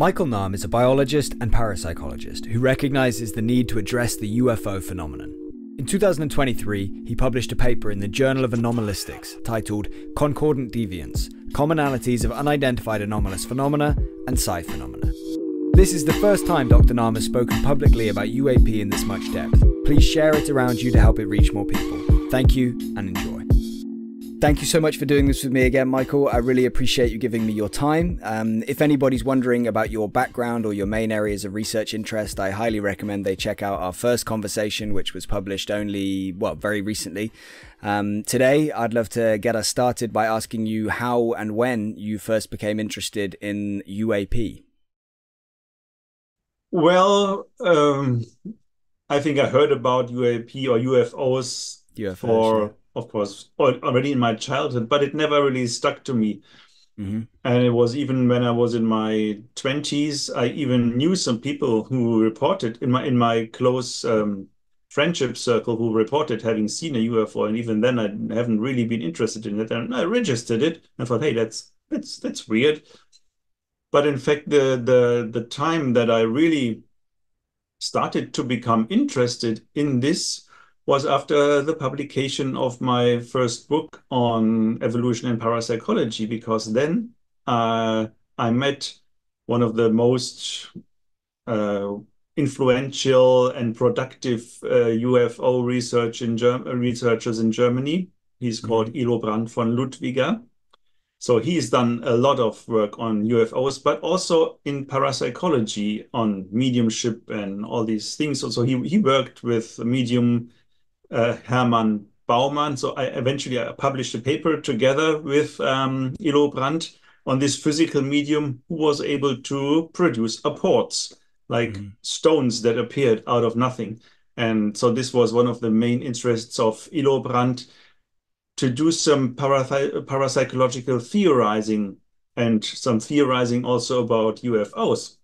Michael Nahm is a biologist and parapsychologist who recognizes the need to address the UFO phenomenon. In 2023, he published a paper in the Journal of Anomalistics titled Concordant Deviance: Commonalities of Unidentified Anomalous Phenomena and Psi Phenomena. This is the first time Dr. Nahm has spoken publicly about UAP in this much depth. Please share it around you to help it reach more people. Thank you and enjoy. Thank you so much for doing this with me again, Michael. I really appreciate you giving me your time. If anybody's wondering about your background or your main areas of research interest, I highly recommend they check out our first conversation, which was published very recently. Today, I'd love to get us started by asking you how and when you first became interested in UAP. Well, I think I heard about UAP or UFOs of course, already in my childhood, but it never really stuck to me. Mm-hmm. And it was even when I was in my 20s, I even knew some people who reported in my close friendship circle who reported having seen a UFO. And even then, I haven't really been interested in it. And I registered it and thought, hey, that's weird. But in fact, the time that I really started to become interested in this was after the publication of my first book on evolution and parapsychology, because then I met one of the most influential and productive UFO researchers in Germany. He's called Ilo Brandt von Ludwiger. So he's done a lot of work on UFOs, but also in parapsychology on mediumship and all these things. So he worked with medium Hermann Baumann. So I eventually published a paper together with Ilo Brandt on this physical medium who was able to produce apports, like stones that appeared out of nothing. And so this was one of the main interests of Ilo Brandt, to do some parapsychological theorizing and some theorizing also about UFOs.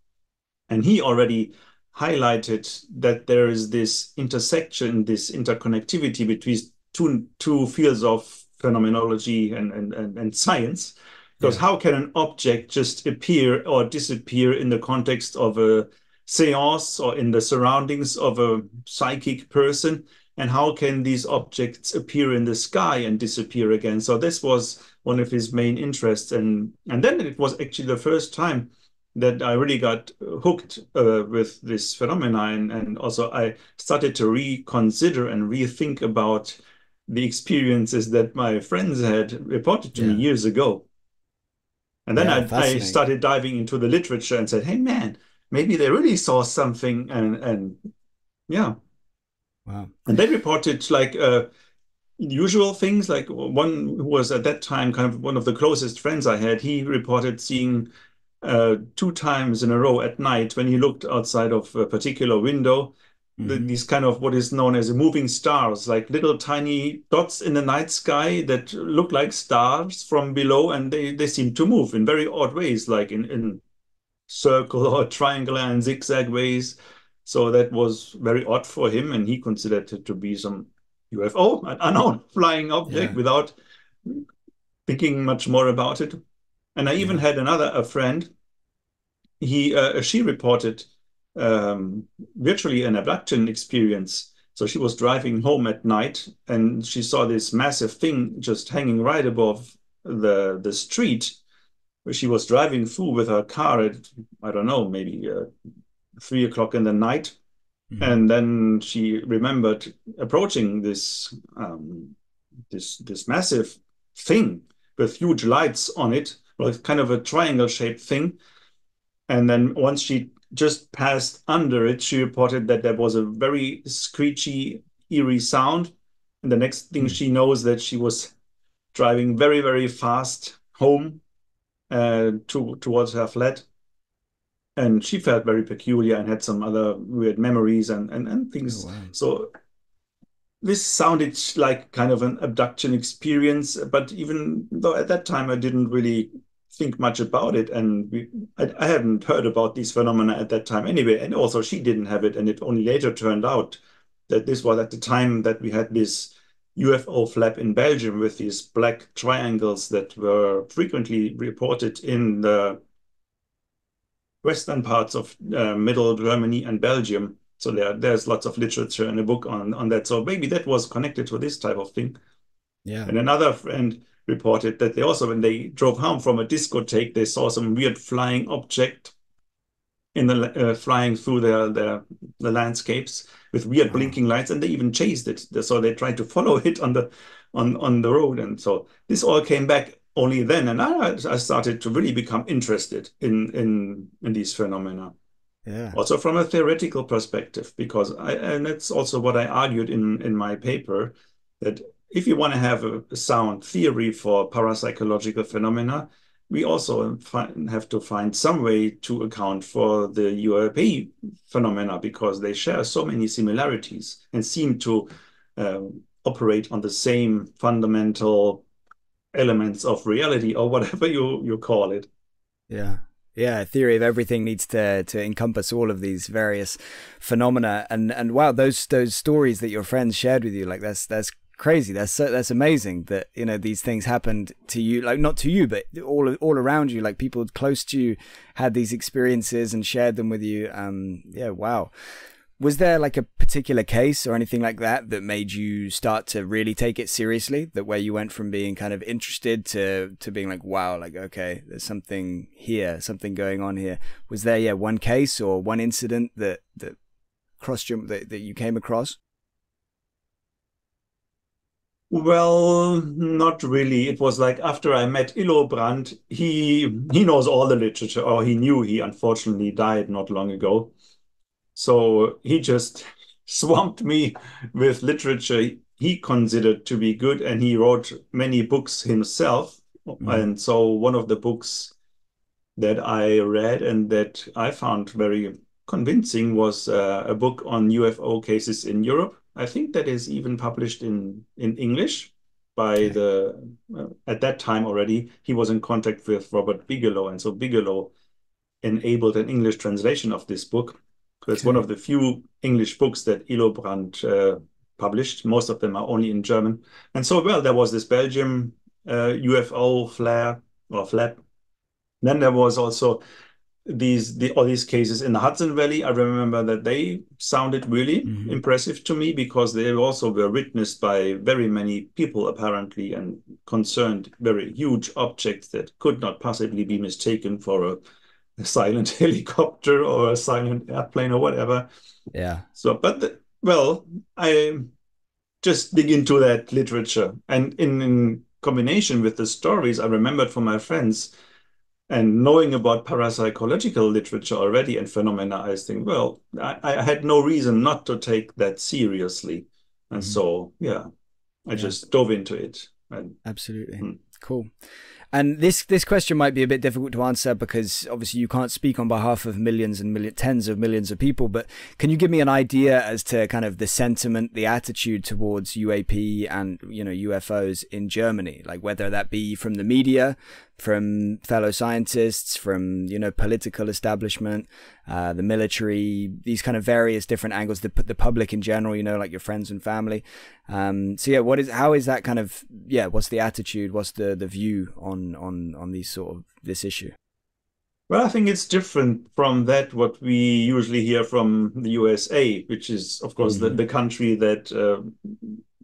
And he already highlighted that there is this intersection, this interconnectivity between two fields of phenomenology and science. Because how can an object just appear or disappear in the context of a seance or in the surroundings of a psychic person? And how can these objects appear in the sky and disappear again? So this was one of his main interests. And then it was actually the first time that I really got hooked with this phenomenon. And also I started to reconsider and rethink about the experiences that my friends had reported to me years ago. And then I started diving into the literature and said, hey, man, maybe they really saw something. And yeah. Wow. And they reported like usual things, like one who was at that time kind of one of the closest friends I had, he reported seeing 2 times in a row at night when he looked outside of a particular window, these kind of what is known as moving stars, like little tiny dots in the night sky that look like stars from below, and they seem to move in very odd ways, like in circle or triangular and zigzag ways. So that was very odd for him, and he considered it to be some UFO, an unknown flying object, without thinking much more about it. And I even had a friend. She reported virtually an abduction experience. So she was driving home at night, and she saw this massive thing just hanging right above the street where she was driving through with her car at, I don't know, maybe 3 o'clock in the night. And then she remembered approaching this massive thing with huge lights on it, like kind of a triangle-shaped thing. And then once she just passed under it, she reported that there was a very screechy, eerie sound. And the next thing she knows that she was driving very, very fast home towards her flat. And she felt very peculiar and had some other weird memories and things. Oh, wow. So this sounded like kind of an abduction experience, but even though at that time I didn't really think much about it, and I hadn't heard about these phenomena at that time anyway, and also she didn't have it, and it only later turned out that this was at the time that we had this UFO flap in Belgium with these black triangles that were frequently reported in the western parts of middle Germany and Belgium. So there's lots of literature in a book on that. So maybe that was connected to this type of thing. Yeah. And another friend reported that they also, when they drove home from a discotheque, they saw some weird flying object in the flying through the landscapes with weird Wow. blinking lights, and they even chased it. So they tried to follow it on the road, and so this all came back only then. And I started to really become interested in these phenomena. Yeah. Also from a theoretical perspective, because and that's also what I argued in my paper, that if you want to have a sound theory for parapsychological phenomena, we also have to find some way to account for the UAP phenomena, because they share so many similarities and seem to operate on the same fundamental elements of reality, or whatever you call it. Yeah. Yeah, a theory of everything needs to encompass all of these various phenomena, and wow, those stories that your friends shared with you, like that's crazy. That's amazing that these things happened to you, like not to you, but all around you, like people close to you had these experiences and shared them with you. Yeah, wow. Was there like a particular case or anything like that that made you start to really take it seriously? That where you went from being kind of interested to being like, wow, like, okay, there's something here, something going on here. Was there, yeah, one case or one incident that crossed you, that you came across? Well, not really. It was like after I met Illo Brandt, he knows all the literature, or he knew. He unfortunately died not long ago. So he just swamped me with literature he considered to be good, and he wrote many books himself. Mm. And so one of the books that I read and that I found very convincing was a book on UFO cases in Europe. I think that is even published in English by Okay. the at that time already he was in contact with Robert Bigelow, and so Bigelow enabled an English translation of this book. So it's one Okay. of the few English books that Ilo Brandt published. Most of them are only in German. And so, well, there was this Belgium UFO flare or flap. Then there was also all these cases in the Hudson Valley. I remember that they sounded really Hmm. impressive to me, because they also were witnessed by very many people apparently, and concerned very huge objects that could not possibly be mistaken for a silent helicopter or a silent airplane or whatever. Yeah. So, well, I just dig into that literature, and in combination with the stories I remembered from my friends, and knowing about parapsychological literature already and phenomena, I think, well, I had no reason not to take that seriously. And Hmm. so, yeah, I Yeah. just dove into it. And Absolutely. hmm. Cool. And this question might be a bit difficult to answer because obviously you can't speak on behalf of millions and tens of millions of people. But can you give me an idea as to kind of the sentiment, the attitude towards UAP and UFOs in Germany, like whether that be from the media, from fellow scientists, from political establishment, the military, these kind of various different angles, the public in general, like your friends and family. So yeah, how is that kind of, yeah, what's the attitude, what's the view on these sort of this issue? Well, I think it's different from that what we usually hear from the USA, which is, of course, Hmm. the country that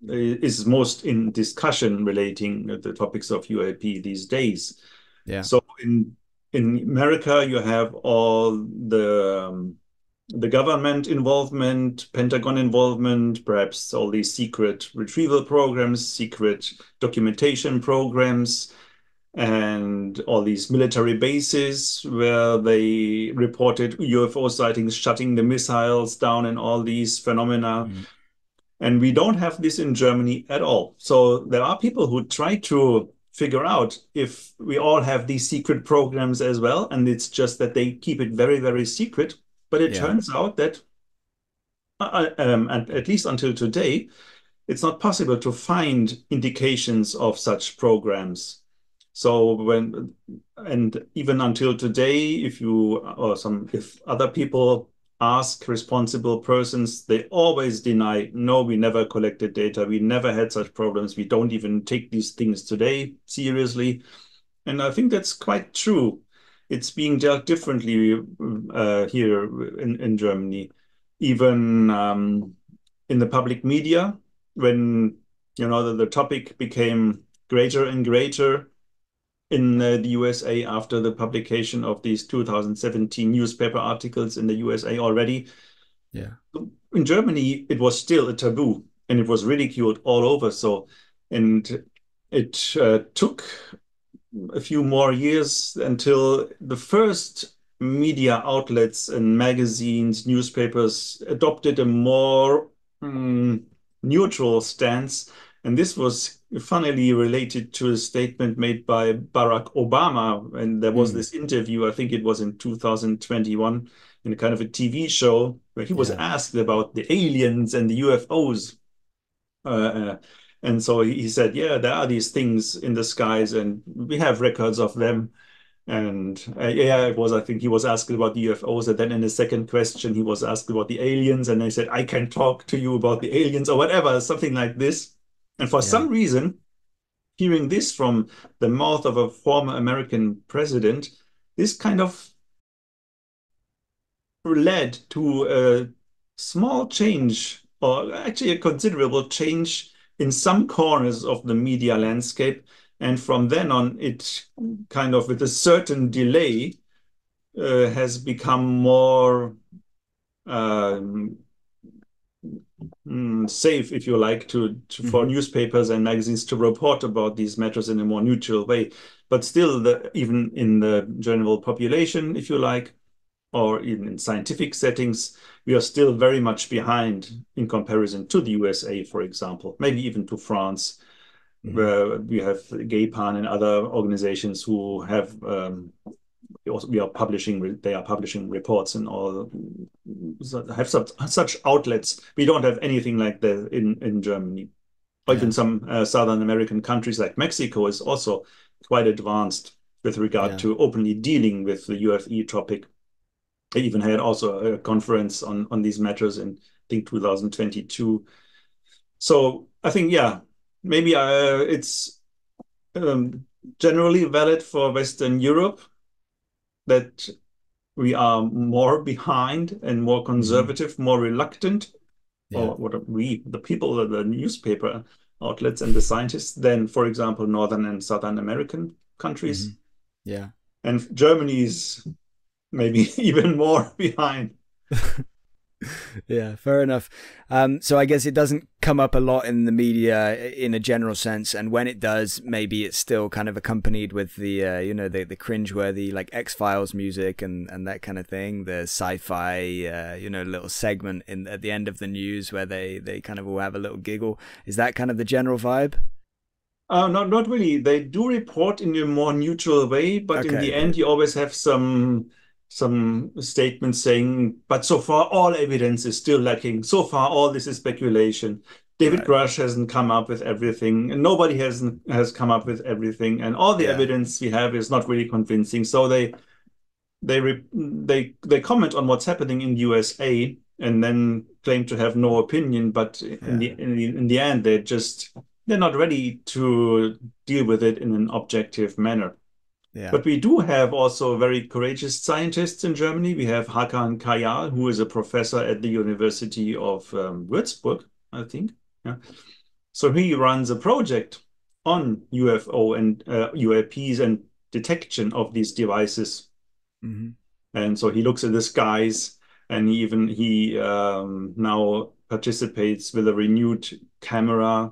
is most in discussion relating the topics of UAP these days. Yeah. So in America, you have all the government involvement, Pentagon involvement, perhaps all these secret retrieval programs, secret documentation programs, and all these military bases where they reported UFO sightings, shutting the missiles down, and all these phenomena. Mm. And we don't have this in Germany at all. So there are people who try to figure out if we all have these secret programs as well, and it's just that they keep it very, very secret. But it Yeah. turns out that, and at least until today, it's not possible to find indications of such programs. So and even until today, if other people ask responsible persons, they always deny, no, we never collected data, we never had such problems, we don't even take these things today seriously. And I think that's quite true. it's being dealt differently here in Germany. Even in the public media, when the topic became greater and greater in the USA after the publication of these 2017 newspaper articles in the USA already. Yeah. In Germany, it was still a taboo and it was ridiculed all over. And it took a few more years until the first media outlets and magazines, newspapers adopted a more neutral stance. And this was funnily related to a statement made by Barack Obama. And there was Mm. this interview, I think it was in 2021, in a kind of a TV show where he was Yeah. asked about the aliens and the UFOs. Uh, and so he said, yeah, there are these things in the skies and we have records of them. And yeah, it was, I think he was asked about the UFOs. And then in the second question, he was asked about the aliens. And they said, I can talk to you about the aliens or whatever, something like this. And for Yeah. some reason, hearing this from the mouth of a former American president, this kind of led to a small change, or actually a considerable change in some corners of the media landscape. And from then on, it kind of, with a certain delay, has become more um, safe, if you like, for Hmm. newspapers and magazines to report about these matters in a more neutral way. But still, even in the general population, if you like, or even in scientific settings, we are still very much behind in comparison to the USA, for example, maybe even to France, Hmm. where we have GAPAN and other organizations who have they are publishing reports and all have such outlets. We don't have anything like that in Germany. Or even Yeah. some Southern American countries like Mexico is also quite advanced with regard Yeah. to openly dealing with the UFE topic. I even had also a conference on these matters in, I think, 2022. So I think, yeah, maybe it's um, generally valid for Western Europe that we are more behind and more Hmm. conservative, more reluctant, Yeah. or what are we, the people, the newspaper outlets and the scientists, than, for example, Northern and Southern American countries. Hmm. Yeah. And Germany is maybe even more behind. Yeah, fair enough. So I guess it doesn't come up a lot in the media in a general sense, and when it does, maybe it's still kind of accompanied with the the cringeworthy like X-Files music and that kind of thing, the sci-fi little segment in at the end of the news where they kind of all have a little giggle. Is that kind of the general vibe? Not really. They do report in a more neutral way, but in Okay, the end, good. you always have some statements saying, "But so far, all evidence is still lacking. So far, all this is speculation. David Right. Grush hasn't come up with everything, and nobody has come up with everything, and all the Yeah. evidence we have is not really convincing." So they comment on what's happening in the USA and then claim to have no opinion, but Yeah. in the end, they're not ready to deal with it in an objective manner. Yeah. But we do have also very courageous scientists in Germany. We have Hakan Kayal, who is a professor at the University of Würzburg, I think. Yeah. So he runs a project on UFO and UAPs and detection of these devices. Hmm. And so he looks at the skies, and he now participates with a renewed camera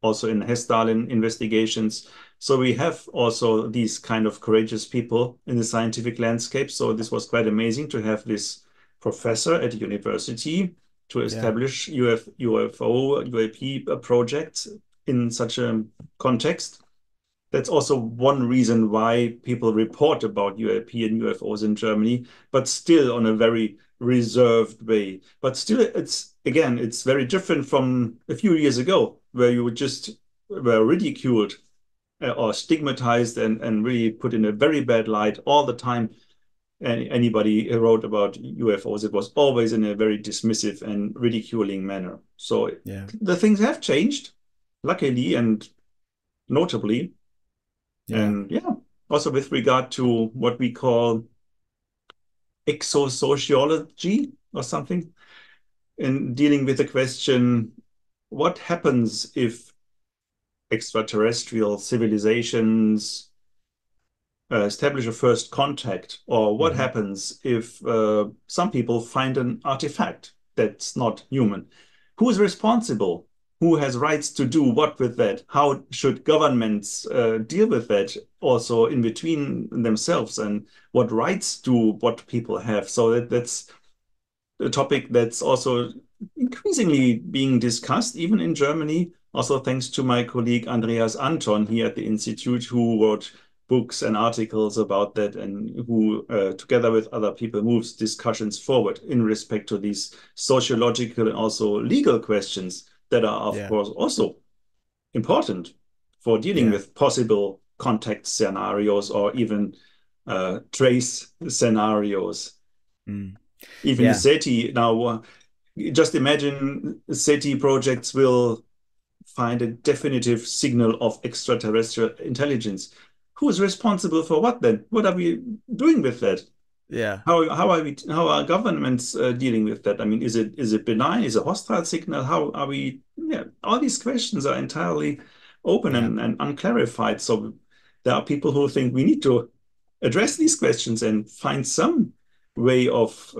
also in Hessdalen investigations. So we have also these kind of courageous people in the scientific landscape. So this was quite amazing to have this professor at a university to Yeah. establish UFO, UAP projects in such a context. That's also one reason why people report about UAP and UFOs in Germany, but still on a very reserved way. But still, it's very different from a few years ago, where you just were ridiculed or stigmatized and really put in a very bad light all the time. And anybody who wrote about UFOs, it was always in a very dismissive and ridiculing manner. So Yeah. the things have changed, luckily and notably. Yeah. And yeah. also with regard to what we call exosociology or something, in dealing with the question, what happens if extraterrestrial civilizations establish a first contact, or what Hmm. happens if some people find an artifact that's not human? Who is responsible? Who has rights to do what with that? How should governments deal with that also in between themselves? And what rights do what people have? So that's a topic that's also increasingly being discussed, even in Germany. Also, thanks to my colleague Andreas Anton here at the Institute, who wrote books and articles about that and who, together with other people, moves discussions forward in respect to these sociological and also legal questions that are, of Yeah. course, also important for dealing Yeah. with possible contact scenarios or even trace scenarios. Mm. Even Yeah. SETI now, just imagine SETI projects will find a definitive signal of extraterrestrial intelligence. Who is responsible for what then? What are we doing with that? Yeah. How are governments dealing with that? I mean, is it benign? Is it a hostile signal? How are we? Yeah, all these questions are entirely open Yeah. and unclarified. So there are people who think we need to address these questions and find some way of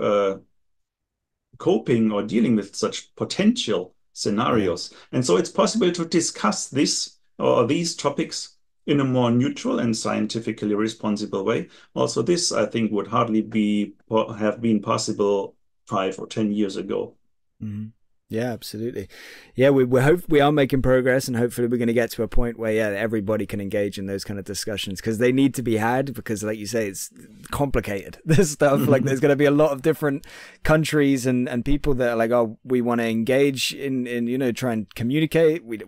coping or dealing with such potential Yeah. scenarios. And so it's possible to discuss this or these topics in a more neutral and scientifically responsible way. Also, this, I think, would hardly have been possible 5 or 10 years ago. Hmm. Yeah, absolutely. Yeah, we are making progress, and hopefully we're going to get to a point where everybody can engage in those kind of discussions, because they need to be had, because like you say, it's complicated. This stuff, like there's going to be a lot of different countries and people that are like, oh, we want to engage in try and communicate. We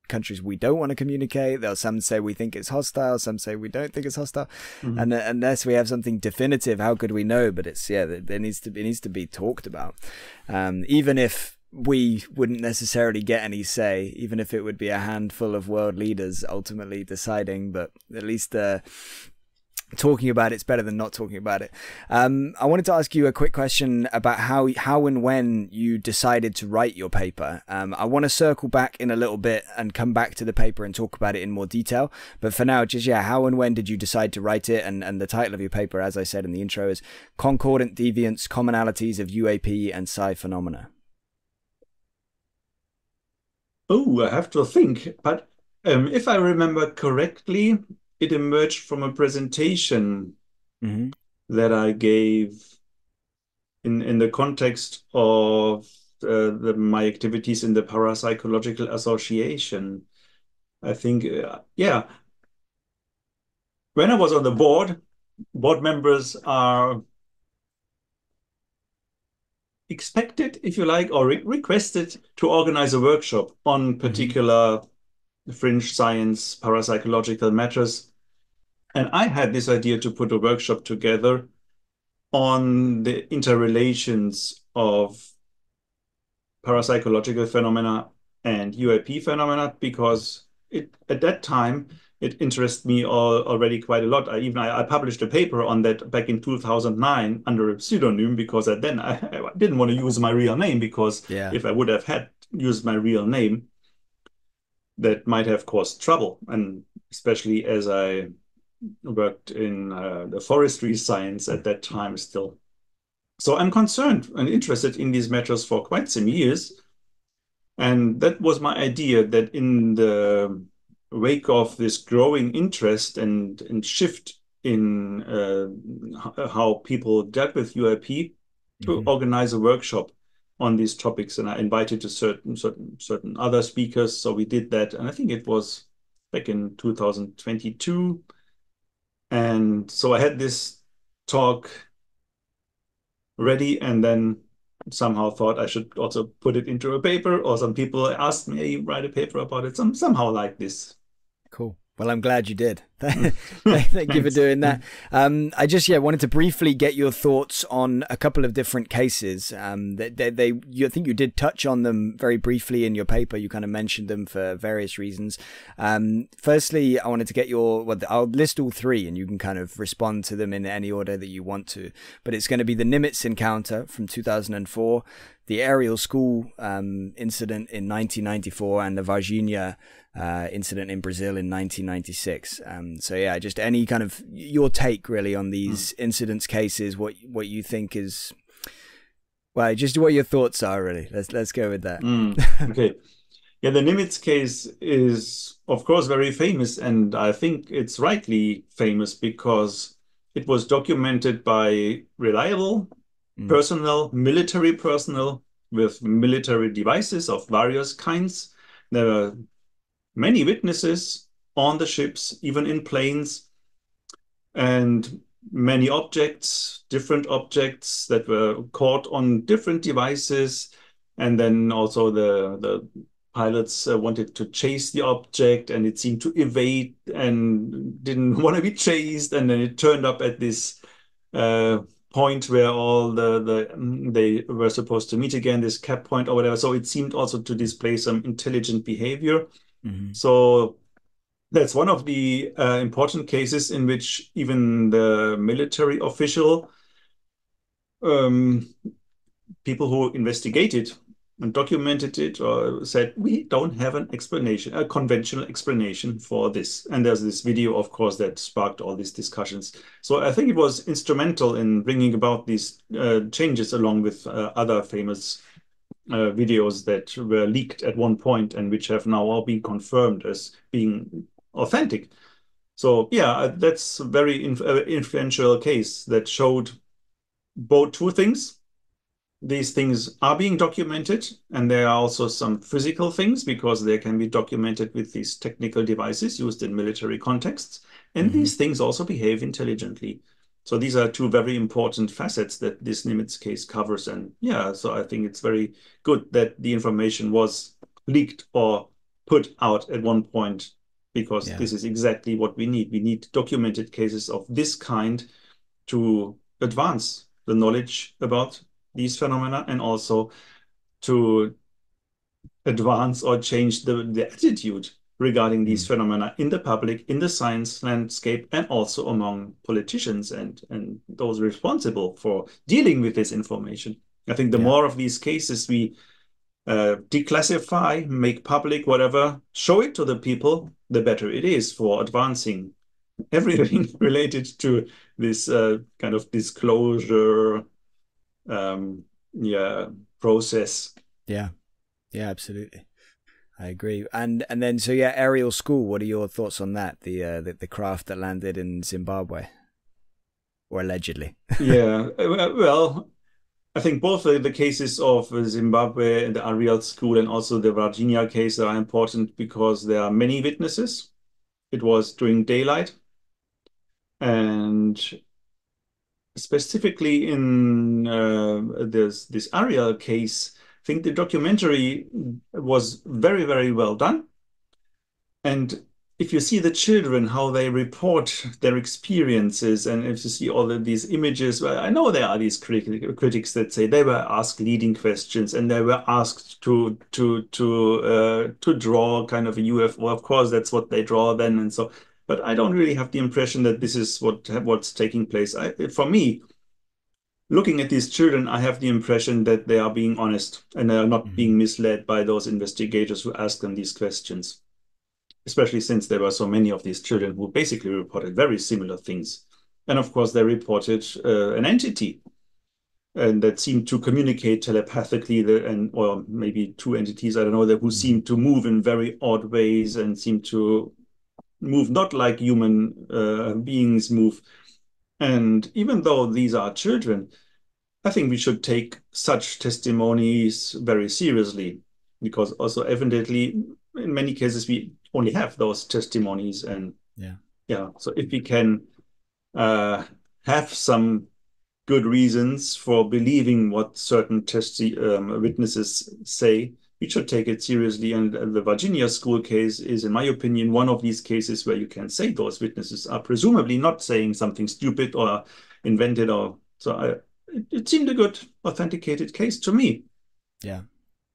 countries we don't want to communicate. There'll some say we think it's hostile, some say we don't think it's hostile, Mhm. and unless we have something definitive, how could we know? But it's it needs to be talked about, even if we wouldn't necessarily get any say, even if it would be a handful of world leaders ultimately deciding, but at least talking about it's better than not talking about it. I wanted to ask you a quick question about how and when you decided to write your paper. I want to circle back in a little bit and come back to the paper and talk about it in more detail. But for now, just how and when did you decide to write it? And the title of your paper, as I said in the intro, is Concordant Deviance, Commonalities of UAP and Psi Phenomena. Oh, I have to think. But if I remember correctly, it emerged from a presentation Mm-hmm. that I gave in the context of my activities in the Parapsychological Association. I think, yeah, when I was on the board members are expected, if you like, or requested to organize a workshop on Mm-hmm. particular fringe science, parapsychological matters. And I had this idea to put a workshop together on the interrelations of parapsychological phenomena and UAP phenomena, because at that time it interested me already quite a lot. I published a paper on that back in 2009 under a pseudonym, because then I didn't want to use my real name, because Yeah. if I would have had used my real name, that might have caused trouble, and especially as I worked in the forestry science at that time still. So I'm concerned and interested in these matters for quite some years. And that was my idea, that in the wake of this growing interest and shift in how people dealt with UAP, to Mm-hmm. organize a workshop on these topics. And I invited to certain other speakers. So we did that. And I think it was back in 2022. And so I had this talk ready, and then somehow thought I should also put it into a paper, or some people asked me, hey, write a paper about it, somehow like this. Cool. Well, I'm glad you did. Thank you for doing that. I just wanted to briefly get your thoughts on a couple of different cases. I think you did touch on them very briefly in your paper. You kind of mentioned them for various reasons. Firstly, I wanted to get I'll list all three, and you can kind of respond to them in any order that you want to. But it's going to be the Nimitz encounter from 2004, the Ariel School incident in 1994, and the Varginha incident in Brazil in 1996. Just any kind of your take really on these incidents, cases, what you think is, well, just what your thoughts are really. Let's go with that. Okay. Yeah, the Nimitz case is, of course, very famous, and I think it's rightly famous because it was documented by reliable personnel, military personnel with military devices of various kinds. There were many witnesses on the ships, even in planes, and many objects, different objects that were caught on different devices. And then also the pilots wanted to chase the object, and it seemed to evade and didn't want to be chased. And then it turned up at this point where all they were supposed to meet again, this cap point or whatever. So it seemed also to display some intelligent behavior. So that's one of the important cases in which even the military official, people who investigated and documented it, or said, we don't have an explanation, a conventional explanation for this. And there's this video, of course, that sparked all these discussions. So I think it was instrumental in bringing about these changes, along with other famous videos that were leaked at one point and which have now all been confirmed as being authentic. So yeah, that's a very influential case that showed both two things. These things are being documented, and there are also some physical things because they can be documented with these technical devices used in military contexts. And these things also behave intelligently. So these are two very important facets that this Nimitz case covers. And yeah, so I think it's very good that the information was leaked or put out at one point, because this is exactly what we need. We need documented cases of this kind to advance the knowledge about these phenomena, and also to advance or change the attitude regarding these phenomena in the public, in the science landscape, and also among politicians and those responsible for dealing with this information. I think the more of these cases we declassify, make public, whatever, show it to the people, the better it is for advancing everything related to this kind of disclosure process. Yeah, absolutely. I agree. And then Ariel School, what are your thoughts on that? The craft that landed in Zimbabwe, or allegedly. Well, I think both the cases of Zimbabwe and the Ariel School, and also the Varginha case, are important because there are many witnesses. It was during daylight, and specifically in this Ariel case, I think the documentary was very, very well done. And if you see the children, how they report their experiences, and if you see all of these images, well, I know there are these critics that say they were asked leading questions and they were asked to draw kind of a UFO. Of course, that's what they draw then, and so. But I don't really have the impression that this is what's taking place. For me, looking at these children, I have the impression that they are being honest and they are not being misled by those investigators who ask them these questions, especially since there were so many of these children who basically reported very similar things. And of course, they reported an entity and that seemed to communicate telepathically, or maybe two entities, I don't know, who seemed to move in very odd ways and seemed to move not like human beings move. And even though these are children, I think we should take such testimonies very seriously, because also evidently in many cases we only have those testimonies. And so if we can have some good reasons for believing what certain witnesses say, we should take it seriously. And the Virginia school case is, in my opinion, one of these cases where you can say those witnesses are presumably not saying something stupid or invented. It seemed a good authenticated case to me. Yeah.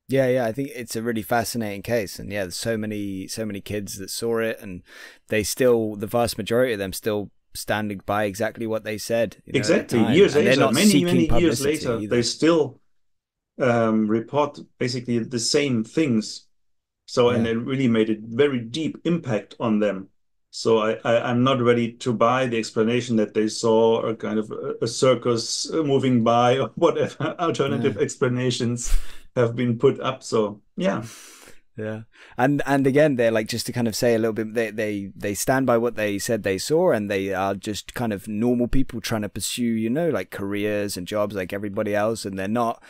Yeah, I think it's a really fascinating case, and yeah, there's so many kids that saw it, and the vast majority of them still standing by exactly what they said. Exactly. Years later, many years later, they still report basically the same things. So, and it really made a very deep impact on them. So I'm not ready to buy the explanation that they saw a kind of a circus moving by, or whatever alternative explanations have been put up. So yeah. Yeah. And again, they're like, just to kind of say a little bit, they stand by what they said they saw, and they are just kind of normal people trying to pursue, like careers and jobs like everybody else. And they're not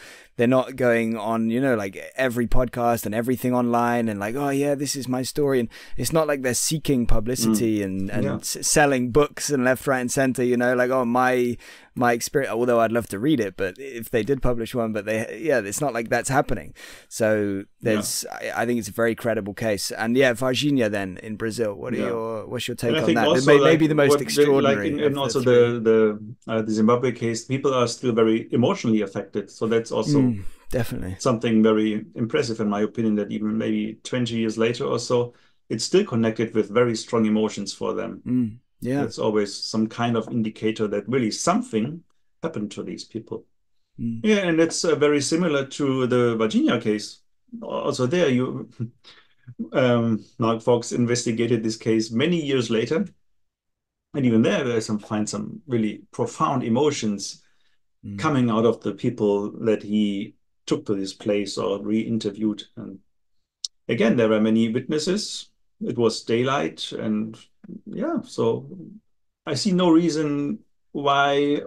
going on, like every podcast and everything online and like, oh yeah, this is my story. And it's not like they're seeking publicity and selling books and left, right and center, like, oh, my experience, although I'd love to read it, but if they did publish one, but it's not like that's happening. So I think it's a very credible case. And Varginha then in Brazil, what's your take on that? Maybe the most extraordinary. And also the Zimbabwe case, people are still very emotionally affected. So that's also definitely something very impressive, in my opinion, that even maybe 20 years later or so, it's still connected with very strong emotions for them. Yeah, it's always some kind of indicator that really something happened to these people. Yeah, and it's very similar to the Virginia case. Also there, Mark Fox investigated this case many years later, and even there, find some really profound emotions coming out of the people that he took to this place or re-interviewed. And again, there are many witnesses. It was daylight, and so I see no reason why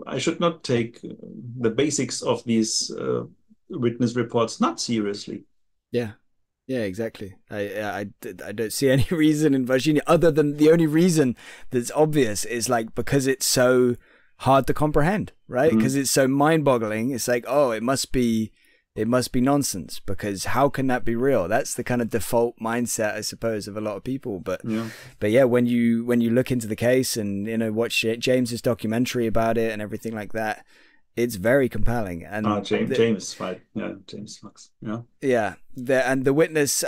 I should not take the basics of these witness reports not seriously. Yeah, exactly. I don't see any reason in Virginia, other than the only reason that's obvious is like because it's so hard to comprehend, right? Because it's so mind-boggling. It's like, oh, it must be nonsense, because how can that be real? That's the kind of default mindset, I suppose, of a lot of people. But when you look into the case and watch James's documentary about it and everything like that, it's very compelling. And James Fox. And the witness,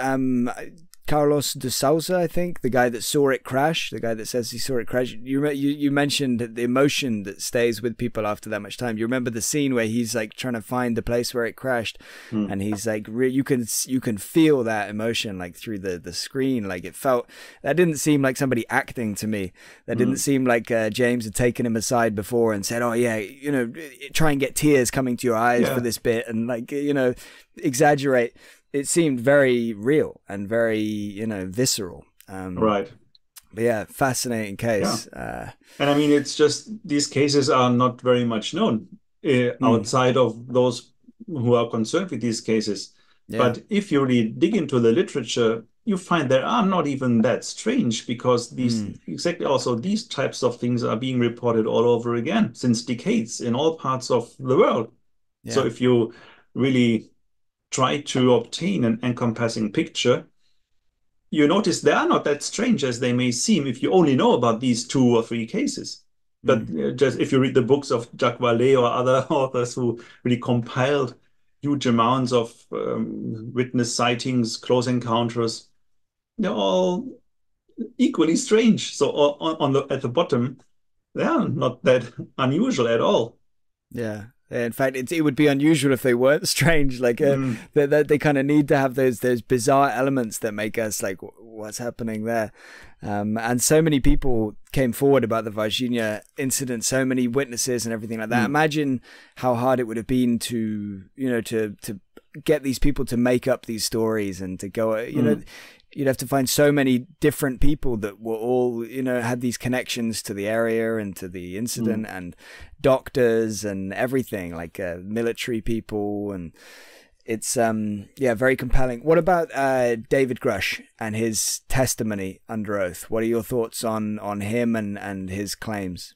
Carlos de Souza, I think, the guy that saw it crash, the guy that says he saw it crash. You mentioned the emotion that stays with people after that much time. You remember the scene where he's like trying to find the place where it crashed, and he's like, you can feel that emotion like through the screen. Like that didn't seem like somebody acting to me. That didn't seem like James had taken him aside before and said, oh yeah, try and get tears coming to your eyes for this bit, and like exaggerate. It seemed very real and very, visceral. Right. But yeah, fascinating case. Yeah. And I mean, it's just these cases are not very much known outside of those who are concerned with these cases. Yeah. But if you really dig into the literature, you find they are not even that strange, because these types of things are being reported all over again since decades in all parts of the world. Yeah. So if you really try to obtain an encompassing picture, you notice they are not that strange as they may seem if you only know about these 2 or 3 cases. But just if you read the books of Jacques Vallée or other authors who really compiled huge amounts of witness sightings, close encounters, they're all equally strange. So at the bottom, they are not that unusual at all. Yeah. In fact, it would be unusual if they weren't strange. Like they kind of need to have those bizarre elements that make us like, what's happening there? And so many people came forward about the Virginia incident, so many witnesses and everything like that. Imagine how hard it would have been to get these people to make up these stories and to go, you'd have to find so many different people that were all, had these connections to the area and to the incident, and doctors and everything, like military people. And it's, very compelling. What about David Grush and his testimony under oath? What are your thoughts on him and his claims?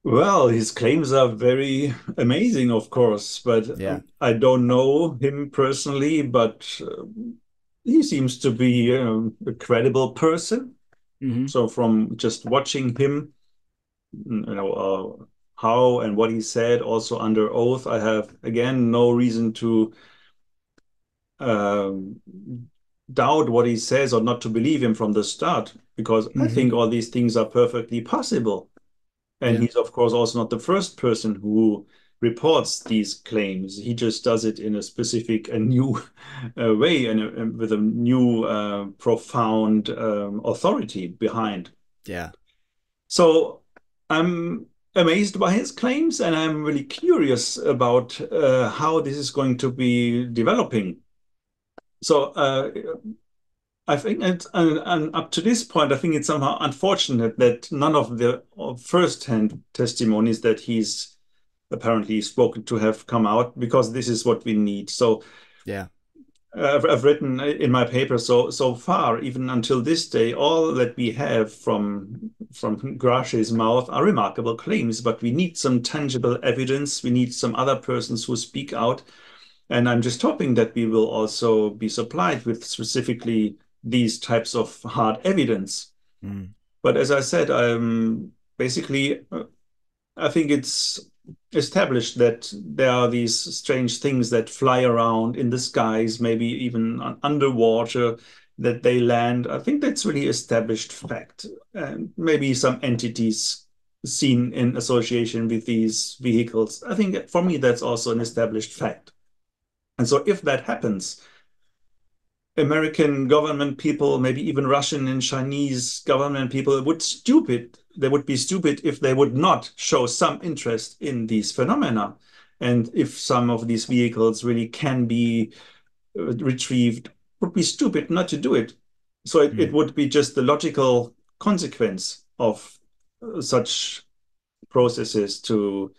Well, his claims are very amazing, of course, but Yeah. I don't know him personally, but he seems to be a credible person. Hmm. So from just watching him, how and what he said, also under oath, I have again no reason to um, doubt what he says or not to believe him from the start, because I Hmm. think all these things are perfectly possible. And Yeah. he's, of course, also not the first person who reports these claims. He just does it in a specific, a new way and with a new, profound authority behind. Yeah. So I'm amazed by his claims, and I'm really curious about how this is going to be developing. So I think, and up to this point, I think it's somehow unfortunate that none of the first-hand testimonies that he's apparently spoken to have come out, because this is what we need. So Yeah. I've written in my paper, so far, even until this day, all that we have from Grache's mouth are remarkable claims, but we need some tangible evidence. We need some other persons who speak out. And I'm just hoping that we will also be supplied with specifically these types of hard evidence. Mm. But as I said, basically, I think it's established that there are these strange things that fly around in the skies, maybe even underwater, that they land. I think that's really established fact. And maybe some entities seen in association with these vehicles. I think for me, that's also an established fact. And so if that happens, American government people, maybe even Russian and Chinese government people they would be stupid if they would not show some interest in these phenomena. And if some of these vehicles really can be retrieved, would be stupid not to do it. So it Mm. would be just the logical consequence of such processes to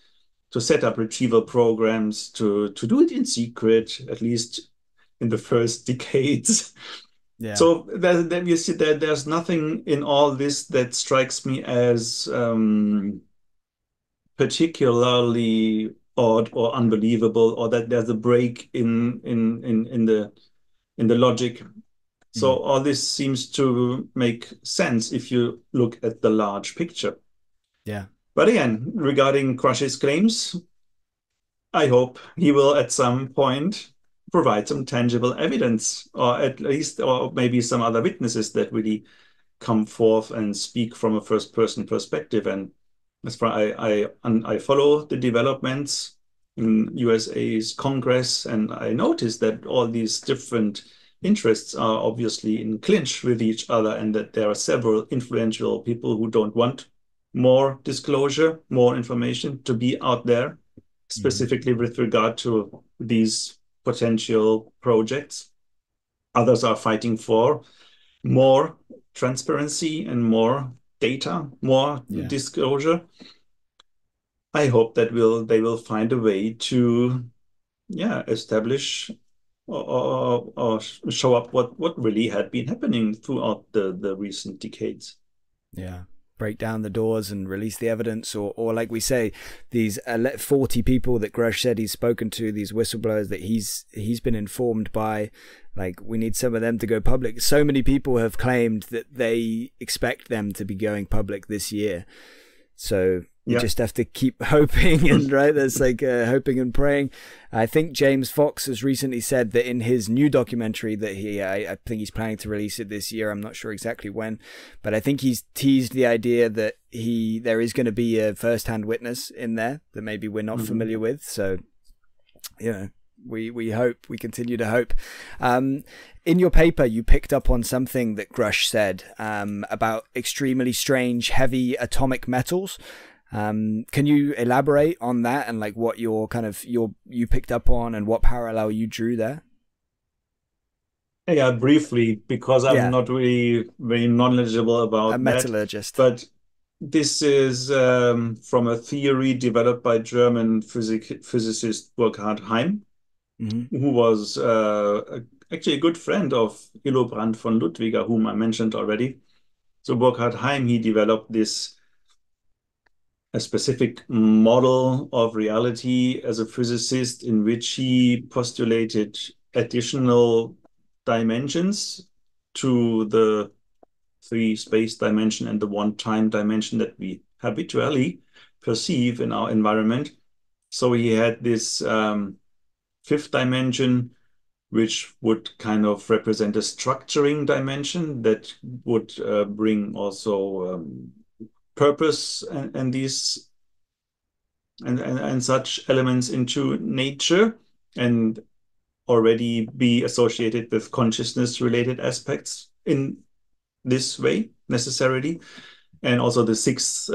set up retrieval programs, to do it in secret, at least in the first decades. Yeah. So then you see that there's nothing in all this that strikes me as particularly odd or unbelievable, or that there's a break in the logic. So Mm. all this seems to make sense if you look at the large picture. Yeah. But again, regarding Crush's claims, I hope he will at some point provide some tangible evidence, or at least, or maybe some other witnesses that really come forth and speak from a first-person perspective. And as far I follow the developments in USA's Congress, and I notice that all these different interests are obviously in clinch with each other, and that there are several influential people who don't want more disclosure, more information to be out there, Hmm. specifically with regard to these potential projects. Others are fighting for more transparency and more data, more Yeah. disclosure. I hope that they will find a way to, yeah, establish or show up what really had been happening throughout the recent decades. Yeah. Break down the doors and release the evidence, or like we say, these 40 people that Grush said he's spoken to, these whistleblowers that he's been informed by. Like, we need some of them to go public. So many people have claimed that they expect them to be going public this year. So we Yeah. just have to keep hoping, and right, there's like hoping and praying. I think James Fox has recently said that in his new documentary that I think he's planning to release it this year. I'm not sure exactly when, but I think he's teased the idea that there is going to be a first-hand witness in there that maybe we're not familiar with. So, you know, we hope, we continue to hope. In your paper, you picked up on something that Grush said about extremely strange heavy atomic metals. Can you elaborate on that and like what you picked up on and what parallel you drew there? Yeah, briefly, because I'm Yeah, not really very knowledgeable a about that. metallurgist. But this is from a theory developed by German physicist Burkhard Heim, Hmm. who was actually a good friend of Hillebrand von Ludwiger, whom I mentioned already. So Burkhard Heim, he developed this a specific model of reality as a physicist in which he postulated additional dimensions to the three space dimension and the one time dimension that we habitually perceive in our environment. So he had this fifth dimension, which would kind of represent a structuring dimension that would bring also purpose and these and such elements into nature, and already be associated with consciousness related aspects in this way necessarily. And also the sixth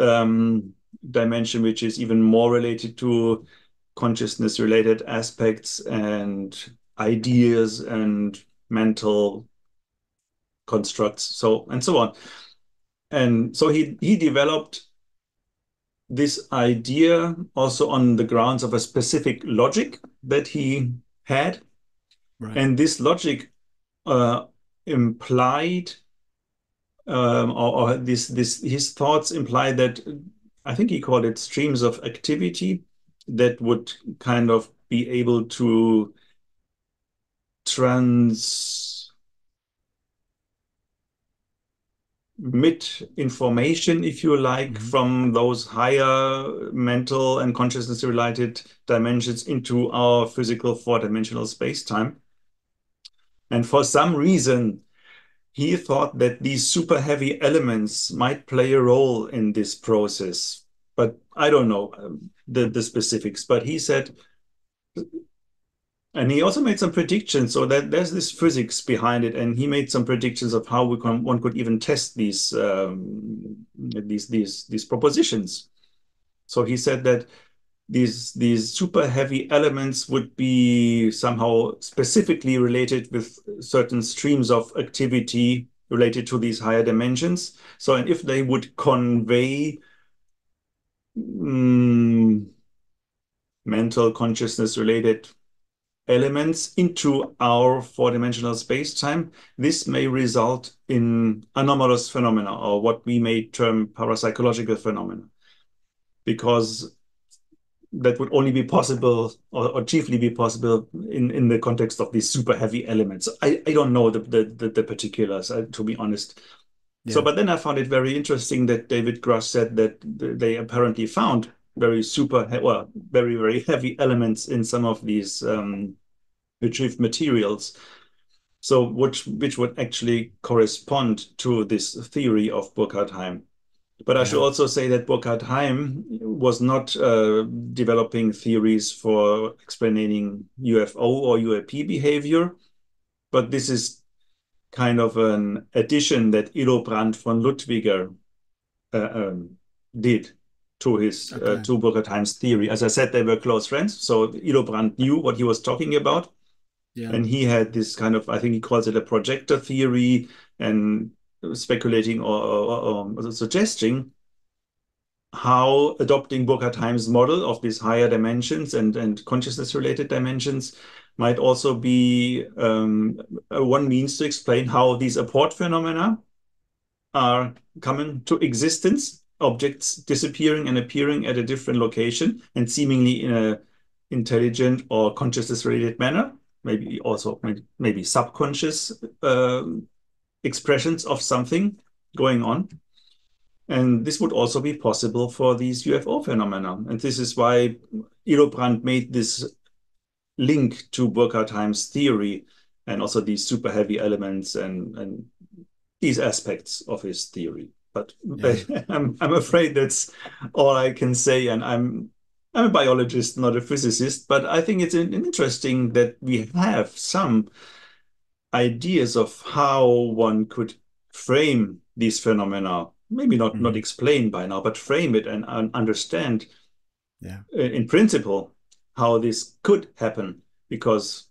dimension, which is even more related to consciousness related aspects and ideas and mental constructs, so and so on. And so he developed this idea also on the grounds of a specific logic that he had. Right. And this logic implied or his thoughts imply that, I think he called it streams of activity that would kind of be able to transmit information, if you like, from those higher mental and consciousness related dimensions into our physical four-dimensional space-time. And for some reason, he thought that these super heavy elements might play a role in this process, but I don't know the specifics. But he said, and he also made some predictions, so that there's this physics behind it, and he made some predictions of how one could even test these propositions. So he said that these super heavy elements would be somehow specifically related with certain streams of activity related to these higher dimensions. So, and if they would convey mental consciousness related elements into our four-dimensional space-time, this may result in anomalous phenomena, or what we may term parapsychological phenomena, because that would only be possible or chiefly be possible in the context of these super heavy elements. I don't know the particulars, to be honest. Yeah. So, but then I found it very interesting that David Grush said that they apparently found very very heavy elements in some of these retrieved materials. So, which would actually correspond to this theory of Burkhard Heim. But I should also say that Burkhard Heim was not developing theories for explaining UFO or UAP behavior, but this is kind of an addition that Ilo Brandt von Ludwiger did to his to Burkhard Heim's theory. As I said, they were close friends, so Ilo Brandt knew what he was talking about. Yeah. And he had this kind of, I think he calls it a projector theory, and speculating or suggesting how adopting Burkhard Heim's model of these higher dimensions and consciousness-related dimensions might also be one means to explain how these apport phenomena are coming to existence, objects disappearing and appearing at a different location and seemingly in an intelligent or consciousness-related manner, maybe also maybe subconscious expressions of something going on. And this would also be possible for these UFO phenomena. And this is why Ilo Brandt made this link to Burkhard Heim's theory and also these super heavy elements and these aspects of his theory. But I'm afraid that's all I can say. And I'm a biologist, not a physicist, but I think it's interesting that we have some ideas of how one could frame these phenomena, maybe not explain by now, but frame it and understand in principle how this could happen. Because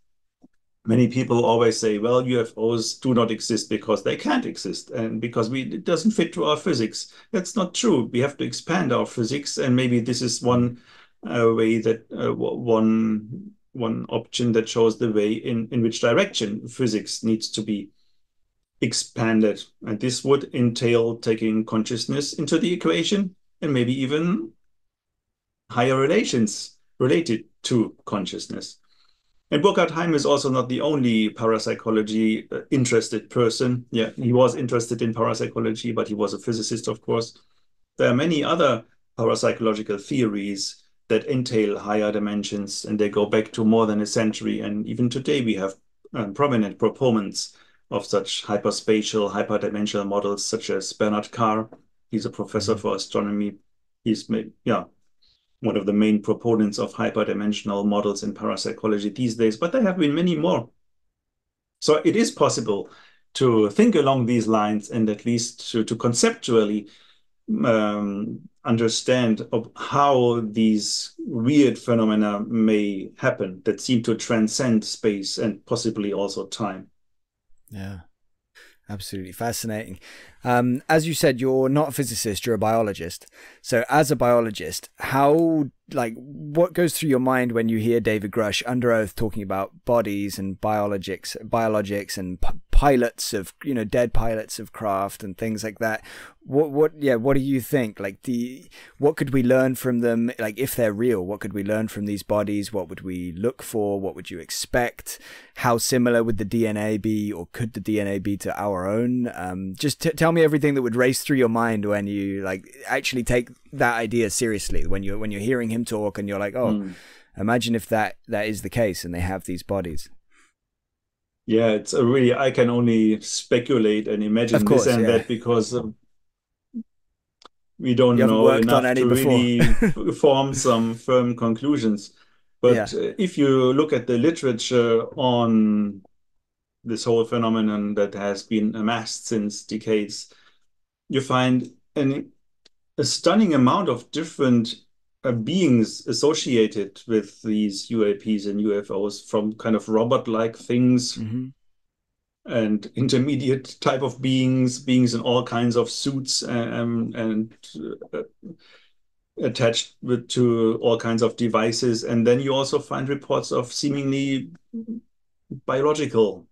many people always say, well, UFOs do not exist because they can't exist and because it doesn't fit to our physics. That's not true. We have to expand our physics, and maybe this is one way that one option that shows the way in which direction physics needs to be expanded. And this would entail taking consciousness into the equation and maybe even higher relations related to consciousness. And Burkhard Heim is also not the only parapsychology interested person. Yeah, he was interested in parapsychology, but he was a physicist, of course. There are many other parapsychological theories that entail higher dimensions, and they go back to more than a century. And even today, we have prominent proponents of such hyperspatial, hyperdimensional models, such as Bernard Carr. He's a professor for astronomy. He's one of the main proponents of hyperdimensional models in parapsychology these days, but there have been many more. So it is possible to think along these lines and at least to conceptually understand of how these weird phenomena may happen that seem to transcend space and possibly also time. Yeah. Absolutely fascinating. As you said, you're not a physicist, you're a biologist. So as a biologist, what goes through your mind when you hear David Grush under oath talking about bodies and biologics and pilots of, dead pilots of craft and things like that? What do you think? What could we learn from them? Like, if they're real, what could we learn from these bodies? What would we look for? What would you expect? How similar would the DNA be, or could the DNA be to our own? Just tell me everything that would race through your mind when you actually take that idea seriously, when you're hearing him talk and you're like, imagine if that is the case and they have these bodies. Yeah, it's I can only speculate and imagine this and that, because we don't know enough to really form some firm conclusions. But if you look at the literature on this whole phenomenon that has been amassed since decades, you find a stunning amount of different beings associated with these UAPs and UFOs, from kind of robot-like things and intermediate type of beings in all kinds of suits and attached to all kinds of devices. And then you also find reports of seemingly biological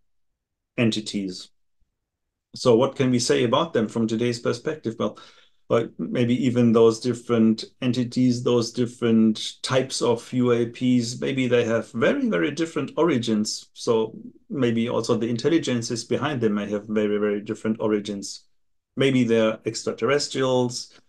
entities. So what can we say about them from today's perspective? Well, maybe even those different entities, those different types of UAPs, maybe they have very, very different origins. So maybe also the intelligences behind them may have very, very different origins. Maybe they're extraterrestrials.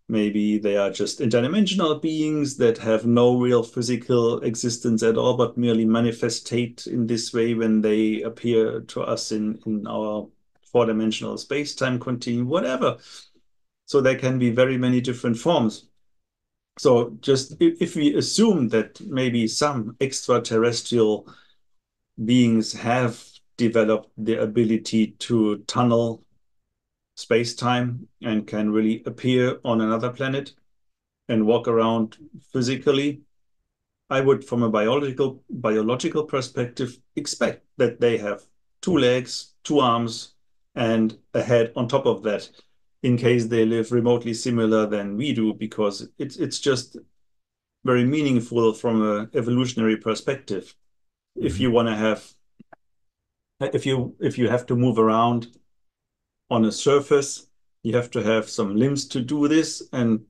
Maybe they are just interdimensional beings that have no real physical existence at all, but merely manifestate in this way when they appear to us in our four-dimensional space-time continuum, whatever. So there can be very many different forms. So just if we assume that maybe some extraterrestrial beings have developed the ability to tunnel space-time and can really appear on another planet and walk around physically, I would, from a biological perspective, expect that they have 2 legs, 2 arms, and a head on top of that, in case they live remotely similar than we do, because it's just very meaningful from an evolutionary perspective. If you want to have, if you have to move around on a surface, you have to have some limbs to do this. And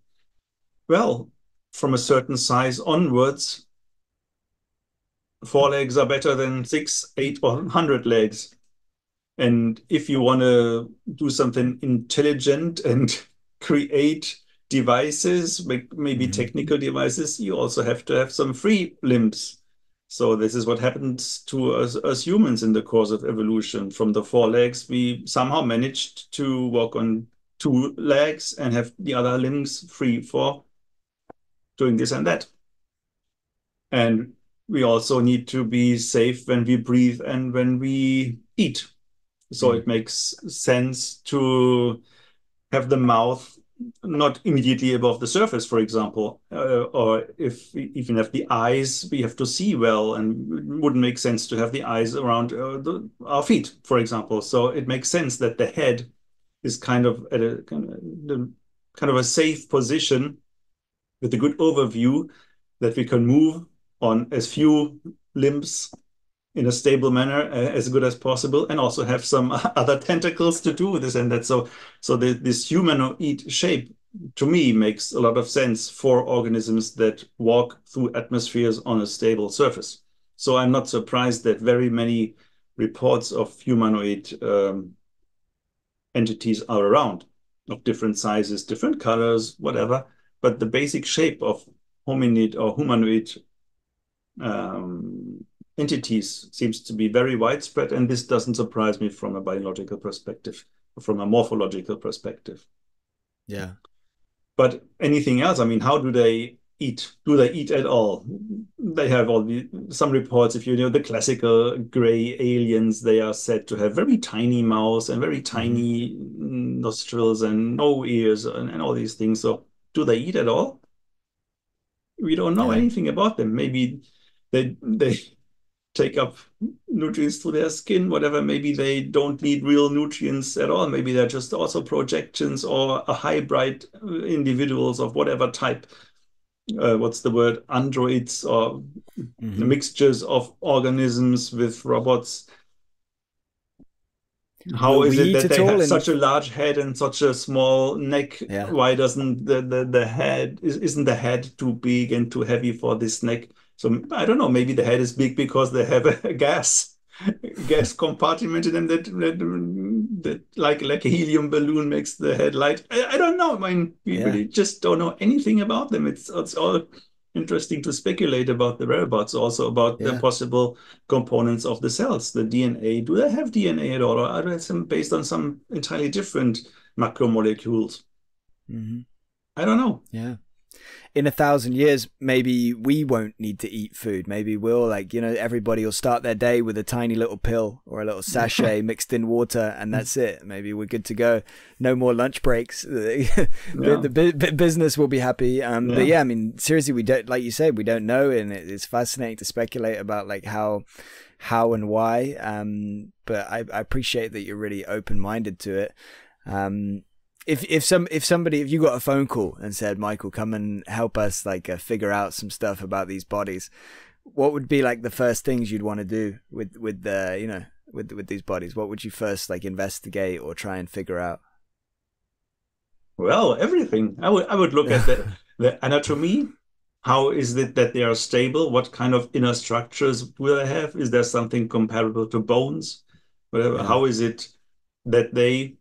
well, from a certain size onwards, 4 legs are better than 6, 8, or 100 legs. And if you want to do something intelligent and create devices, maybe technical devices, you also have to have some free limbs. So this is what happens to us humans in the course of evolution. From the 4 legs, we somehow managed to walk on 2 legs and have the other limbs free for doing this and that. And we also need to be safe when we breathe and when we eat. So it makes sense to have the mouth not immediately above the surface, for example, or if we even have the eyes, we have to see well, and it wouldn't make sense to have the eyes around our feet, for example. So it makes sense that the head is kind of at a kind of a safe position with a good overview, that we can move on as few limbs in a stable manner as good as possible, and also have some other tentacles to do this and that. So this humanoid shape to me makes a lot of sense for organisms that walk through atmospheres on a stable surface. So I'm not surprised that very many reports of humanoid entities are around, of different sizes, different colors, whatever. But the basic shape of hominid or humanoid entities seems to be very widespread, and this doesn't surprise me from a biological perspective, from a morphological perspective. Yeah. But anything else? I mean, how do they eat? Do they eat at all? They have some reports. If you know the classical gray aliens, they are said to have very tiny mouths and very tiny nostrils and no ears and all these things. So, do they eat at all? We don't know Yeah. anything about them. Maybe they take up nutrients through their skin, whatever. Maybe they don't need real nutrients at all. Maybe they're just also projections or a hybrid individuals of whatever type. What's the word? Androids or mixtures of organisms with robots. How Will is we it eat that at they all have in such a large head and such a small neck? yeah. Why doesn't the head isn't the head too big and too heavy for this neck? So I don't know. Maybe the head is big because they have a gas compartment in them that like a helium balloon makes the head light. I don't know. I mean, we Yeah. really just don't know anything about them. It's all interesting to speculate about the whereabouts, also about the Yeah. possible components of the cells, the DNA. Do they have DNA at all, or are they based on some entirely different macromolecules? I don't know. Yeah. In 1,000 years, maybe we won't need to eat food. Maybe we'll everybody will start their day with a tiny little pill or a little sachet mixed in water, and that's it. Maybe we're good to go. No more lunch breaks. The business will be happy. But yeah, I mean, seriously, we don't, like you said, we don't know, and it's fascinating to speculate about like how and why. But I appreciate that you're really open-minded to it. If you got a phone call and said, Michael, come and help us figure out some stuff about these bodies, what would be like the first things you'd want to do with these bodies? What would you first investigate or try and figure out? Well, everything. I would look at the anatomy. How is it that they are stable? What kind of inner structures will they have? Is there something comparable to bones? Whatever. Yeah. How is it that they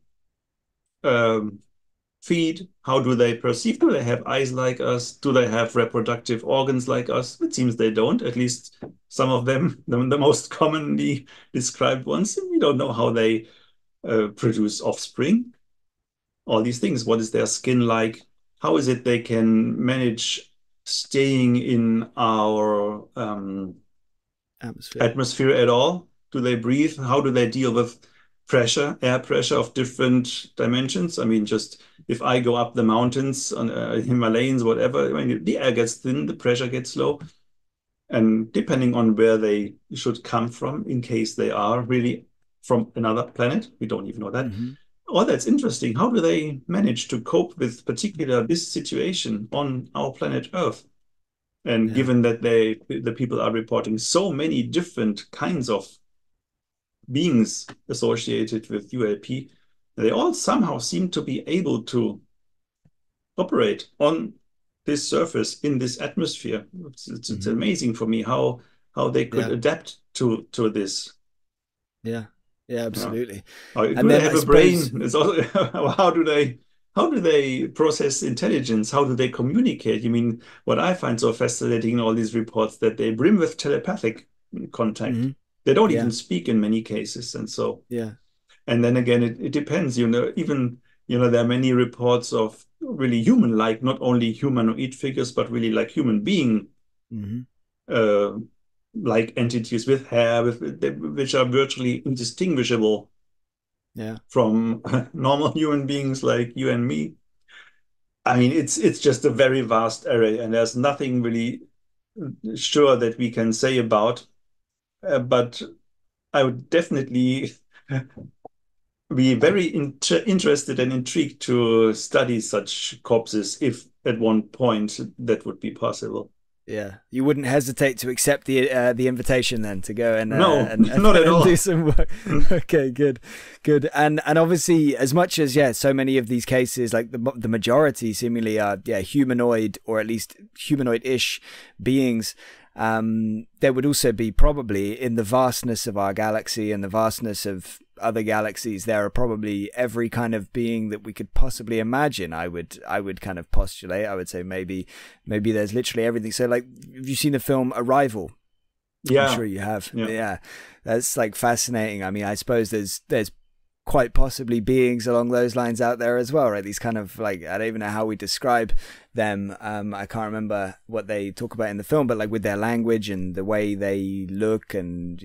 feed? How do they perceive? Do they have eyes like us? Do they have reproductive organs like us? It seems they don't, at least some of them, the most commonly described ones. We don't know how they produce offspring. All these things. What is their skin like? How is it they can manage staying in our atmosphere at all? Do they breathe? How do they deal with pressure, air pressure of different dimensions? I mean, just if I go up the mountains on Himalayas, whatever, I mean, the air gets thin, the pressure gets low. And depending on where they should come from, in case they are really from another planet, we don't even know that. Oh, that's interesting. How do they manage to cope with particular this situation on our planet Earth? And given that the people are reporting so many different kinds of beings associated with UAP, they all somehow seem to be able to operate on this surface in this atmosphere. It's amazing for me how they could adapt to this. Yeah. Yeah, absolutely. Do they have a brain? It's also, how do they process intelligence? How do they communicate? You mean, what I find so fascinating in all these reports, that they brim with telepathic contact. They don't even speak in many cases. And so, and then again, it depends, even, there are many reports of really human-like, not only humanoid figures, but really like human being, like entities with hair, which are virtually indistinguishable from normal human beings like you and me. I mean, it's just a very vast array, and there's nothing really sure that we can say about. But I would definitely be very interested and intrigued to study such corpses if at one point that would be possible. Yeah, you wouldn't hesitate to accept the invitation then to go and No, and not at all. do some work. Okay, good. And obviously, as much as so many of these cases, like the majority, seemingly are humanoid, or at least humanoid-ish beings. There would also be, probably in the vastness of our galaxy and the vastness of other galaxies, there are probably every kind of being that we could possibly imagine. I would kind of postulate. I would say maybe there's literally everything. So, like, have you seen the film Arrival? Yeah, I'm sure you have. Yeah, that's like fascinating. I mean, I suppose there's quite possibly beings along those lines out there as well, right? These kind of, like, I don't even know how we describe them. I can't remember what they talk about in the film, but like with their language and the way they look, and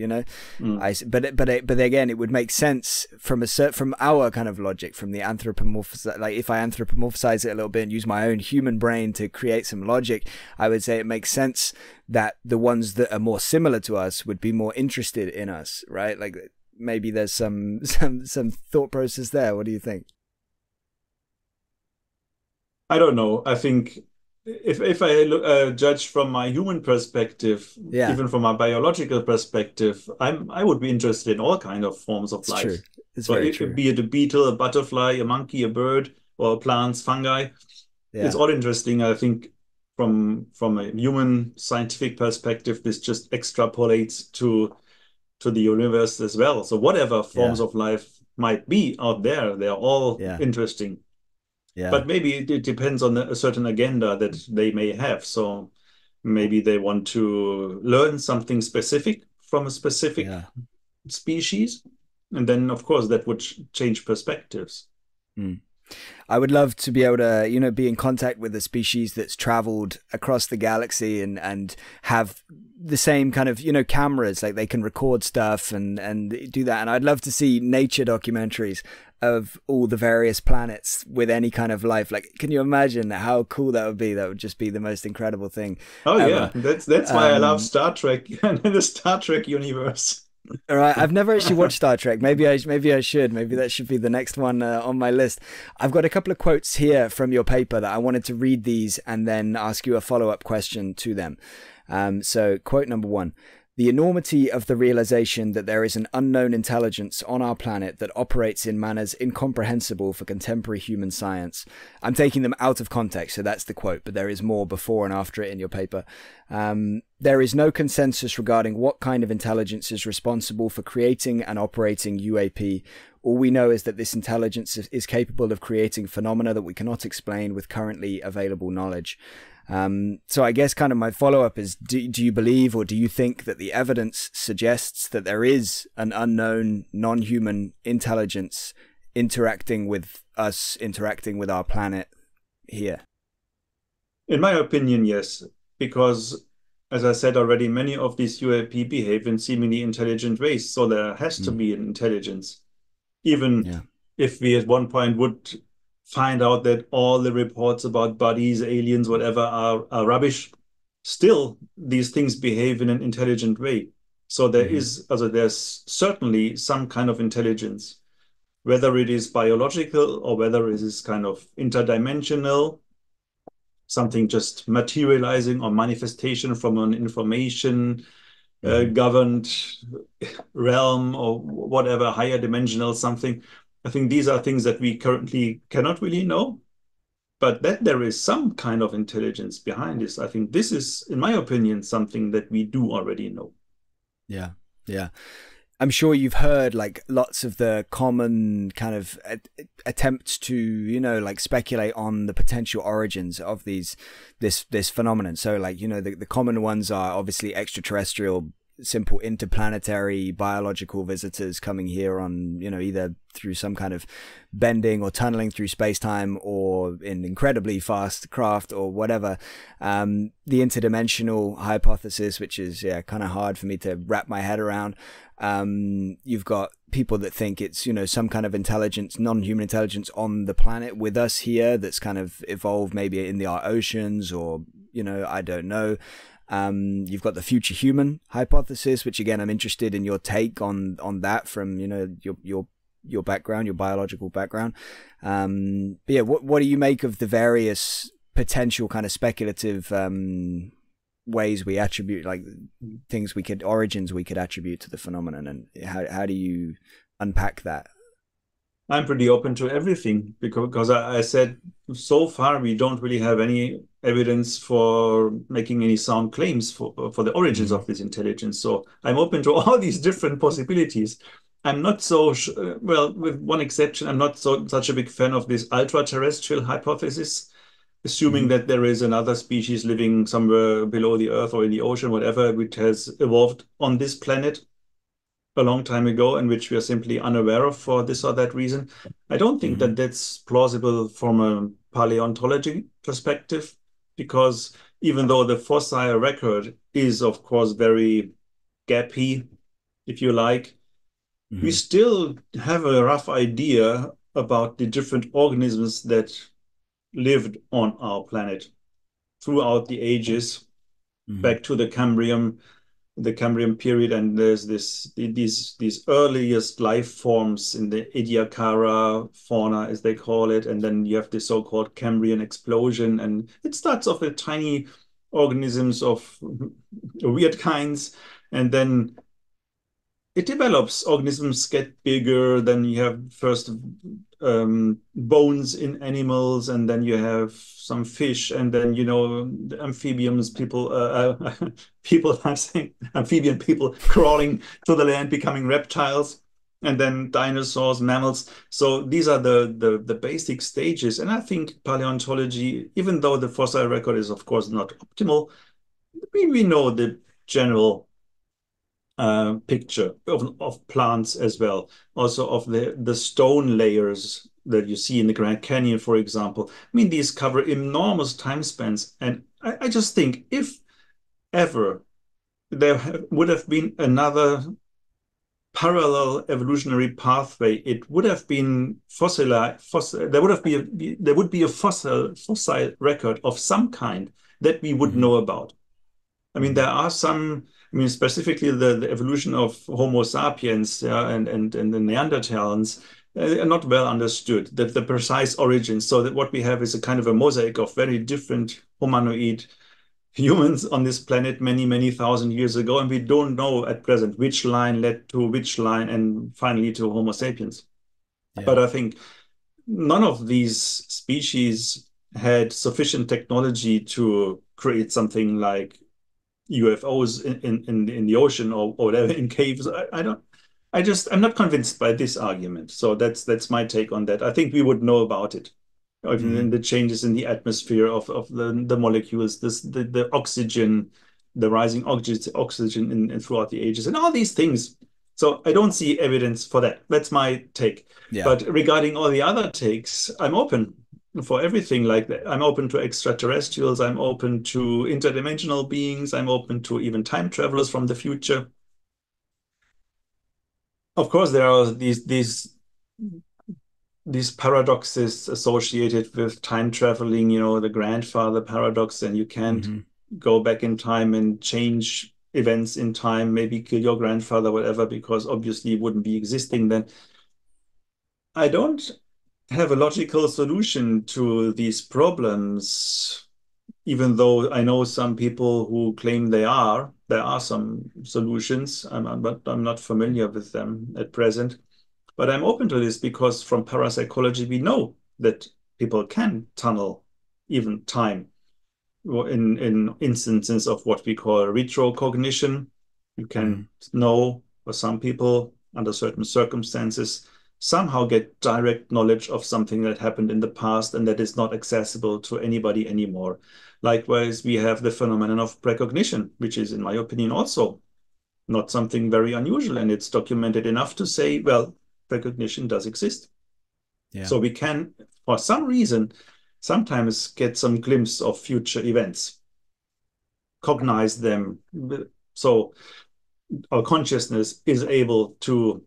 but again, it would make sense from our kind of logic, from the like if I anthropomorphize it a little bit and use my own human brain to create some logic, I would say it makes sense that the ones that are more similar to us would be more interested in us, right? Like, maybe there's some thought process there. What do you think? I don't know. I think if I judge from my human perspective, Yeah, even from my biological perspective, I would be interested in all kind of forms of it's life. true. It's So very true. be it a beetle, a butterfly, a monkey, a bird, or plants, fungi, it's Yeah, all interesting. I think from a human scientific perspective, this just extrapolates to the universe as well. So whatever forms yeah, of life might be out there, they're all yeah, interesting. yeah, But maybe it depends on a certain agenda that they may have. So maybe they want to learn something specific from a specific yeah. species. And then, of course, that would change perspectives. Mm. I would love to be able to, be in contact with a species that's traveled across the galaxy and have the same kind of, cameras, like they can record stuff and do that. And I'd love to see nature documentaries of all the various planets with any kind of life. Like, can you imagine how cool that would be? That would just be the most incredible thing Oh ever. yeah, that's why I love Star Trek and the Star Trek universe. All right, I've never actually watched Star Trek. Maybe I should. Maybe that should be the next one on my list. I've got a couple of quotes here from your paper that I wanted to read these and then ask you a follow-up question to them. So, quote number 1. The enormity of the realization that there is an unknown intelligence on our planet that operates in manners incomprehensible for contemporary human science. I'm taking them out of context, so that's the quote, but there is more before and after it in your paper. There is no consensus regarding what kind of intelligence is responsible for creating and operating UAP. All we know is that this intelligence is capable of creating phenomena that we cannot explain with currently available knowledge. So I guess kind of my follow-up is, do you believe, or do you think that the evidence suggests that there is an unknown non-human intelligence interacting with us, interacting with our planet here? In my opinion, yes, because as I said already, many of these UAP behave in seemingly intelligent ways. So there has to be an intelligence. Even if we at one point would find out that all the reports about bodies, aliens, whatever are rubbish, still these things behave in an intelligent way. So there's certainly some kind of intelligence, whether it is biological or whether it is kind of interdimensional, something just materializing or manifestation from an information governed realm or whatever, higher dimensional something. I think these are things that we currently cannot really know, but that there is some kind of intelligence behind this. I think this is, in my opinion, something that we do already know. Yeah, yeah. I'm sure you've heard like lots of the common kind of attempts to, like speculate on the potential origins of this phenomenon. So like, the common ones are obviously extraterrestrial, simple interplanetary biological visitors coming here on, either through some kind of bending or tunneling through space-time or in incredibly fast craft or whatever. The interdimensional hypothesis, which is kind of hard for me to wrap my head around. You've got people that think it's, some kind of intelligence, non-human intelligence on the planet with us here that's kind of evolved maybe in our oceans or, I don't know. You've got the future human hypothesis, which again, I'm interested in your take on that from, your background, your biological background. But yeah, what do you make of the various potential kind of speculative ways we attribute, like origins we could attribute to the phenomenon, and how do you unpack that? I'm pretty open to everything because I said so far we don't really have any evidence for making any sound claims for the origins of this intelligence. So I'm open to all these different possibilities. I'm not so well, with one exception, I'm not such a big fan of this ultra-terrestrial hypothesis, assuming that there is another species living somewhere below the Earth or in the ocean, whatever, which has evolved on this planet a long time ago and which we are simply unaware of for this or that reason. I don't think that that's plausible from a paleontology perspective, because even though the fossil record is, of course, very gappy, if you like, we still have a rough idea about the different organisms that lived on our planet throughout the ages, back to the Cambrian period, and there's these earliest life forms in the Ediacara fauna, as they call it, and then you have the so-called Cambrian explosion, and it starts off with tiny organisms of weird kinds, and then it develops. Organisms get bigger, then you have first bones in animals, and then you have some fish, and then the amphibians, people I'm saying amphibian people crawling to the land, becoming reptiles, and then dinosaurs, mammals. So these are the basic stages. And I think paleontology, even though the fossil record is of course not optimal, we know the general picture of plants as well, also of the stone layers that you see in the Grand Canyon, for example. I mean, these cover enormous time spans, and I just think if ever there would have been another parallel evolutionary pathway, it would have been there would be a fossil record of some kind that we would know about. I mean, there are some. I mean, specifically the evolution of Homo sapiens, and the Neanderthals are not well understood. That the precise origins, so that what we have is a kind of a mosaic of very different humanoid humans on this planet many thousand years ago, and we don't know at present which line led to which line and finally to Homo sapiens. Yeah. But I think none of these species had sufficient technology to create something like UFOs in the ocean or whatever, in caves. I'm not convinced by this argument. So that's my take on that. I think we would know about it. Even in the changes in the atmosphere of the molecules, the oxygen, the rising oxygen in throughout the ages, and all these things. So I don't see evidence for that. That's my take. Yeah. But regarding all the other takes, I'm open for everything like that. I'm open to extraterrestrials. I'm open to interdimensional beings. I'm open to even time travelers from the future. Of course, there are these paradoxes associated with time traveling, the grandfather paradox, and you can't go back in time and change events in time, maybe kill your grandfather, whatever, because obviously it wouldn't be existing then. I don't have a logical solution to these problems, even though I know some people who claim there are some solutions, but I'm not familiar with them at present. But I'm open to this because from parapsychology, we know that people can tunnel even time in instances of what we call retrocognition. You can know, for some people, under certain circumstances, somehow get direct knowledge of something that happened in the past and that is not accessible to anybody anymore. Likewise, we have the phenomenon of precognition, which is, in my opinion, also not something very unusual, and it's documented enough to say, well, precognition does exist. Yeah. So we can, for some reason, sometimes get some glimpse of future events, cognize them. So our consciousness is able to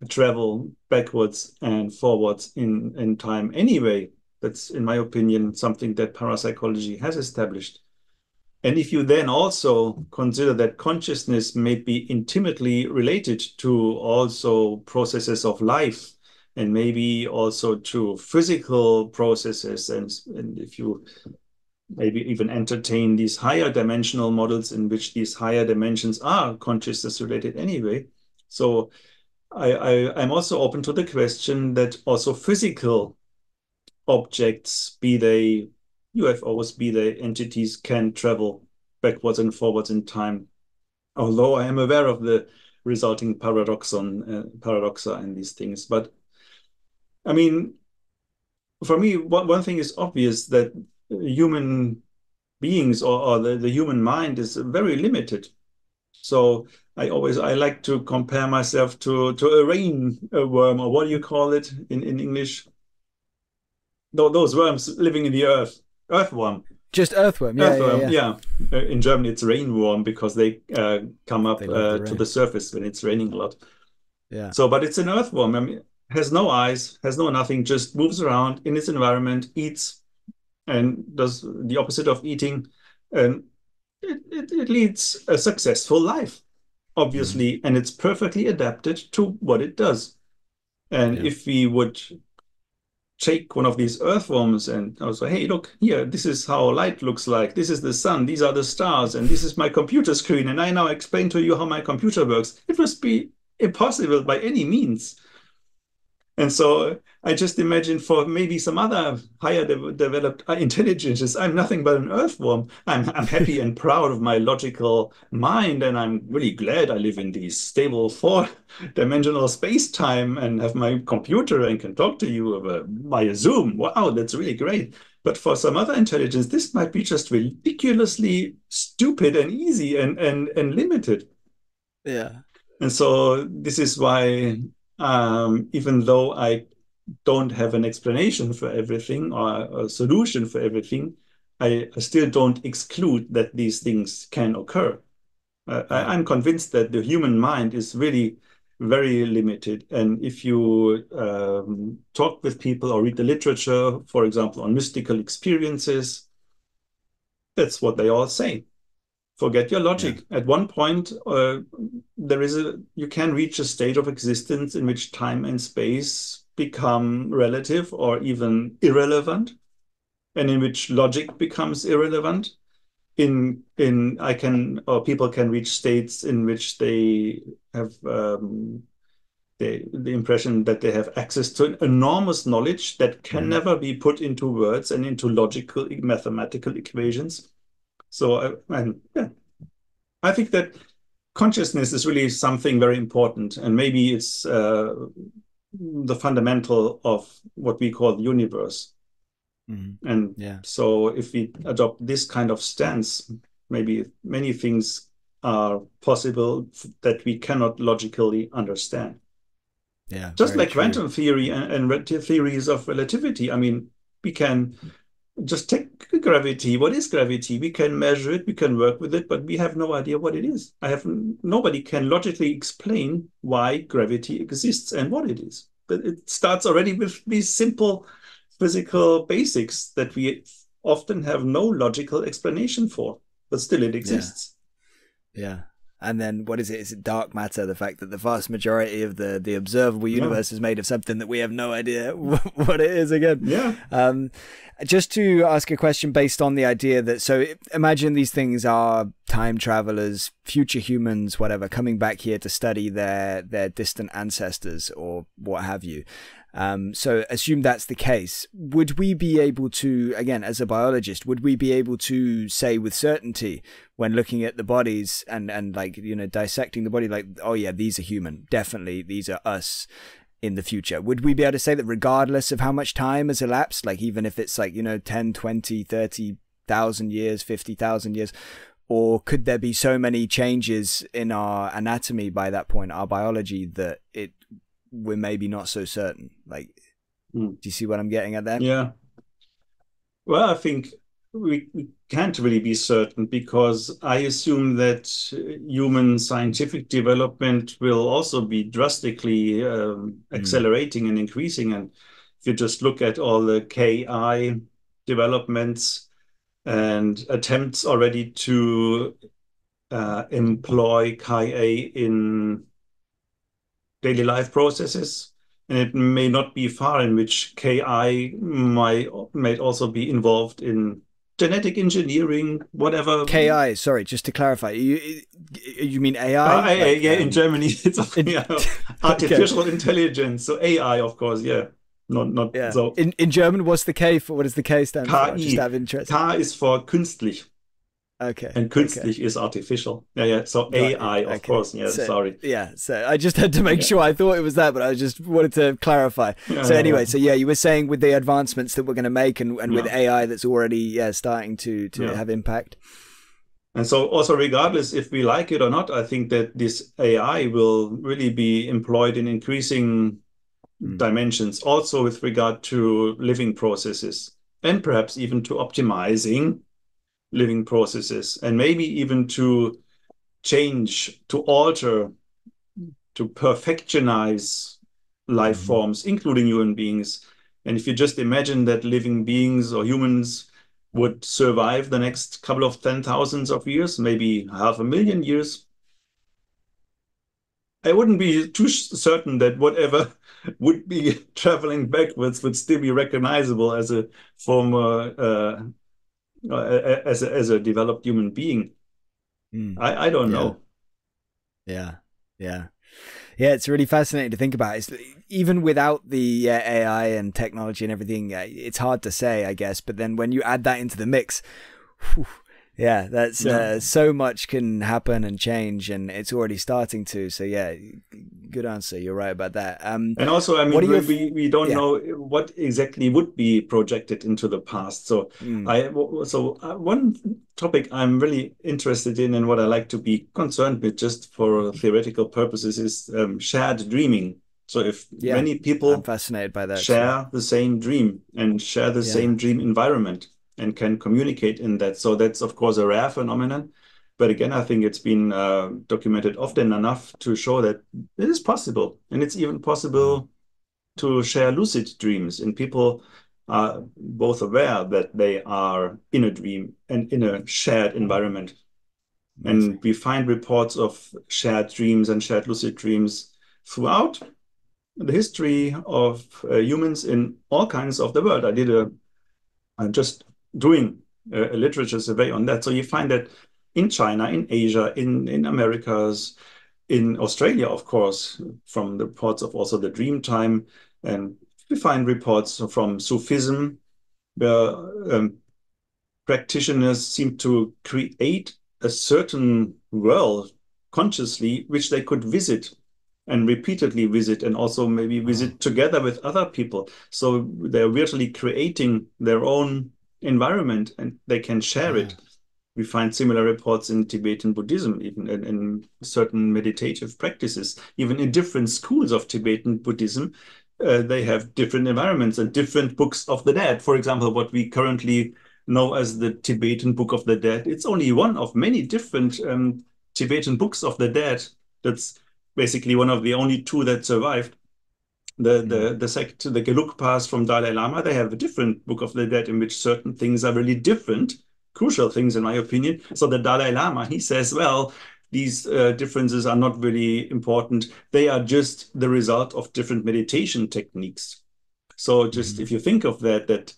travel backwards and forwards in time anyway. That's, in my opinion, something that parapsychology has established. And if you then also consider that consciousness may be intimately related to also processes of life, and maybe also to physical processes, and if you maybe even entertain these higher dimensional models in which these higher dimensions are consciousness related anyway. So I'm also open to the question that also physical objects, be they UFOs, be they entities, can travel backwards and forwards in time. Although I am aware of the resulting paradoxa in these things. But I mean, for me, one thing is obvious, that human beings or the human mind is very limited. So I like to compare myself to a rainworm, or what do you call it in English? Those worms living in the earth, earthworm. Just earthworm, yeah, Earthworm, yeah. In Germany, it's rainworm because they come up They love the to rain. the surface when it's raining a lot. Yeah. So, but it's an earthworm. I mean, has no eyes, has no nothing, just moves around in its environment, eats, and does the opposite of eating. And it leads a successful life, Mhm. obviously, and it's perfectly adapted to what it does. And Yeah. if we would take one of these earthworms and also, hey, look here, this is how light looks like. This is the sun, these are the stars, and this is my computer screen. And I now explain to you how my computer works. It must be impossible by any means. And so I just imagine for maybe some other higher developed intelligences, I'm nothing but an earthworm. I'm happy and proud of my logical mind, and I'm really glad I live in this stable four-dimensional space-time and have my computer and can talk to you via Zoom. Wow, that's really great. But for some other intelligence, this might be just ridiculously stupid and easy and limited. Yeah. And so this is why, even though I don't have an explanation for everything or a solution for everything, I still don't exclude that these things can occur. Yeah. I'm convinced that the human mind is really very limited. And if you talk with people or read the literature, for example, on mystical experiences, that's what they all say. Forget your Yeah. logic. At one point, you can reach a state of existence in which time and space become relative or even irrelevant, and in which logic becomes irrelevant. In I can or people can reach states in which they have the impression that they have access to an enormous knowledge that can Mhm. never be put into words and into logical mathematical equations. So, and yeah, I think that consciousness is really something very important, and maybe it's the fundamental of what we call the universe. Mhm. And Yeah. so, if we adopt this kind of stance, maybe many things are possible that we cannot logically understand. Yeah. Just Very like true. quantum theory and theories of relativity. I mean, we can just take gravity. What is gravity? We can measure it, we can work with it, but we have no idea what it is. Nobody can logically explain why gravity exists and what it is. But it starts already with these simple physical basics that we often have no logical explanation for, but still it Yeah. exists. Yeah. And then what is it? Is it dark matter? The fact that the vast majority of the observable Yeah. universe is made of something that we have no idea what it is again. Yeah. Um, just to ask a question based on the idea that, so imagine these things are time travelers, future humans, whatever, coming back here to study their distant ancestors or what have you. So assume that's the case. Would we be able to, again, as a biologist, would we be able to say with certainty when looking at the bodies and like, you know, dissecting the body, like, oh yeah, these are human. Definitely these are us in the future. Would we be able to say that regardless of how much time has elapsed, like even if it's like, you know, 10, 20, 30,000 years, 50,000 years, or could there be so many changes in our anatomy by that point, our biology, that we're maybe not so certain? Like, Hmm. do you see what I'm getting at there? Yeah. Well, I think we can't really be certain because I assume that human scientific development will also be drastically Mm. accelerating and increasing. And if you just look at all the KI developments and attempts already to employ KI in daily life processes, and it may not be far in which KI might also be involved in genetic engineering, whatever. KI, sorry, just to clarify, you mean AI? Yeah, in Germany, it's artificial okay. intelligence. So AI, of course, yeah. Not Yeah. so. In German, what's the K for? What does the K stand for? Just KI. out of interest. K is for künstlich, Okay. and Okay. künstlich is artificial. Yeah. So Got you. AI, of Okay. course. Yeah, So sorry. yeah, so I just had to make Yeah. sure. I thought it was that, but I just wanted to clarify. So Yeah. anyway, so yeah, you were saying with the advancements that we're going to make and with Yeah. AI that's already starting to Yeah. have impact. And so also regardless if we like it or not, I think that this AI will really be employed in increasing Mm. dimensions, also with regard to living processes, and perhaps even to optimizing living processes, and maybe even to change, to alter, to perfectionize life Mm-hmm. forms, including human beings. And if you just imagine that living beings or humans would survive the next couple of 10,000s of years, maybe 500,000 years, I wouldn't be too certain that whatever would be traveling backwards would still be recognizable as a former, as a developed human being. Mm. I don't Yeah. know. Yeah. Yeah. Yeah, it's really fascinating to think about. It's, even without the AI and technology and everything, it's hard to say, I guess. But then when you add that into the mix, whew, yeah, that's Yeah. so much can happen and change, and it's already starting to. So yeah, good answer. You're right about that. And also, I What mean, are your we don't yeah? know what exactly would be projected into the past. So Mm, one topic I'm really interested in and what I like to be concerned with just for theoretical purposes is shared dreaming. So if yeah, many I'm people fascinated by that too. share the same dream and share the Yeah. same dream environment and can communicate in that. So that's, of course, a rare phenomenon. But again, I think it's been documented often enough to show that it is possible. And it's even Wow. possible to share lucid dreams. And people are both aware that they are in a dream and in a shared environment. Amazing. And we find reports of shared dreams and shared lucid dreams throughout the history of humans in all kinds of the world. I'm just doing a literature survey on that. So you find that in China, in Asia, in Americas, in Australia, of course, from the reports of also the dream time. And we find reports from Sufism, where practitioners seem to create a certain world consciously, which they could visit and repeatedly visit, and also maybe Wow. visit together with other people. So they're virtually creating their own environment and they can share Yeah. it. We find similar reports in Tibetan Buddhism, even in certain meditative practices, even in different schools of Tibetan Buddhism. They have different environments and different books of the dead. For example, what we currently know as the Tibetan Book of the Dead, it's only one of many different Tibetan books of the dead. That's basically one of the only two that survived. Mm. The sect, the Gelugpas from Dalai Lama, they have a different Book of the Dead in which certain things are really different, crucial things, in my opinion. So the Dalai Lama, he says, well, these differences are not really important. They are just the result of different meditation techniques. So just Mm-hmm. if you think of that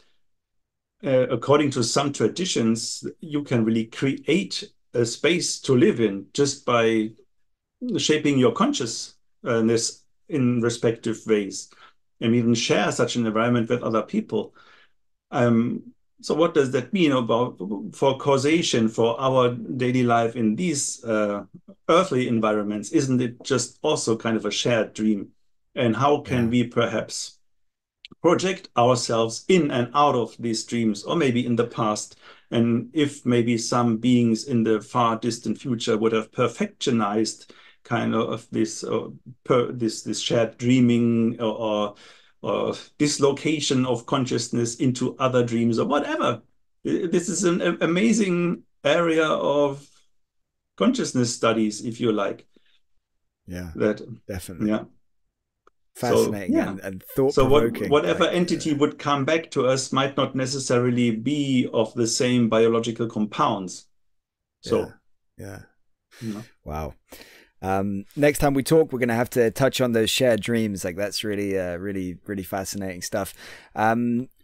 according to some traditions, you can really create a space to live in just by shaping your consciousness in respective ways and even share such an environment with other people. So what does that mean about for causation for our daily life in these earthly environments? Isn't it just also kind of a shared dream? And how can Yeah. we perhaps project ourselves in and out of these dreams, or maybe in the past? And if maybe some beings in the far distant future would have perfectionized kind of this this shared dreaming or dislocation of consciousness into other dreams or whatever. This is an amazing area of consciousness studies, if you like. Yeah. That, Definitely. yeah. So Fascinating yeah. and thought So provoking. whatever Like, entity would come back to us might not necessarily be of the same biological compounds. yeah. So, Yeah. yeah. Wow. Next time we talk, we're going to have to touch on those shared dreams. Like that's really, really, really fascinating stuff.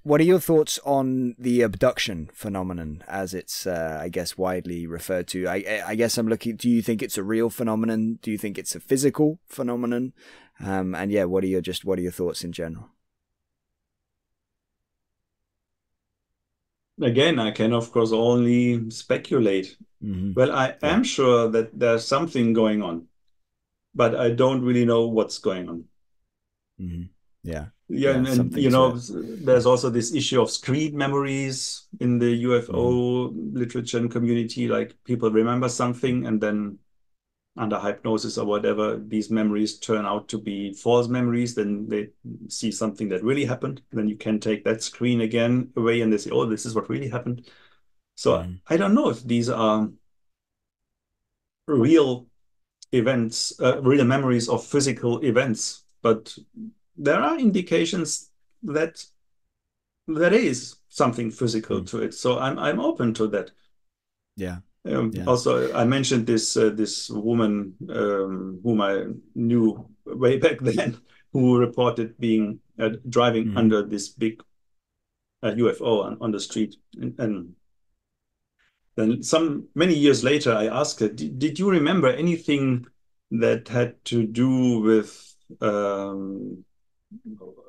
What are your thoughts on the abduction phenomenon, as it's, I guess, widely referred to? I guess I'm looking. Do you think it's a real phenomenon? Do you think it's a physical phenomenon? And yeah, what are your thoughts in general? Again, I can of course only speculate. Mm-hmm. Well, I Yeah. am sure that there's something going on, but I don't really know what's going on. Mm-hmm. Yeah. Yeah, Yeah. and Something you know, to. there's also this issue of screen memories in the Mm-hmm. UFO literature and community. Like people remember something, and then under hypnosis or whatever, these memories turn out to be false memories. Then they see something that really happened. Then you can take that screen again away, and they say, "Oh, this is what really happened." So Mm-hmm. I don't know if these are real events, real memories of physical events, but there are indications that there is something physical Mm. to it. So I'm open to that. Yeah. Yeah. Also, I mentioned this woman whom I knew way back then, who reported being driving Mm-hmm. under this big UFO on the street, and then some many years later, I asked her, "Did you remember anything that had to do with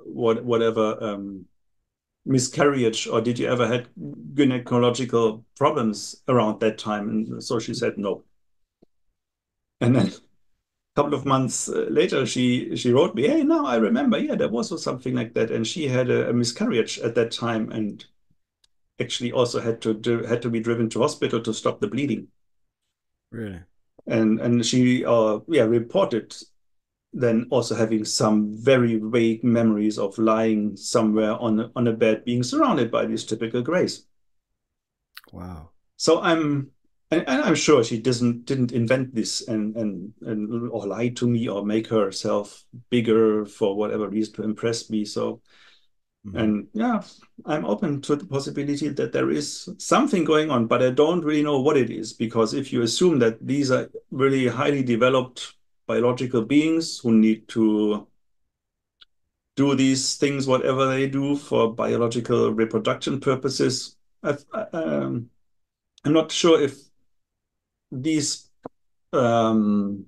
whatever miscarriage, or did you ever had gynecological problems around that time?" And so she said no. And then a couple of months later, she wrote me, "Hey, now I remember. Yeah, there was something like that." And she had a miscarriage at that time, and actually also had to be driven to hospital to stop the bleeding. Really. And she yeah, reported then also having some very vague memories of lying somewhere on a bed, being surrounded by these typical grays. Wow. So I'm sure she didn't invent this and or lie to me or make herself bigger for whatever reason to impress me. So, Mm-hmm. and yeah, I'm open to the possibility that there is something going on, but I don't really know what it is, because if you assume that these are really highly developed biological beings who need to do these things, whatever they do for biological reproduction purposes, I'm not sure if these um,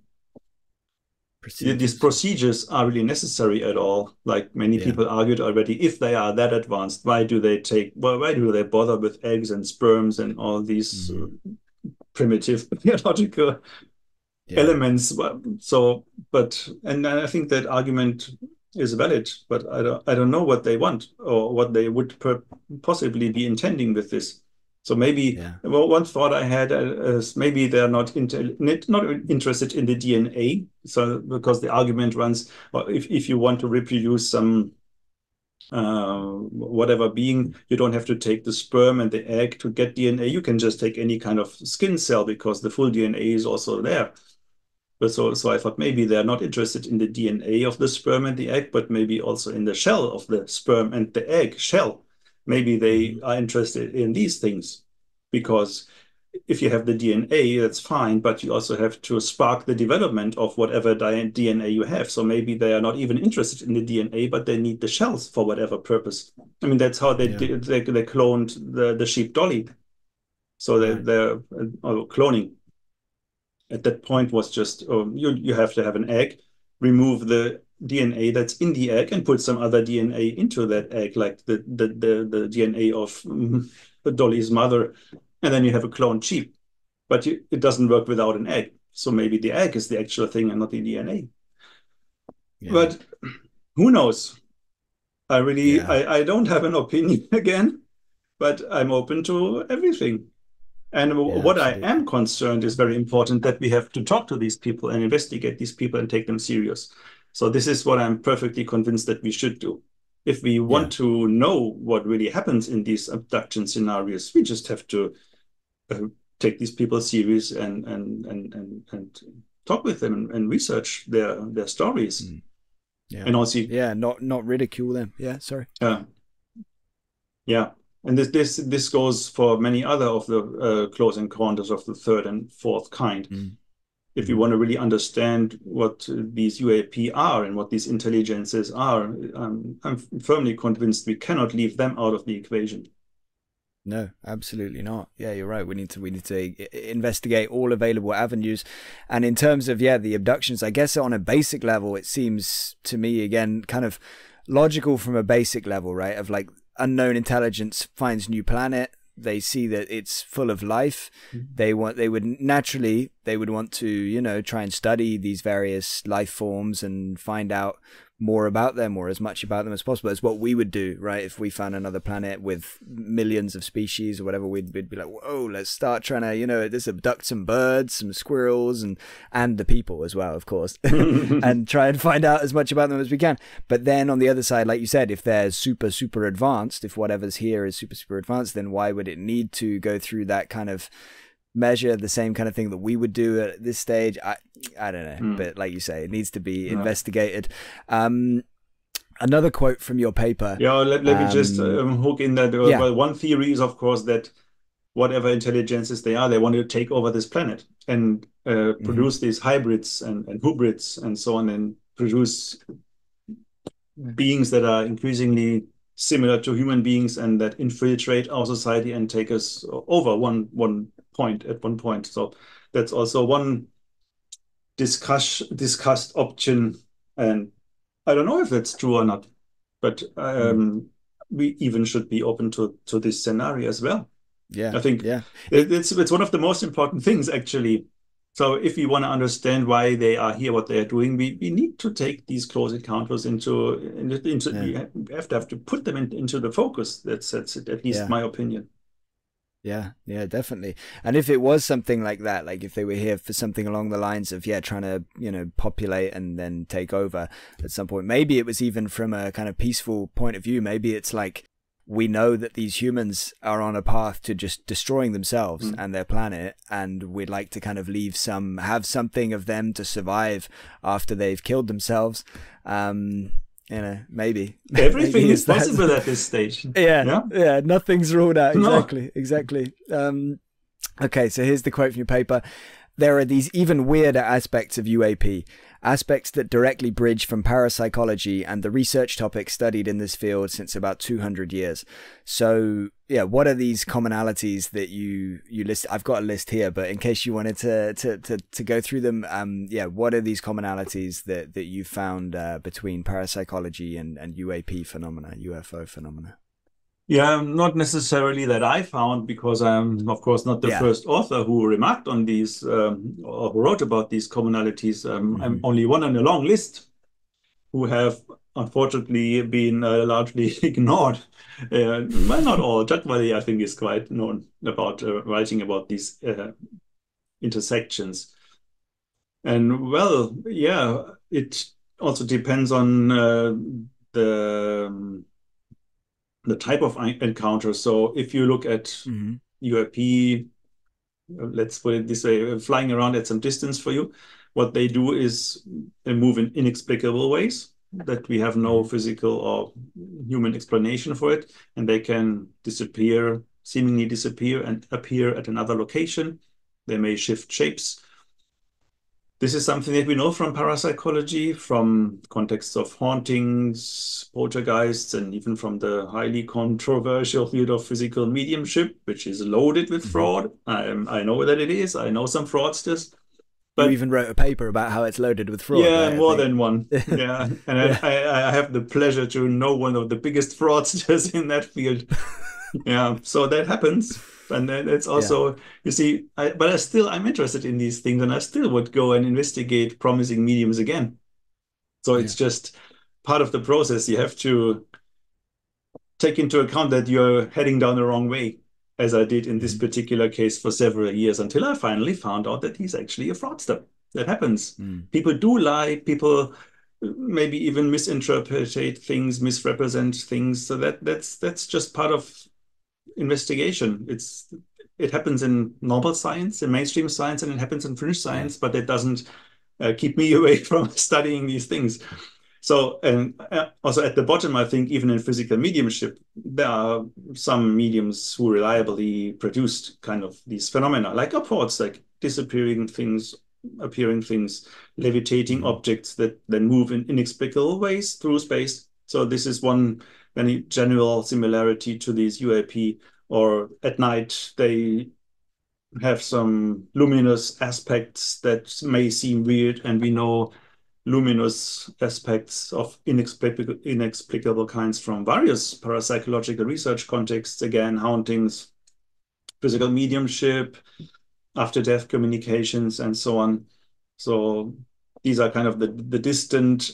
these Procedures. procedures are really necessary at all. Like many Yeah. people argued already, if they are that advanced, why do they why do they bother with eggs and sperms and all these Mm-hmm. primitive biological Yeah. elements? So, but and I think that argument is valid, but I don't know what they want or what they would possibly be intending with this. So maybe, Yeah. well, one thought I had is maybe they're not interested in the DNA. So because the argument runs, well, if you want to reproduce some whatever being, you don't have to take the sperm and the egg to get DNA. You can just take any kind of skin cell because the full DNA is also there. But so I thought maybe they're not interested in the DNA of the sperm and the egg, but maybe also in the shell of the sperm and the egg shell. Maybe they Mm-hmm. are interested in these things, because if you have the DNA, that's fine, but you also have to spark the development of whatever DNA you have. So maybe they are not even interested in the DNA, but they need the shells for whatever purpose. I mean, that's how they Yeah. they cloned the sheep Dolly. So Right. they're cloning at that point was just you have to have an egg, remove the DNA that's in the egg, and put some other DNA into that egg, like the DNA of Dolly's mother, and then you have a cloned sheep. But it doesn't work without an egg. So maybe the egg is the actual thing and not the DNA. Yeah. But who knows? Yeah. I don't have an opinion again, but I'm open to everything. And Yeah. what I Absolutely. am concerned is very important, that we have to talk to these people and investigate these people and take them serious. So this is what I'm perfectly convinced that we should do. If we Yeah. want to know what really happens in these abduction scenarios, we just have to uh, take these people serious and talk with them and research their stories. Mm. Yeah. And also, Yeah. Not ridicule them. Yeah. Sorry. uh, yeah. And this goes for many other of the close encounters of the third and fourth kind. Mm. if you want to really understand what these UAP are and what these intelligences are, I'm firmly convinced we cannot leave them out of the equation. No, absolutely not. Yeah, you're right. We need to investigate all available avenues. And in terms of, the abductions, I guess on a basic level, it seems to me, again, kind of logical from a basic level, right? Of like unknown intelligence finds new planet. They see that it's full of life. They would want to, try and study these various life forms and find out more about them, or as much about them as possible. It's what we would do, right? If we found another planet with millions of species or whatever, we'd be like, whoa, let's start trying to, just abduct some birds, some squirrels, and the people as well, of course, and try and find out as much about them as we can. But then on the other side, like you said, if they're super, super advanced, if whatever's here is super, super advanced, then why would it need to go through that kind of measure, the same kind of thing that we would do at this stage? I don't know, but like you say, it needs to be investigated. Another quote from your paper. Yeah, let me just hook in that. Well, one theory is, of course, that whatever intelligences they are, they want to take over this planet and produce these hybrids and hybrids and so on, and produce beings that are increasingly similar to human beings and that infiltrate our society and take us over one point. So that's also one discussed option, and I don't know if that's true or not, but we even should be open to this scenario as well. I think it's one of the most important things, actually. So if we want to understand why they are here, what they are doing, we need to take these close encounters into we have to put them into the focus. That's at least my opinion. Yeah, definitely. And if it was something like that, like if they were here for something along the lines of, trying to, populate and then take over at some point, maybe it was even from a kind of peaceful point of view. Maybe it's like, we know that these humans are on a path to just destroying themselves and their planet, and we'd like to kind of have something of them to survive after they've killed themselves. Maybe everything is possible at this stage. Yeah, nothing's ruled out. Exactly. Okay, so here's the quote from your paper. There are these even weirder aspects of UAP, aspects that directly bridge from parapsychology and the research topics studied in this field since about 200 years. So, what are these commonalities that you list? I've got a list here, but in case you wanted to go through them, what are these commonalities that you found between parapsychology and UAP phenomena, UFO phenomena? Yeah, not necessarily that I found, because I'm, of course, not the first author who remarked on these or who wrote about these commonalities. I'm only one on a long list who have unfortunately been largely ignored. Well, not all. Jacques Vallée, I think, is quite known about writing about these intersections. And well, it also depends on the type of encounter. So if you look at UAP, let's put it this way, flying around at some distance for you, what they do is they move in inexplicable ways that we have no physical or human explanation for it, and they can seemingly disappear and appear at another location. They may shift shapes. This is something that we know from parapsychology, from contexts of hauntings, poltergeists, and even from the highly controversial field of physical mediumship, which is loaded with fraud. I know that it is. I know some fraudsters. But you even wrote a paper about how it's loaded with fraud. Yeah, right, more than one. Yeah, and I have the pleasure to know one of the biggest fraudsters in that field. Yeah, so that happens. And then it's also, you see, I'm interested in these things, and I still would go and investigate promising mediums again. So it's just part of the process. You have to take into account that you're heading down the wrong way, as I did in this particular case for several years, until I finally found out that he's actually a fraudster. That happens. People do lie. People maybe even misinterpret things, misrepresent things. So that's just part of investigation. It happens in normal science, in mainstream science, and it happens in fringe science, but it doesn't keep me away from studying these things. So, and also at the bottom, I think even in physical mediumship, there are some mediums who reliably produced kind of these phenomena, like reports, like disappearing things appearing things, levitating Mm-hmm. objects that then move in inexplicable ways through space. So this is one very general similarity to these UAP. Or at night, they have some luminous aspects that may seem weird, and we know luminous aspects of inexplicable kinds from various parapsychological research contexts, again, hauntings, physical mediumship, after-death communications, and so on. So these are kind of the distant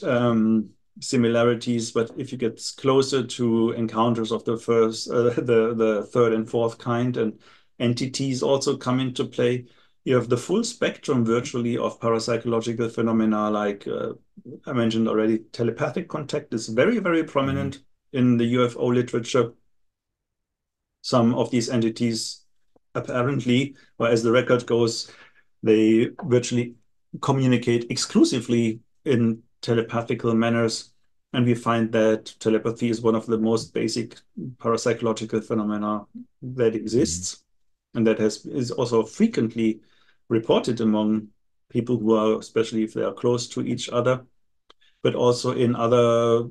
similarities, but if you get closer to encounters of the third and fourth kind, and entities also come into play, you have the full spectrum virtually of parapsychological phenomena, like I mentioned already, telepathic contact is very, very Mm-hmm. prominent in the UFO literature. Some of these entities apparently, or as the record goes, they virtually communicate exclusively in telepathical manners. And we find that telepathy is one of the most basic parapsychological phenomena that Mm-hmm. exists, and that is also frequently reported among people who are, especially if they are close to each other, but also in other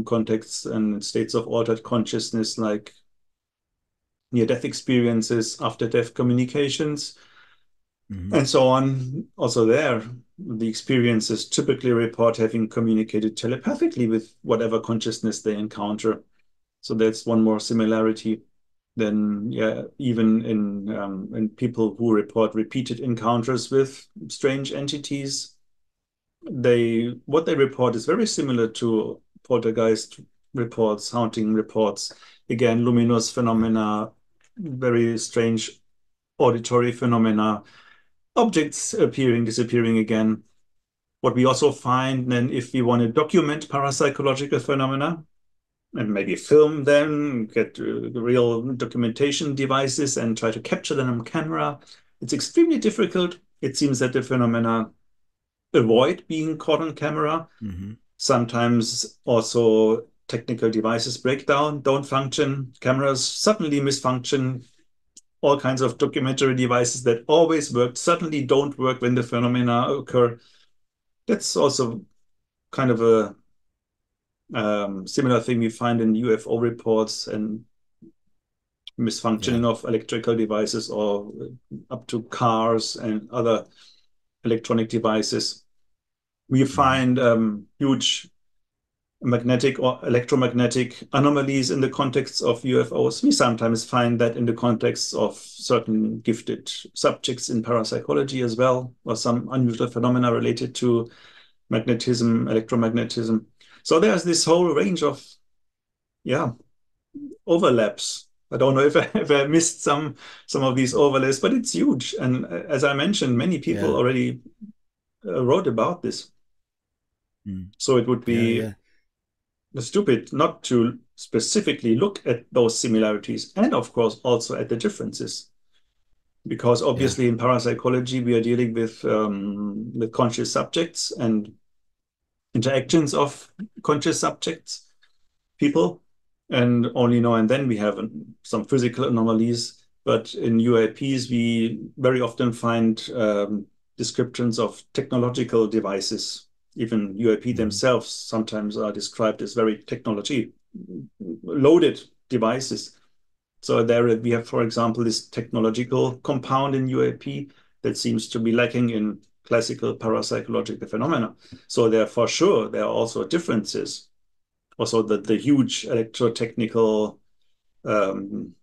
contexts and states of altered consciousness, like near-death experiences, after-death communications, Mm-hmm. and so on. Also there, the experiences typically report having communicated telepathically with whatever consciousness they encounter. So that's one more similarity. Then, yeah, even in people who report repeated encounters with strange entities, what they report is very similar to poltergeist reports, haunting reports. Again, luminous Yeah. phenomena, very strange auditory phenomena, objects appearing, disappearing again. What we also find then, if we want to document parapsychological phenomena and maybe film them, get real documentation devices and try to capture them on camera, it's extremely difficult. It seems that the phenomena avoid being caught on camera. Mm-hmm. Sometimes also technical devices break down, don't function, cameras suddenly misfunction. All kinds of documentary devices that always worked suddenly don't work when the phenomena occur. That's also kind of a similar thing we find in UFO reports and Yeah. misfunctioning of electrical devices, or up to cars and other electronic devices. We Mm-hmm. find huge magnetic or electromagnetic anomalies in the context of UFOs. We sometimes find that in the context of certain gifted subjects in parapsychology as well, or some unusual phenomena related to magnetism, electromagnetism. So there's this whole range of, yeah, overlaps. I don't know if if I missed some of these overlaps, but it's huge. And as I mentioned, many people Yeah. already wrote about this. Mm. So it would Yeah. be Yeah. stupid not to specifically look at those similarities and, of course, also at the differences. Because Yeah. obviously in parapsychology, we are dealing with conscious subjects and interactions of conscious subjects, people, and only now and then we have some physical anomalies. But in UAPs, we very often find descriptions of technological devices. Even UAP Mm-hmm. themselves sometimes are described as very technology loaded devices. So there we have, for example, this technological compound in UAP that seems to be lacking in classical parapsychological phenomena. So there, for sure, there are also differences. Also, the huge electrotechnical um,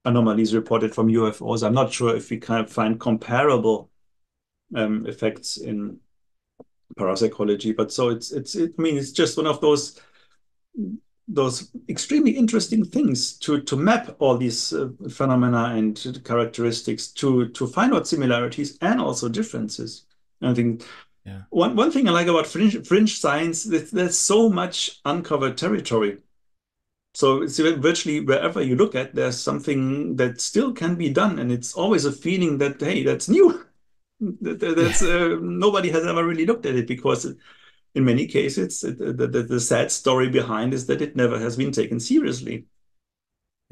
anomalies reported from UFOs. I'm not sure if we can find comparable effects in parapsychology, but so I mean, it's just one of those extremely interesting things to map all these phenomena and characteristics to find out similarities and also differences. And I think Yeah. one thing I like about fringe science, there's so much uncovered territory. So it's virtually wherever you look at, there's something that still can be done, and it's always a feeling that, hey, that's new. Yeah. That's nobody has ever really looked at it, because in many cases, the sad story behind is that it never has been taken seriously.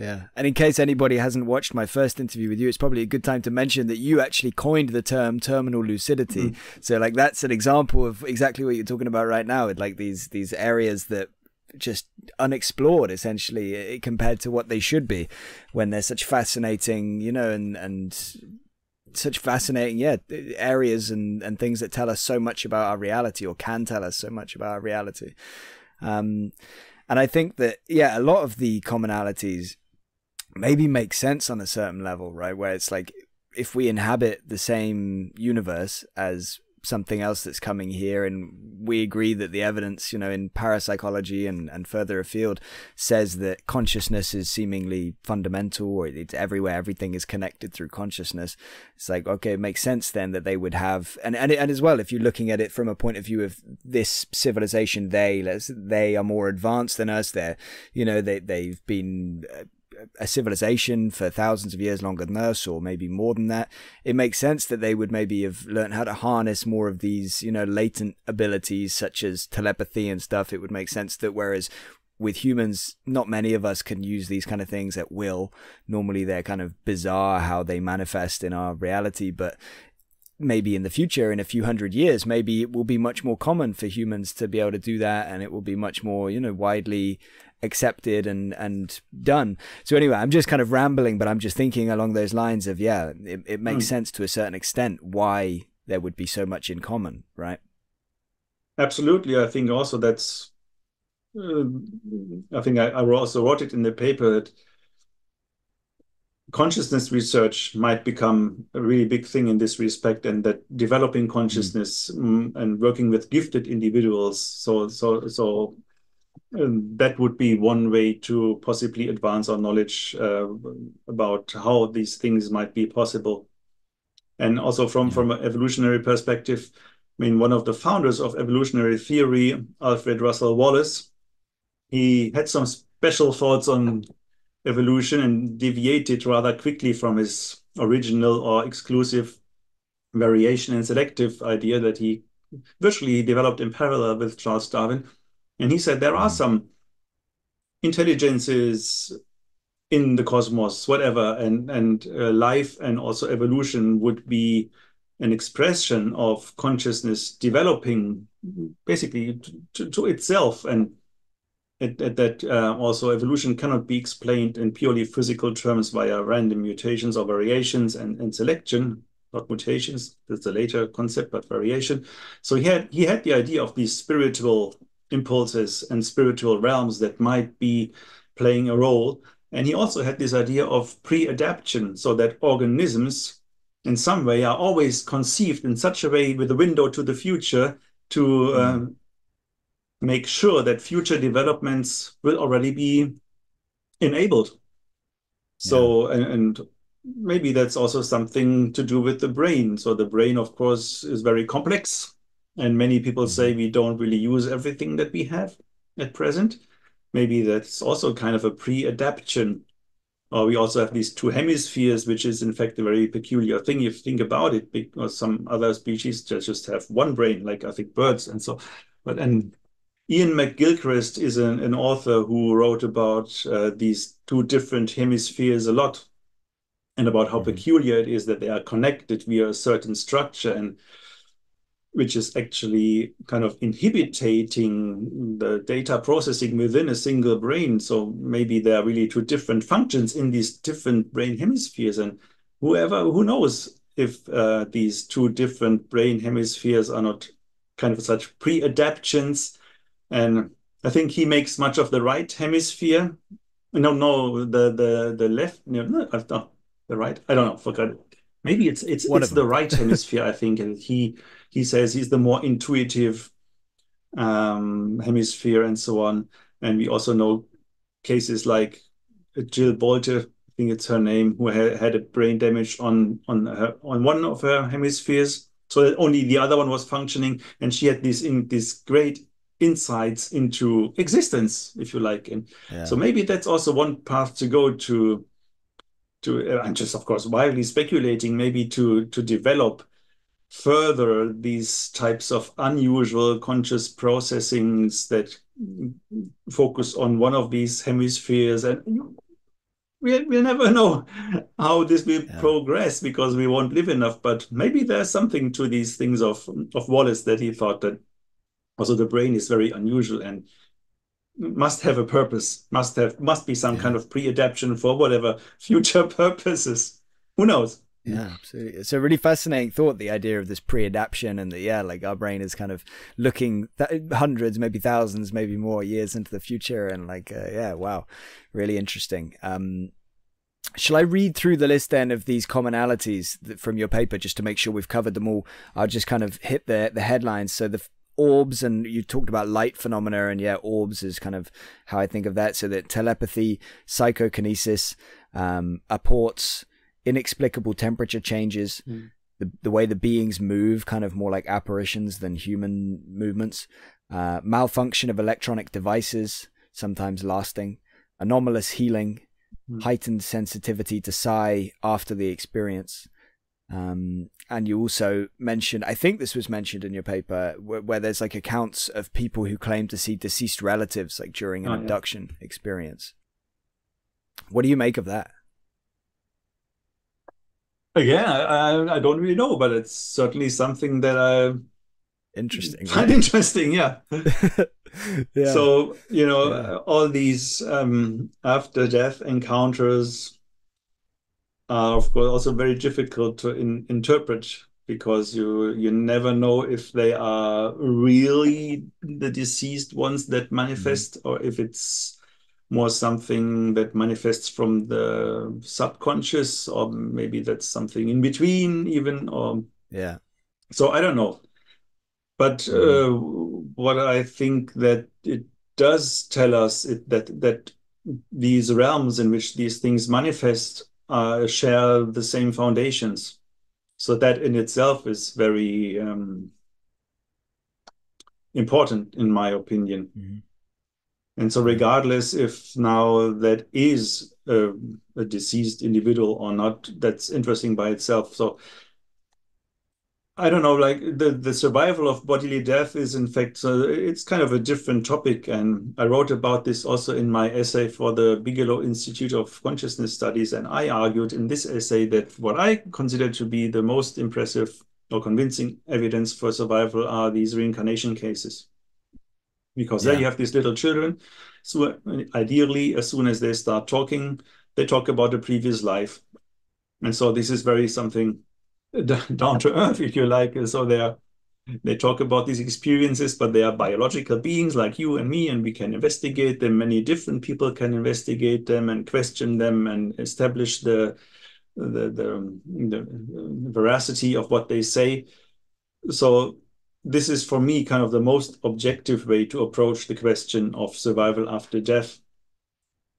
Yeah. And in case anybody hasn't watched my first interview with you, it's probably a good time to mention that you actually coined the term terminal lucidity. So like that's an example of exactly what you're talking about right now, with like these areas that just unexplored essentially compared to what they should be, when they're such fascinating, you know, and such fascinating areas and things that tell us so much about our reality, or can tell us so much about our reality. And I think that a lot of the commonalities maybe make sense on a certain level, right? Where it's like, if we inhabit the same universe as something else that's coming here, and we agree that the evidence, you know, in parapsychology and further afield says that consciousness is seemingly fundamental, or it's everywhere, everything is connected through consciousness. It's like, okay, it makes sense then that they would have, and as well, if you're looking at it from a point of view of this civilization, they are more advanced than us. They're, you know, they've been a civilization for thousands of years longer than us, or maybe more than that. It makes sense that they would maybe have learned how to harness more of these, you know, latent abilities such as telepathy and stuff. It would make sense that whereas with humans, not many of us can use these kind of things at will. Normally they're kind of bizarre how they manifest in our reality, but maybe in the future, in a few hundred years, maybe it will be much more common for humans to be able to do that, and it will be much more, you know, widely accepted and done. So anyway, I'm just kind of rambling, but I'm just thinking along those lines of, it makes sense to a certain extent why there would be so much in common, right? Absolutely. I think also that's, I think I also wrote it in the paper, that consciousness research might become a really big thing in this respect, and that developing consciousness and working with gifted individuals. So that would be one way to possibly advance our knowledge about how these things might be possible. And also from an evolutionary perspective, I mean, one of the founders of evolutionary theory, Alfred Russel Wallace, he had some special thoughts on evolution and deviated rather quickly from his original or exclusive variation and selective idea that he virtually developed in parallel with Charles Darwin. And he said there are some intelligences in the cosmos, whatever, and life and also evolution would be an expression of consciousness developing basically to itself, and that also evolution cannot be explained in purely physical terms via random mutations or variations and selection, not mutations, that's a later concept, but variation. So he had the idea of these spiritual impulses and spiritual realms that might be playing a role. And he also had this idea of pre-adaptation, so that organisms in some way are always conceived in such a way with a window to the future to make sure that future developments will already be enabled. So, and maybe that's also something to do with the brain. So the brain, of course, is very complex. And many people say we don't really use everything that we have at present. Maybe that's also kind of a pre-adaptation. Or we also have these two hemispheres, which is in fact a very peculiar thing if you think about it, because some other species just have one brain, like I think birds and so. And Ian McGilchrist is an author who wrote about these two different hemispheres a lot, and about how peculiar it is that they are connected via a certain structure, and which is actually kind of inhibiting the data processing within a single brain. So maybe there are really two different functions in these different brain hemispheres, and who knows if these two different brain hemispheres are not kind of such pre-adaptations. And I think he makes much of the right hemisphere. No, the left. No, the right. I don't know. Forgot it. Maybe it's the right hemisphere, I think. And he says he's the more intuitive hemisphere and so on. And we also know cases like Jill Bolte, I think it's her name, who had a brain damage on one of her hemispheres, so that only the other one was functioning, and she had this great insights into existence, if you like. And so maybe that's also one path to go to I'm just, of course, wildly speculating, maybe to develop further these types of unusual conscious processings that focus on one of these hemispheres, and we'll never know how this will Yeah. progress because we won't live enough. But maybe there's something to these things of Wallace that he thought that also the brain is very unusual and must have a purpose, must be some kind Yeah. of pre-adaptation for whatever future purposes. Who knows? Yeah, absolutely. It's a really fascinating thought, the idea of this pre-adaptation and that, yeah, like our brain is kind of looking hundreds, maybe thousands, maybe more years into the future. And like, yeah, wow, really interesting. Shall I read through the list then of these commonalities from your paper just to make sure we've covered them all? I'll just kind of hit the headlines. So the orbs, and you talked about light phenomena, and yeah, orbs is kind of how I think of that. So that telepathy, psychokinesis, apports, inexplicable temperature changes, the way the beings move, kind of more like apparitions than human movements, malfunction of electronic devices, sometimes lasting, anomalous healing, heightened sensitivity to psi after the experience. And you also mentioned, I think this was mentioned in your paper, where there's like accounts of people who claim to see deceased relatives like during an abduction experience. What do you make of that? Again, I don't really know, but it's certainly something that I Interesting, find right? interesting. Yeah. Yeah. So, Yeah. all these after death encounters are, of course, also very difficult to interpret because you never know if they are really the deceased ones that manifest or if it's more something that manifests from the subconscious, or maybe that's something in between even, or Yeah. so I don't know. But what I think that it does tell us that these realms in which these things manifest share the same foundations. So that in itself is very important, in my opinion. And so, Yeah. regardless if now that is a deceased individual or not, that's interesting by itself. So, I don't know, like the survival of bodily death is in fact, it's kind of a different topic. And I wrote about this also in my essay for the Bigelow Institute of Consciousness Studies. And I argued in this essay that what I consider to be the most impressive or convincing evidence for survival are these reincarnation cases. Because there Yeah. you have these little children. So ideally, as soon as they start talking, they talk about the previous life. And so this is very something down to earth, if you like. So they talk about these experiences, but they are biological beings like you and me, and we can investigate them. Many different people can investigate them and question them and establish the veracity of what they say. So this is for me kind of the most objective way to approach the question of survival after death.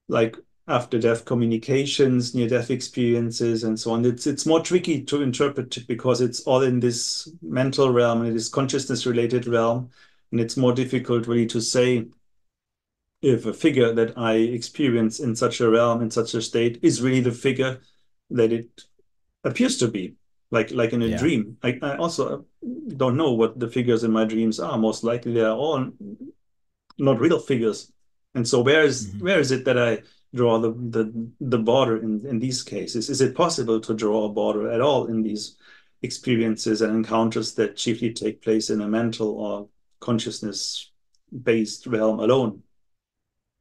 Like after death communications, near death experiences, and so on. It's more tricky to interpret because it's all in this mental realm and it is consciousness related realm. And it's more difficult really to say if a figure that I experience in such a realm, in such a state, is really the figure that it appears to be, like in a Yeah. dream. I also don't know what the figures in my dreams are. Most likely they are all not real figures. And so where is it that I draw the border in these cases? Is it possible to draw a border at all in these experiences and encounters that chiefly take place in a mental or consciousness based realm alone?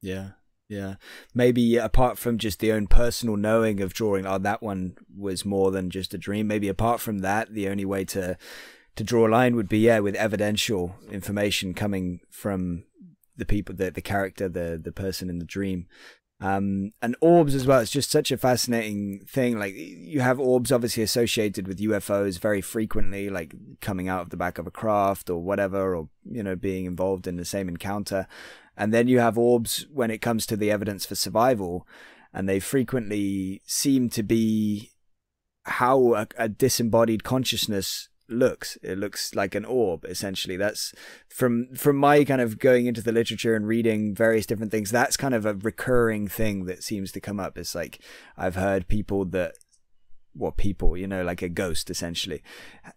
Yeah. Yeah. Maybe apart from just the own personal knowing of drawing, oh, that one was more than just a dream. Maybe apart from that, the only way to draw a line would be, yeah, with evidential information coming from the people, the character, the person in the dream. And orbs as well. It's just such a fascinating thing. Like you have orbs obviously associated with UFOs very frequently, like coming out of the back of a craft or whatever, or, being involved in the same encounter. And then you have orbs when it comes to the evidence for survival. And they frequently seem to be how a disembodied consciousness looks. It looks like an orb, essentially. That's from my kind of going into the literature and reading various different things, that's kind of a recurring thing that seems to come up. It's like I've heard people that like a ghost essentially,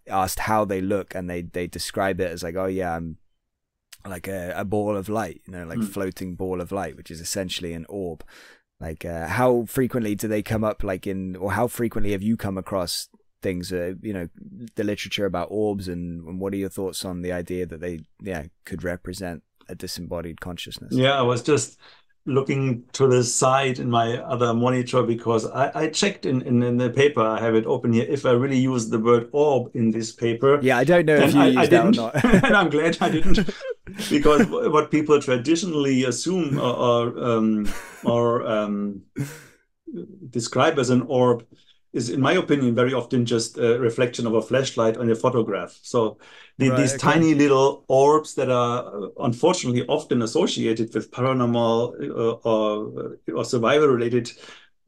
asked how they look, and they describe it as like, oh yeah, I'm like a ball of light, like floating ball of light, which is essentially an orb. Like, how frequently do they come up, like or how frequently have you come across things, you know, the literature about orbs, and what are your thoughts on the idea that they, could represent a disembodied consciousness? Yeah, I was just looking to the side in my other monitor because I checked in the paper. I have it open here. If I really use the word orb in this paper, Yeah, I don't know if you I used that or didn't, not. and I'm glad I didn't, because what people traditionally assume or describe as an orb is, in my opinion, very often just a reflection of a flashlight on a photograph. So Right, these okay. tiny little orbs that are unfortunately often associated with paranormal or survival-related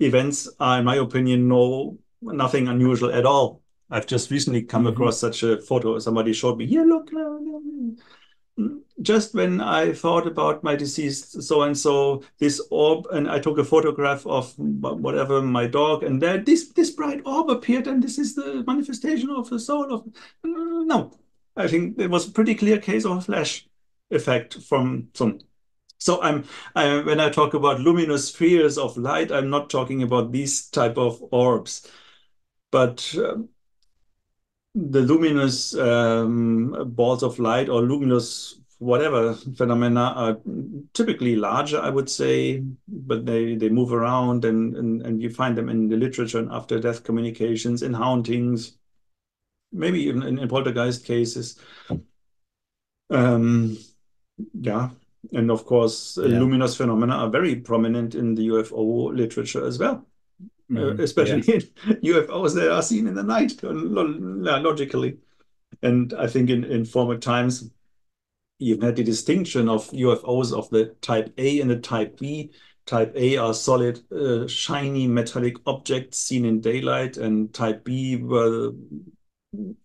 events are, in my opinion, nothing unusual at all. I've just recently come Hmm. across such a photo. Somebody showed me, here, look, just when I thought about my deceased so and so, this orb, and I took a photograph of whatever, my dog, and there this bright orb appeared, and this is the manifestation of the soul of. No, I think it was a pretty clear case of a flash effect from sun. So when I talk about luminous spheres of light, I'm not talking about these type of orbs, but the luminous balls of light or luminous whatever phenomena are typically larger, I would say, but they move around, and you find them in the literature and after death communications, in hauntings, maybe even in poltergeist cases. Um, yeah. And of course, Yeah. luminous phenomena are very prominent in the UFO literature as well. Yeah. Especially in UFOs that are seen in the night, logically. And I think in former times, you've had the distinction of UFOs of the type A and the type B. Type A are solid, shiny metallic objects seen in daylight, and type B were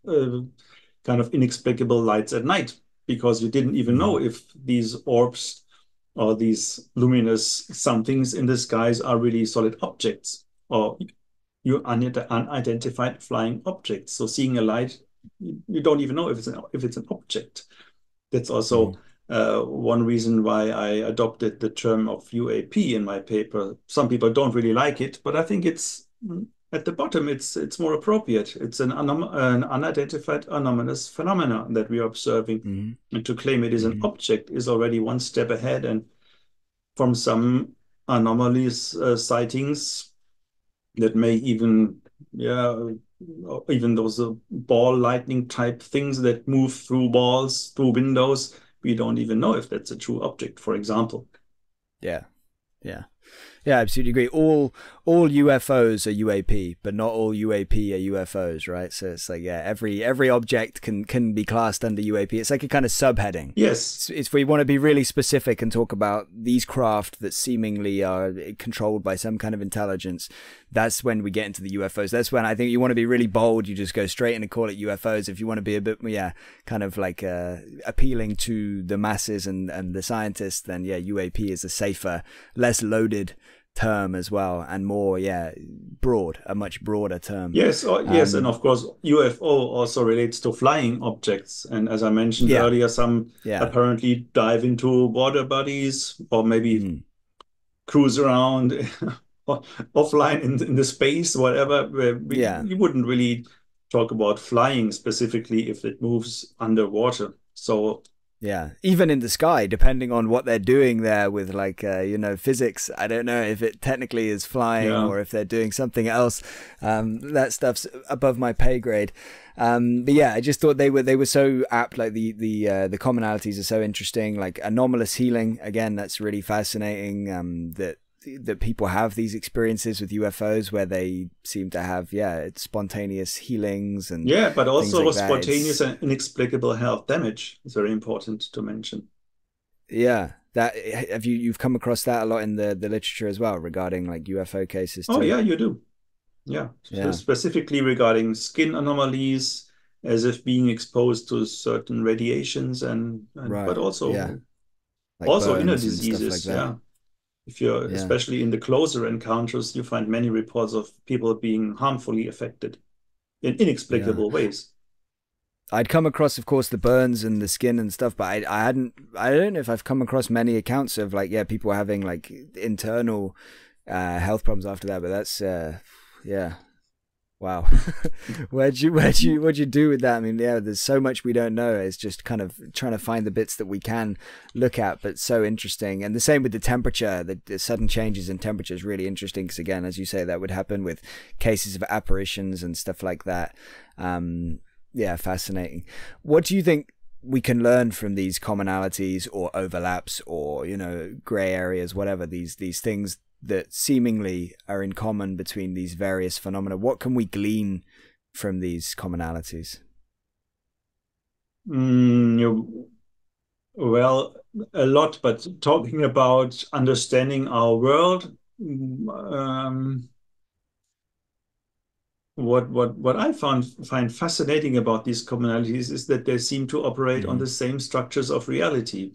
uh, kind of inexplicable lights at night, because you didn't even know Hmm. if these orbs or these luminous somethings in the skies are really solid objects or unidentified flying objects. So seeing a light, you don't even know if it's an object. That's also Hmm. one reason why I adopted the term of UAP in my paper. Some people don't really like it, but I think it's at the bottom. It's more appropriate. It's an unidentified anomalous phenomena that we are observing, Hmm. and to claim it is an Hmm. object is already one step ahead. And from some anomalies sightings that may even, yeah, even those ball lightning type things that move through walls, through windows, we don't even know if that's a true object, for example. Yeah. Yeah. Yeah, I absolutely agree. All UFOs are UAP, but not all UAP are UFOs, right? So it's like, yeah, every object can be classed under UAP. It's like a kind of subheading. Yes. If we want to be really specific and talk about these craft that seemingly are controlled by some kind of intelligence, that's when we get into the UFOs. That's when I think you want to be really bold. You just go straight in and call it UFOs. If you want to be a bit, kind of like appealing to the masses and the scientists, then yeah, UAP is a safer, less loaded term as well, and more a much broader term. Yes, yes, and of course, UFO also relates to flying objects. And as I mentioned Yeah. earlier, some Yeah. apparently dive into water bodies or maybe Mm. cruise around offline in the space, whatever. Where Yeah. you wouldn't really talk about flying specifically if it moves underwater. So Yeah, even in the sky, depending on what they're doing there with like, physics. I don't know if it technically is flying yeah, or if they're doing something else. That stuff's above my pay grade. But yeah, I just thought they were so apt. Like the commonalities are so interesting. Like anomalous healing, again, that's really fascinating. That people have these experiences with UFOs where they seem to have spontaneous healings and yeah, but things also like that. spontaneous and inexplicable health damage is very important to mention. Yeah, that you've come across that a lot in the literature as well regarding like UFO cases Oh too. yeah, you do. Yeah, Yeah. specifically regarding skin anomalies, as if being exposed to certain radiations, and but Right. Yeah. Like also inner burns and stuff like diseases. that. Yeah, if you're Yeah. especially in the closer encounters, you find many reports of people being harmfully affected in Yeah. inexplicable ways. I'd come across, of course, the burns and the skin and stuff, but I don't know if I've come across many accounts of like, yeah, people having like internal health problems after that. But that's yeah. Wow. What'd you do with that? I mean, yeah, there's so much we don't know. It's just kind of trying to find the bits that we can look at, but so interesting. And the same with the temperature. The sudden changes in temperature is really interesting because, again, as you say, that would happen with cases of apparitions and stuff like that. Yeah, fascinating. What do you think we can learn from these commonalities or overlaps or, you know, gray areas, whatever, these things that seemingly are in common between these various phenomena? What can we glean from these commonalities? Well, a lot, but talking about understanding our world, what I find fascinating about these commonalities is that they seem to operate on Mm-hmm. the same structures of reality.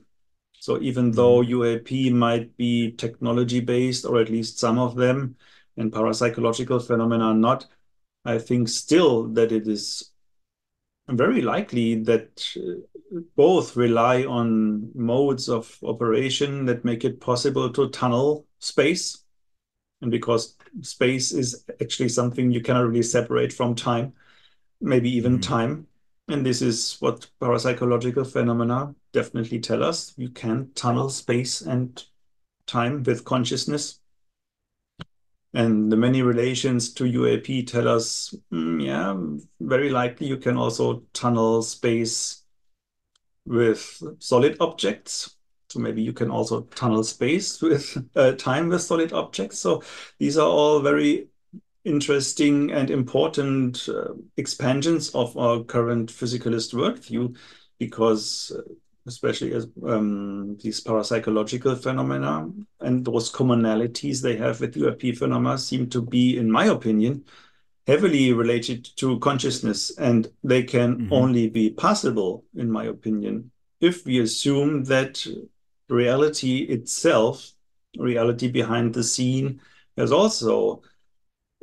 So even though Mm-hmm. UAP might be technology based, or at least some of them, and parapsychological phenomena are not, I think still that it is very likely that both rely on modes of operation that make it possible to tunnel space. And because space is actually something you cannot really separate from time, maybe even Mm-hmm. time. And this is what parapsychological phenomena definitely tell us. You can tunnel space and time with consciousness. And the many relations to UAP tell us, yeah, very likely you can also tunnel space with solid objects. So maybe you can also tunnel space with time with solid objects. So these are all very interesting and important expansions of our current physicalist worldview, because especially as these parapsychological phenomena and those commonalities they have with UAP phenomena seem to be, in my opinion, heavily related to consciousness, and they can Mm-hmm. only be possible, in my opinion, if we assume that reality itself, reality behind the scene, has also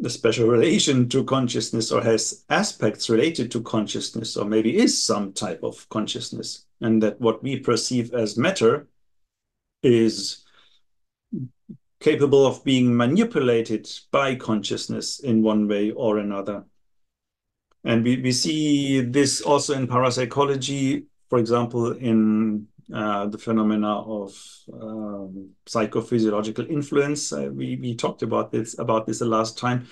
a special relation to consciousness or has aspects related to consciousness, or maybe is some type of consciousness, and that what we perceive as matter is capable of being manipulated by consciousness in one way or another. And we see this also in parapsychology, for example, in the phenomena of psychophysiological influence. We talked about this the last time,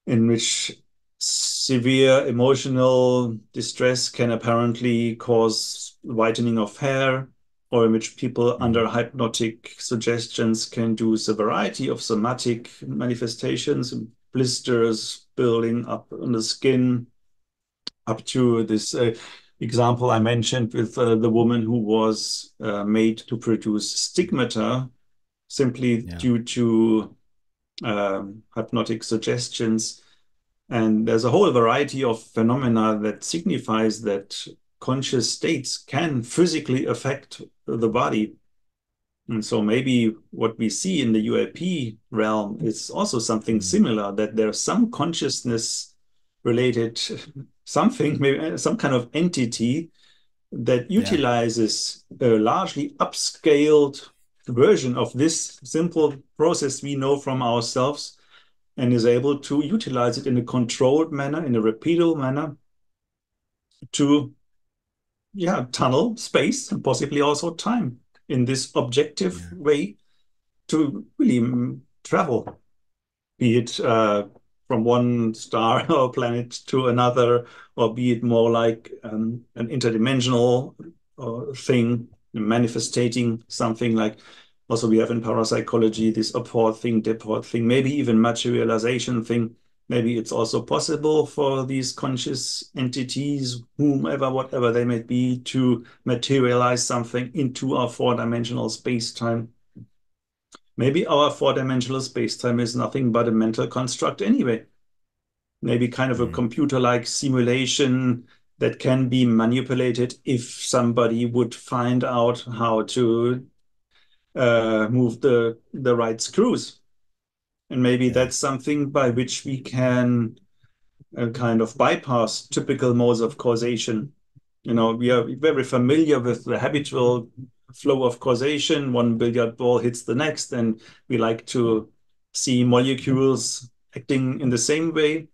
in which severe emotional distress can apparently cause whitening of hair, or in which people Mm-hmm. under hypnotic suggestions can do a variety of somatic manifestations, blisters building up on the skin, up to this example I mentioned with the woman who was made to produce stigmata simply Yeah. due to hypnotic suggestions. And there's a whole variety of phenomena that signifies that conscious states can physically affect the body. And so maybe what we see in the UAP realm is also something Mm. similar, that there's some consciousness related something, maybe some kind of entity that Yeah. utilizes a largely upscaled version of this simple process we know from ourselves, and is able to utilize it in a controlled manner, in a repeatable manner, to tunnel space and possibly also time in this objective Yeah. way to really travel, be it from one star or planet to another, or be it more like an interdimensional thing, manifesting something like also we have in parapsychology this apport thing, deport thing, maybe even materialization thing. Maybe it's also possible for these conscious entities, whomever, whatever they may be, to materialize something into our four-dimensional space-time. Maybe our four-dimensional space-time is nothing but a mental construct anyway. Maybe kind of a Mm. computer-like simulation that can be manipulated if somebody would find out how to move the right screws. And maybe Yeah. that's something by which we can kind of bypass typical modes of causation. You know, we are very familiar with the habitual flow of causation. One billiard ball hits the next, and we like to see molecules acting in the same way.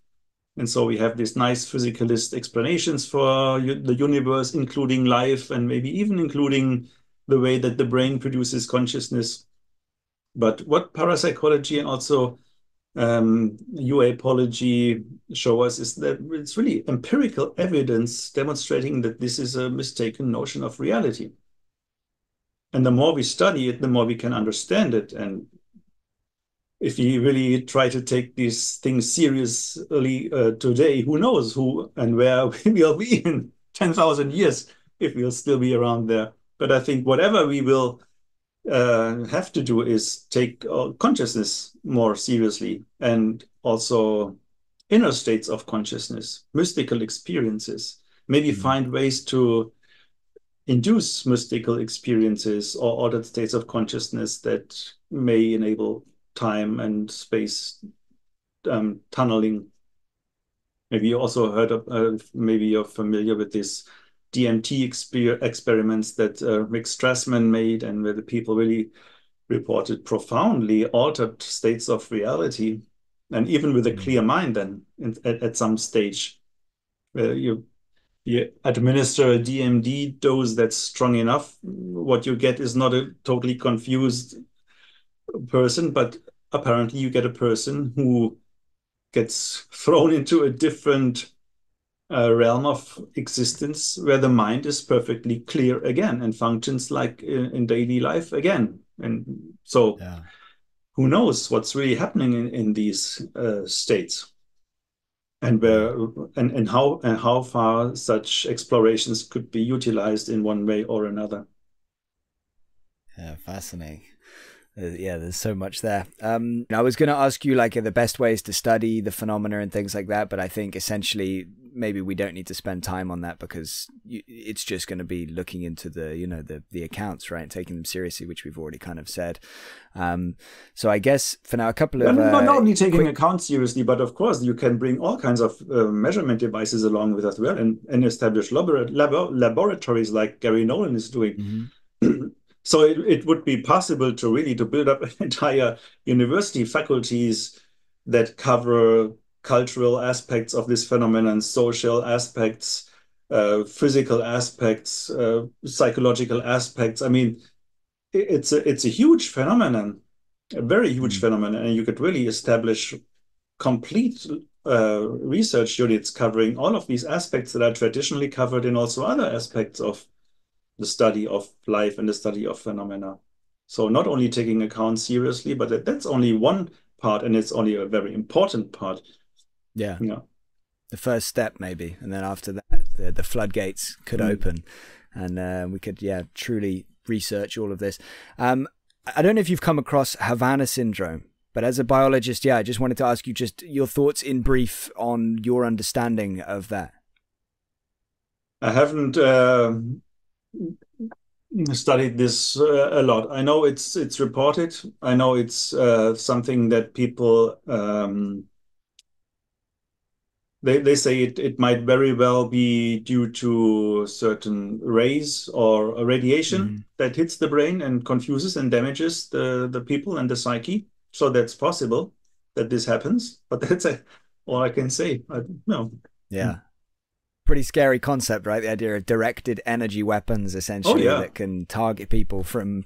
And so we have these nice physicalist explanations for the universe, including life and maybe even including the way that the brain produces consciousness. But what parapsychology and also UApology show us is that it's really empirical evidence demonstrating that this is a mistaken notion of reality. And the more we study it, the more we can understand it. And if you really try to take these things seriously today, who knows who and where we will be in 10,000 years, if we'll still be around there. But I think whatever we will have to do is take consciousness more seriously, and also inner states of consciousness, mystical experiences, maybe find ways to induce mystical experiences or altered states of consciousness that may enable time and space tunneling. Maybe you also heard of, maybe you're familiar with this DMT experiments that Rick Strassman made, and where the people really reported profoundly altered states of reality, and even with a clear mind then at some stage. You administer a DMT dose that's strong enough, what you get is not a totally confused person, but apparently you get a person who gets thrown into a different realm of existence where the mind is perfectly clear again and functions like in daily life again. And so who knows what's really happening in these states, and where and how far such explorations could be utilized in one way or another. Yeah, fascinating. Yeah, there's so much there. I was going to ask you like the best ways to study the phenomena and things like that, but I think essentially maybe we don't need to spend time on that, because it's just going to be looking into the the accounts, right, and taking them seriously, which we've already kind of said. So I guess for now, a couple of not only taking accounts seriously, but of course you can bring all kinds of measurement devices along with as well, and establish laboratories like Gary Nolan is doing. So it would be possible to really build up entire university faculties that cover cultural aspects of this phenomenon, social aspects, physical aspects, psychological aspects. I mean, it's a huge phenomenon, a very huge phenomenon, and you could really establish complete research units covering all of these aspects that are traditionally covered in also other aspects of the study of life and the study of phenomena. So not only taking account seriously, but that's only one part, and it's only a very important part. Yeah. The first step maybe, and then after that, the floodgates could open, and we could truly research all of this. I don't know if you've come across Havana syndrome, but as a biologist, I just wanted to ask you just your thoughts in brief on your understanding of that. I haven't studied this a lot. I know it's reported. I know it's something that people they say it might very well be due to certain rays or radiation that hits the brain and confuses and damages the people and the psyche. So that's possible that this happens, but that's all I can say. Yeah. Pretty scary concept, right? The idea of directed energy weapons, essentially, that can target people from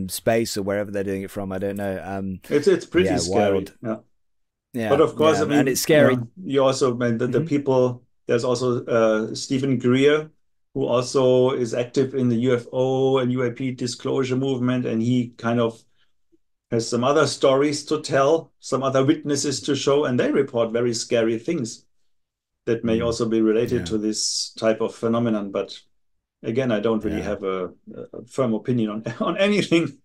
space or wherever they're doing it from. I don't know. It's pretty scary. Wild. Yeah, but of course, I mean, and it's scary. You also meant that the people. There's also Stephen Greer, who also is active in the UFO and UAP disclosure movement, and he kind of has some other stories to tell, some other witnesses to show, and they report very scary things that may also be related to this type of phenomenon. But again, I don't really have a firm opinion on anything.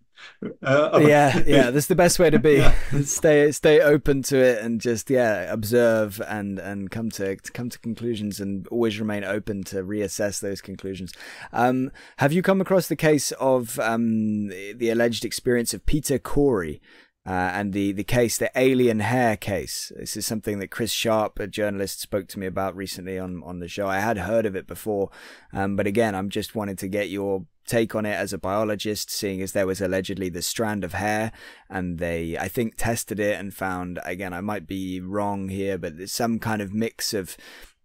That's the best way to be. Stay open to it, and just observe and come to conclusions, and always remain open to reassess those conclusions. Have you come across the case of the alleged experience of Peter Corey, and the case, the alien hair case. This is something that Chris Sharp, a journalist, spoke to me about recently on the show. I had heard of it before, but again, I'm just wanting to get your take on it as a biologist, seeing as there was allegedly the strand of hair, and they, I think, tested it and found, again, I might be wrong here, but there's some kind of mix of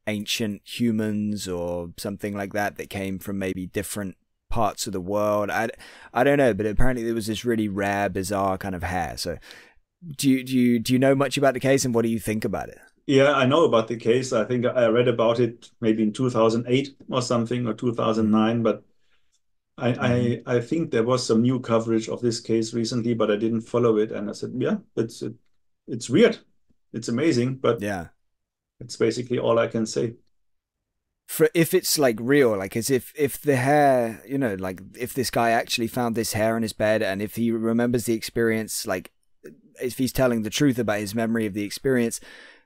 ancient humans or something like that that came from maybe different parts of the world. I don't know, but apparently there was this really rare, bizarre kind of hair. So do you know much about the case, and what do you think about it? Yeah, I know about the case. I think I read about it maybe in 2008 or something, or 2009, but I think there was some new coverage of this case recently, but I didn't follow it. And I said, yeah, it's weird. It's amazing, but yeah, it's basically all I can say. For if it's like real, like as if the hair, you know, like if this guy actually found this hair in his bed, and if he remembers the experience, like if he's telling the truth about his memory of the experience,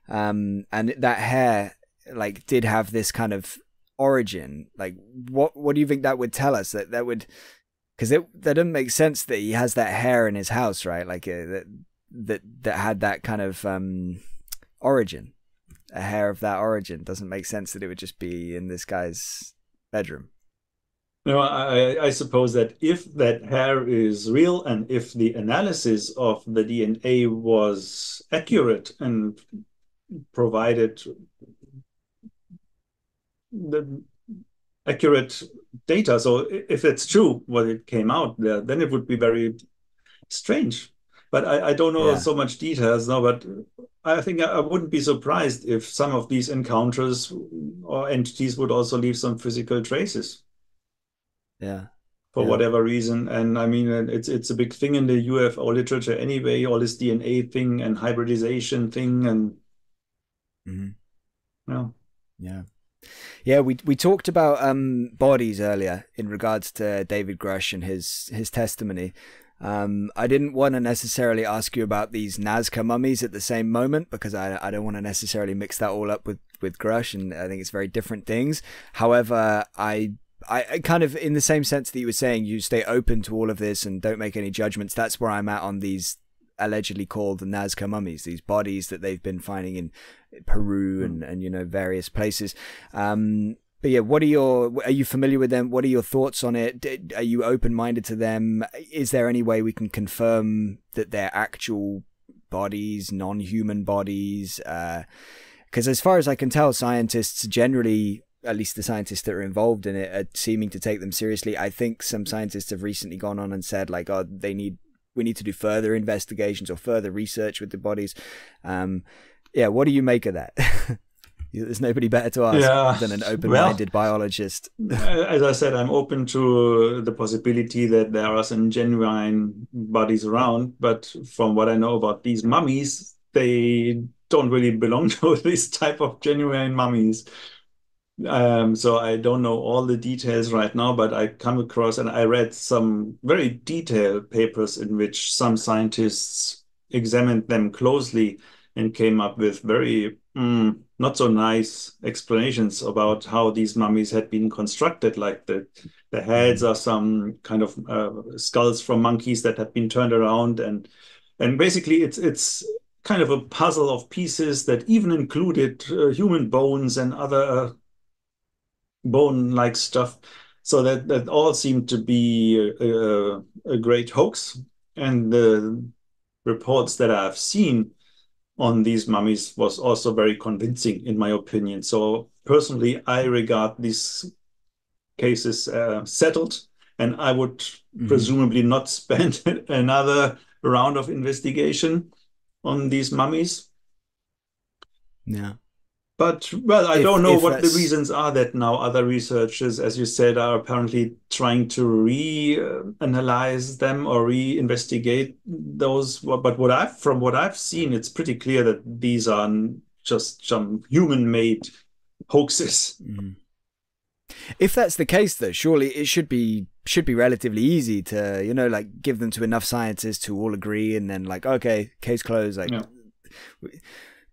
and that hair like did have this kind of origin, like what do you think that would tell us? That would, because that doesn't make sense that he has that hair in his house, right? Like that had that kind of origin. A hair of that origin doesn't make sense that it would just be in this guy's bedroom. No, I suppose that if that hair is real, and if the analysis of the DNA was accurate and provided the accurate data, so if it's true what it came out there, then it would be very strange. But I don't know so much details now, but I think I wouldn't be surprised if some of these encounters or entities would also leave some physical traces. Yeah. For whatever reason. And I mean, it's a big thing in the UFO literature anyway, all this DNA thing and hybridization thing. And yeah, we talked about bodies earlier in regards to David Grush and his testimony. I didn't want to necessarily ask you about these Nazca mummies at the same moment, because I don't want to necessarily mix that all up with Grush, and I think it's very different things. However, I kind of, in the same sense that you were saying, you stay open to all of this and don't make any judgments. That's where I'm at on these allegedly called the Nazca mummies, these bodies that they've been finding in Peru and you know, various places. But yeah, are you familiar with them? What are your thoughts on it? Are you open-minded to them? Is there any way we can confirm that they're actual bodies, non-human bodies? Because as far as I can tell, scientists generally, at least the scientists that are involved in it, are seeming to take them seriously. I think some scientists have recently gone on and said, like, oh, we need to do further investigations or further research with the bodies. Yeah, what do you make of that? There's nobody better to ask than an open-minded biologist. As I said, I'm open to the possibility that there are some genuine bodies around, but from what I know about these mummies, they don't really belong to this type of genuine mummies. So I don't know all the details right now, but I come across and I read some very detailed papers in which some scientists examined them closely and came up with very not so nice explanations about how these mummies had been constructed. Like the heads are some kind of skulls from monkeys that had been turned around, and basically it's kind of a puzzle of pieces that even included human bones and other bone-like stuff. So that all seemed to be a great hoax. And the reports that I've seen on these mummies was also very convincing, in my opinion. So personally, I regard these cases settled, and I would presumably not spend another round of investigation on these mummies. Yeah. But, well, I don't know what the reasons are that now other researchers, as you said, are apparently trying to reanalyze them or reinvestigate those. But from what I've seen, it's pretty clear that these are just some human-made hoaxes. If that's the case, though, surely it should be relatively easy to, you know, like give them to enough scientists who all agree, and then like, okay, case closed. Like,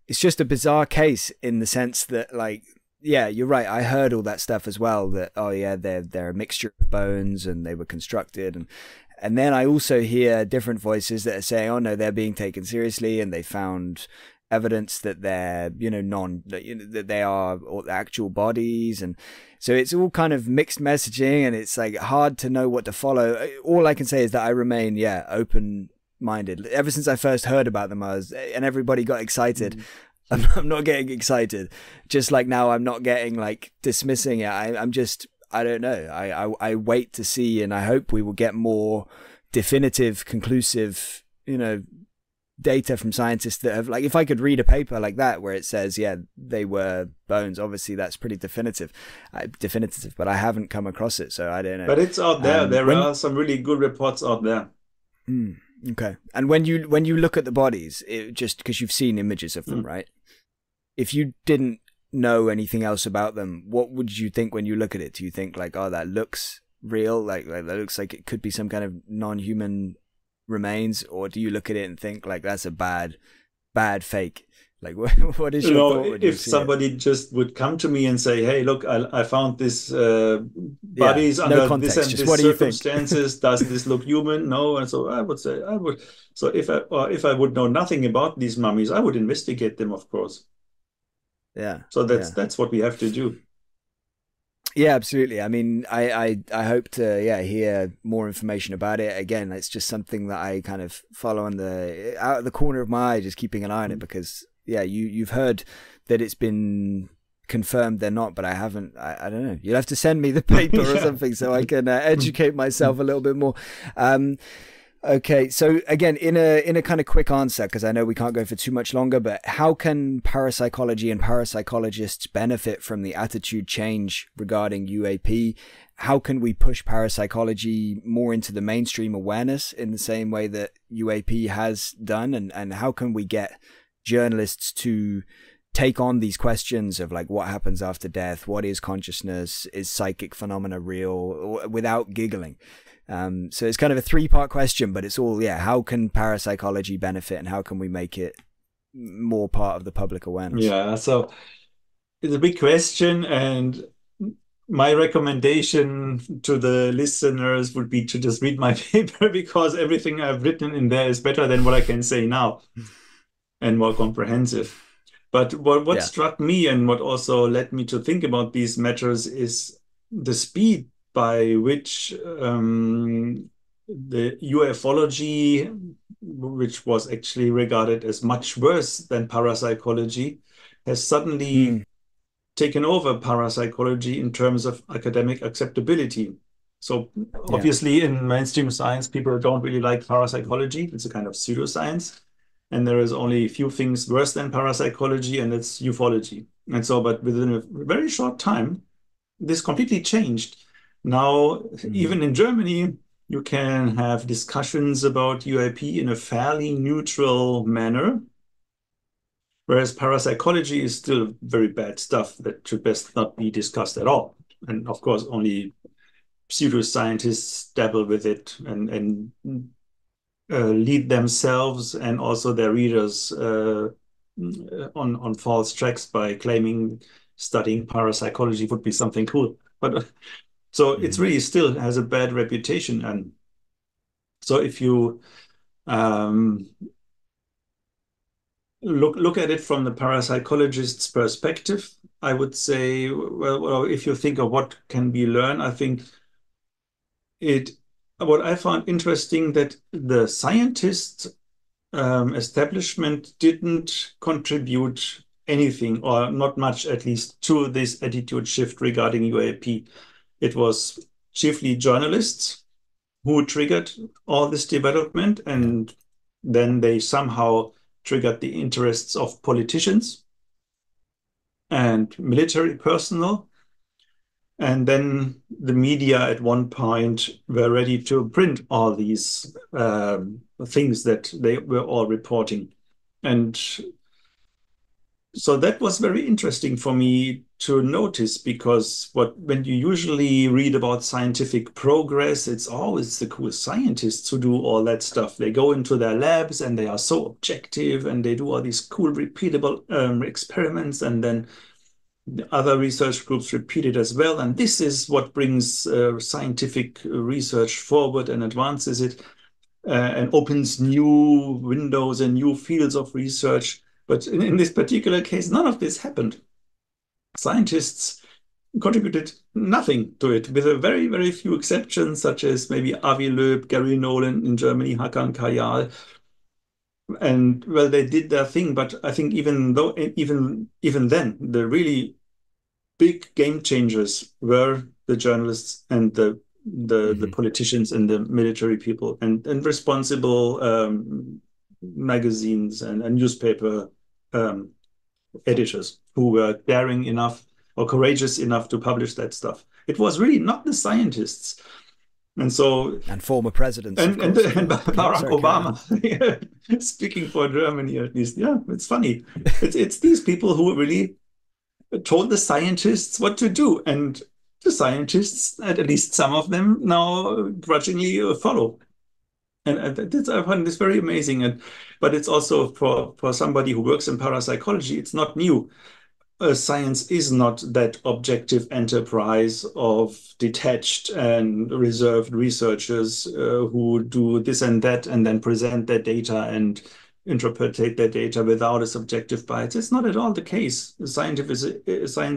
it's just a bizarre case in the sense that, like, yeah, you're right. I heard all that stuff as well. That oh yeah, they're a mixture of bones and they were constructed, and then I also hear different voices that are saying, oh no, they're being taken seriously, and they found evidence that they're that they are actual bodies, and so it's all kind of mixed messaging, and it's like hard to know what to follow. All I can say is that I remain open minded. Ever since I first heard about them, and everybody got excited. Mm. I'm not getting excited. Just like now, I'm not getting like dismissing it. I'm just, I don't know. I wait to see, and I hope we will get more definitive, conclusive, data from scientists that have, like, if I could read a paper like that where it says, yeah, they were bones, obviously that's pretty definitive, but I haven't come across it, so I don't know. But it's out there. There are some really good reports out there. Okay. And when you look at the bodies, just because you've seen images of them, right? If you didn't know anything else about them, what would you think when you look at it? Do you think like, oh, that looks real? Like that looks like it could be some kind of non-human remains? Or do you look at it and think like that's a bad fake? Like what is your thought when if somebody just would come to me and say, hey, look, I found this bodies under context, this and just this what do you circumstances, doesn't this look human? No. And so I would say I would. So if I would know nothing about these mummies, I would investigate them, of course. Yeah. So that's what we have to do. Yeah, absolutely. I mean, I hope to hear more information about it. Again, it's just something that I kind of follow out of the corner of my eye, just keeping an eye on it, because you've heard that it's been confirmed they're not, but I haven't. I don't know. You'll have to send me the paper or something so I can educate myself a little bit more. Okay, so again, in a kind of quick answer, because I know we can't go for too much longer, but how can parapsychology and parapsychologists benefit from the attitude change regarding UAP? How can we push parapsychology more into the mainstream awareness in the same way that UAP has done? And how can we get journalists to take on these questions of like what happens after death, what is consciousness, is psychic phenomena real, without giggling? So it's kind of a three-part question, but it's all, how can parapsychology benefit and how can we make it more part of the public awareness? Yeah, so it's a big question, and my recommendation to the listeners would be to just read my paper, because everything I've written in there is better than what I can say now and more comprehensive. But what struck me and what also led me to think about these matters is the speed by which the ufology, which was actually regarded as much worse than parapsychology, has suddenly taken over parapsychology in terms of academic acceptability. So obviously in mainstream science, people don't really like parapsychology. It's a kind of pseudoscience. And there is only a few things worse than parapsychology, and it's ufology. And so, but within a very short time, this completely changed. Now, even in Germany, you can have discussions about UAP in a fairly neutral manner, whereas parapsychology is still very bad stuff that should best not be discussed at all. And of course, only pseudoscientists dabble with it and lead themselves and also their readers on false tracks by claiming studying parapsychology would be something cool. But so it's really still has a bad reputation. And so if you look at it from the parapsychologist's perspective, I would say, well, if you think of what can be learned, I think what I found interesting that the scientist establishment didn't contribute anything, or not much at least, to this attitude shift regarding UAP. It was chiefly journalists who triggered all this development, and then they somehow triggered the interests of politicians and military personnel. And then the media at one point were ready to print all these things that they were all reporting. And so that was very interesting for me to notice, because when you usually read about scientific progress, it's always the cool scientists who do all that stuff. They go into their labs and they are so objective and they do all these cool repeatable experiments, and then The other research groups repeat it as well. And this is what brings scientific research forward and advances it and opens new windows and new fields of research. But in this particular case, none of this happened. Scientists contributed nothing to it, with a very, very few exceptions, such as maybe Avi Loeb, Gary Nolan in Germany, Hakan Kayal. And well, they did their thing, but I think even then, the really big game changers were the journalists and the politicians and the military people and responsible magazines and newspaper editors who were daring enough or courageous enough to publish that stuff. It was really not the scientists. And former presidents, and Barack Obama, speaking for Germany at least. Yeah, it's funny. It's these people who really told the scientists what to do, and the scientists, at least some of them, now grudgingly follow. And I find this very amazing. But it's also for somebody who works in parapsychology, it's not new. Science is not that objective enterprise of detached and reserved researchers who do this and that and then present their data and interpret their data without a subjective bias. It's not at all the case. Science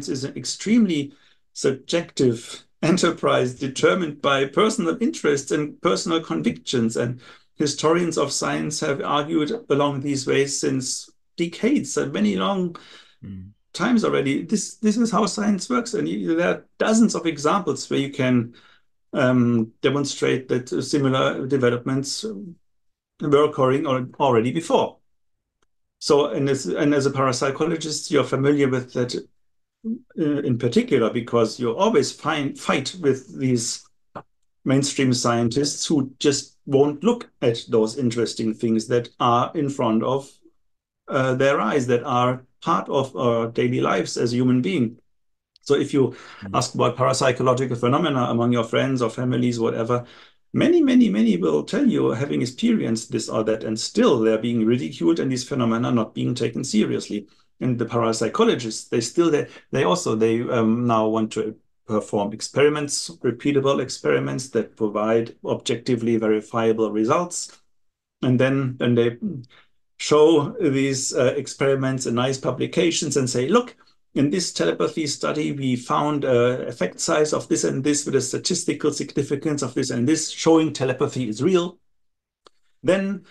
is an extremely subjective enterprise determined by personal interests and personal convictions. And historians of science have argued along these ways since decades and many long times already. This is how science works, and there are dozens of examples where you can demonstrate that similar developments were occurring already before. So, and as a parapsychologist, you're familiar with that in particular because you always fight with these mainstream scientists who just won't look at those interesting things that are in front of their eyes, that are part of our daily lives as human beings. So if you ask about parapsychological phenomena among your friends or families, whatever, many will tell you having experienced this or that, and still they're being ridiculed and these phenomena not being taken seriously. And the parapsychologists, they also now want to perform experiments, repeatable experiments that provide objectively verifiable results. And then they show these experiments in nice publications and say, look, in this telepathy study, we found effect size of this and this with a statistical significance of this and this, showing telepathy is real. Then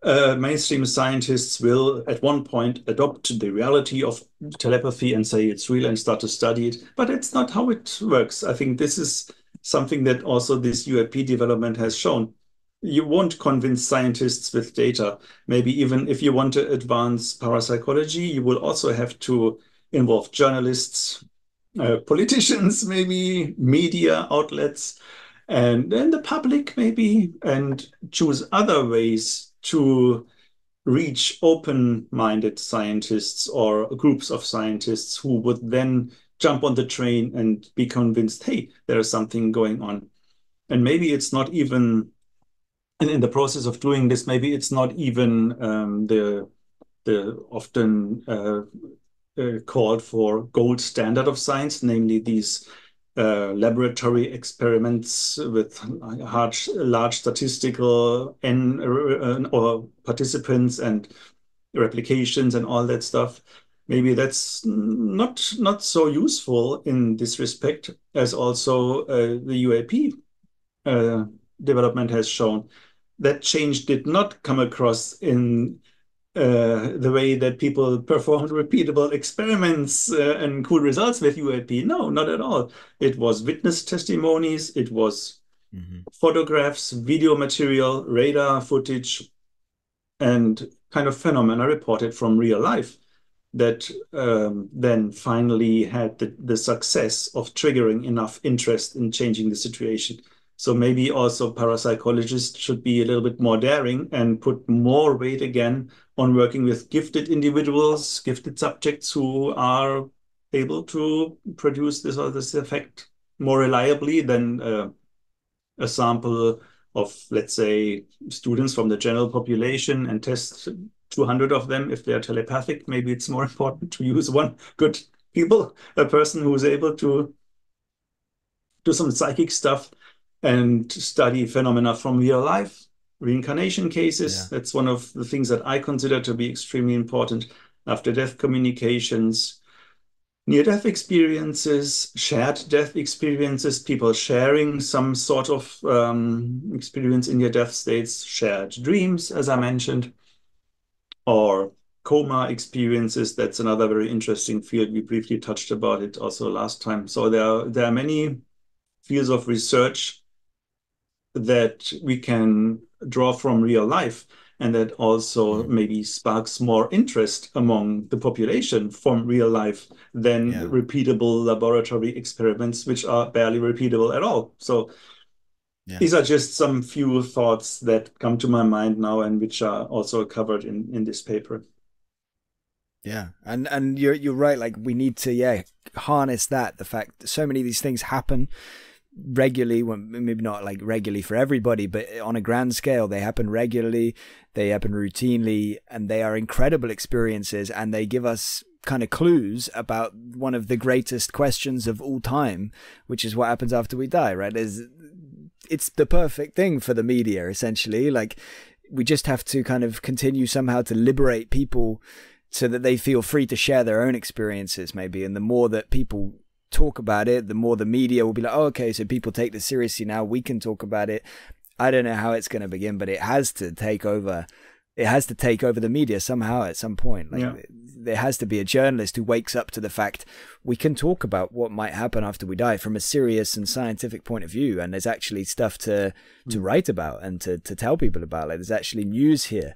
mainstream scientists will at one point adopt the reality of telepathy and say it's real and start to study it. But it's not how it works. I think this is something that also this UAP development has shown. You won't convince scientists with data. Maybe even if you want to advance parapsychology, you will also have to involve journalists, politicians, maybe media outlets, and then the public maybe, and choose other ways to reach open-minded scientists or groups of scientists who would then jump on the train and be convinced, hey, there is something going on. And maybe it's not even, and in the process of doing this, maybe it's not even the often called for gold standard of science, namely these laboratory experiments with large statistical or participants and replications and all that stuff. Maybe that's not so useful in this respect, as also the UAP development has shown. That change did not come across in the way that people performed repeatable experiments and cool results with UAP. No, not at all. It was witness testimonies, it was photographs, video material, radar footage, and kind of phenomena reported from real life that then finally had the success of triggering enough interest in changing the situation. So maybe also parapsychologists should be a little bit more daring and put more weight again on working with gifted individuals, gifted subjects who are able to produce this or this effect more reliably than a sample of, let's say, students from the general population and test 200 of them if they're telepathic. Maybe it's more important to use one good people, a person who's able to do some psychic stuff and study phenomena from real life, reincarnation cases. Yeah. That's one of the things that I consider to be extremely important. After death communications, near death experiences, shared death experiences, people sharing some sort of experience in near death states, shared dreams, as I mentioned, or coma experiences. That's another very interesting field. We briefly touched about it also last time. So there are many fields of research that we can draw from real life, and that also maybe sparks more interest among the population from real life than repeatable laboratory experiments, which are barely repeatable at all. So these are just some few thoughts that come to my mind now, and which are also covered in this paper. Yeah, and you're right. Like, we need to harness that, the fact that so many of these things happen regularly, well, maybe not like regularly for everybody, but on a grand scale, they happen regularly, they happen routinely, and they are incredible experiences, and they give us kind of clues about one of the greatest questions of all time, which is what happens after we die, right? It's the perfect thing for the media, essentially. Like, we just have to kind of continue somehow to liberate people so that they feel free to share their own experiences, maybe. And the more that people talk about it, the more the media will be like, oh, okay, so people take this seriously now, we can talk about it. I don't know how it's going to begin, but it has to take over. It has to take over the media somehow at some point. Like, there has to be a journalist who wakes up to the fact we can talk about what might happen after we die from a serious and scientific point of view, and there's actually stuff to write about and to tell people about. Like, there's actually news here.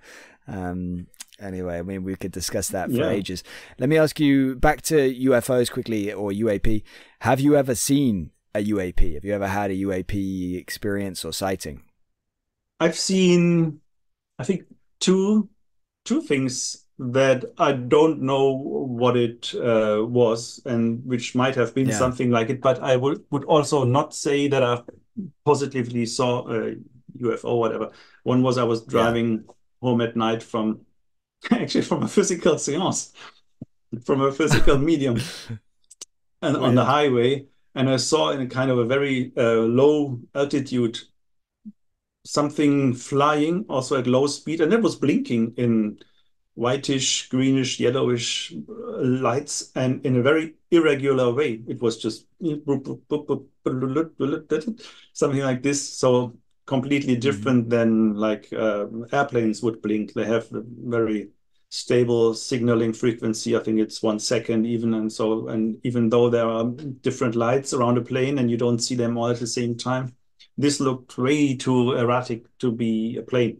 Anyway, I mean, we could discuss that for ages. Let me ask you, back to UFOs quickly, or UAP. Have you ever seen a UAP? Have you ever had a UAP experience or sighting? I've seen, I think, two things that I don't know what it was, and which might have been something like it, but I would also not say that I positively saw a UFO or whatever. One was, I was driving home at night from a physical seance, from a physical medium, and on the highway, and I saw in a kind of a very low altitude something flying also at low speed, and it was blinking in whitish, greenish, yellowish lights, and in a very irregular way. It was just something like this. So completely different than like airplanes would blink. They have a very stable signaling frequency. I think it's 1 second even. And even though there are different lights around a plane and you don't see them all at the same time, this looked way too erratic to be a plane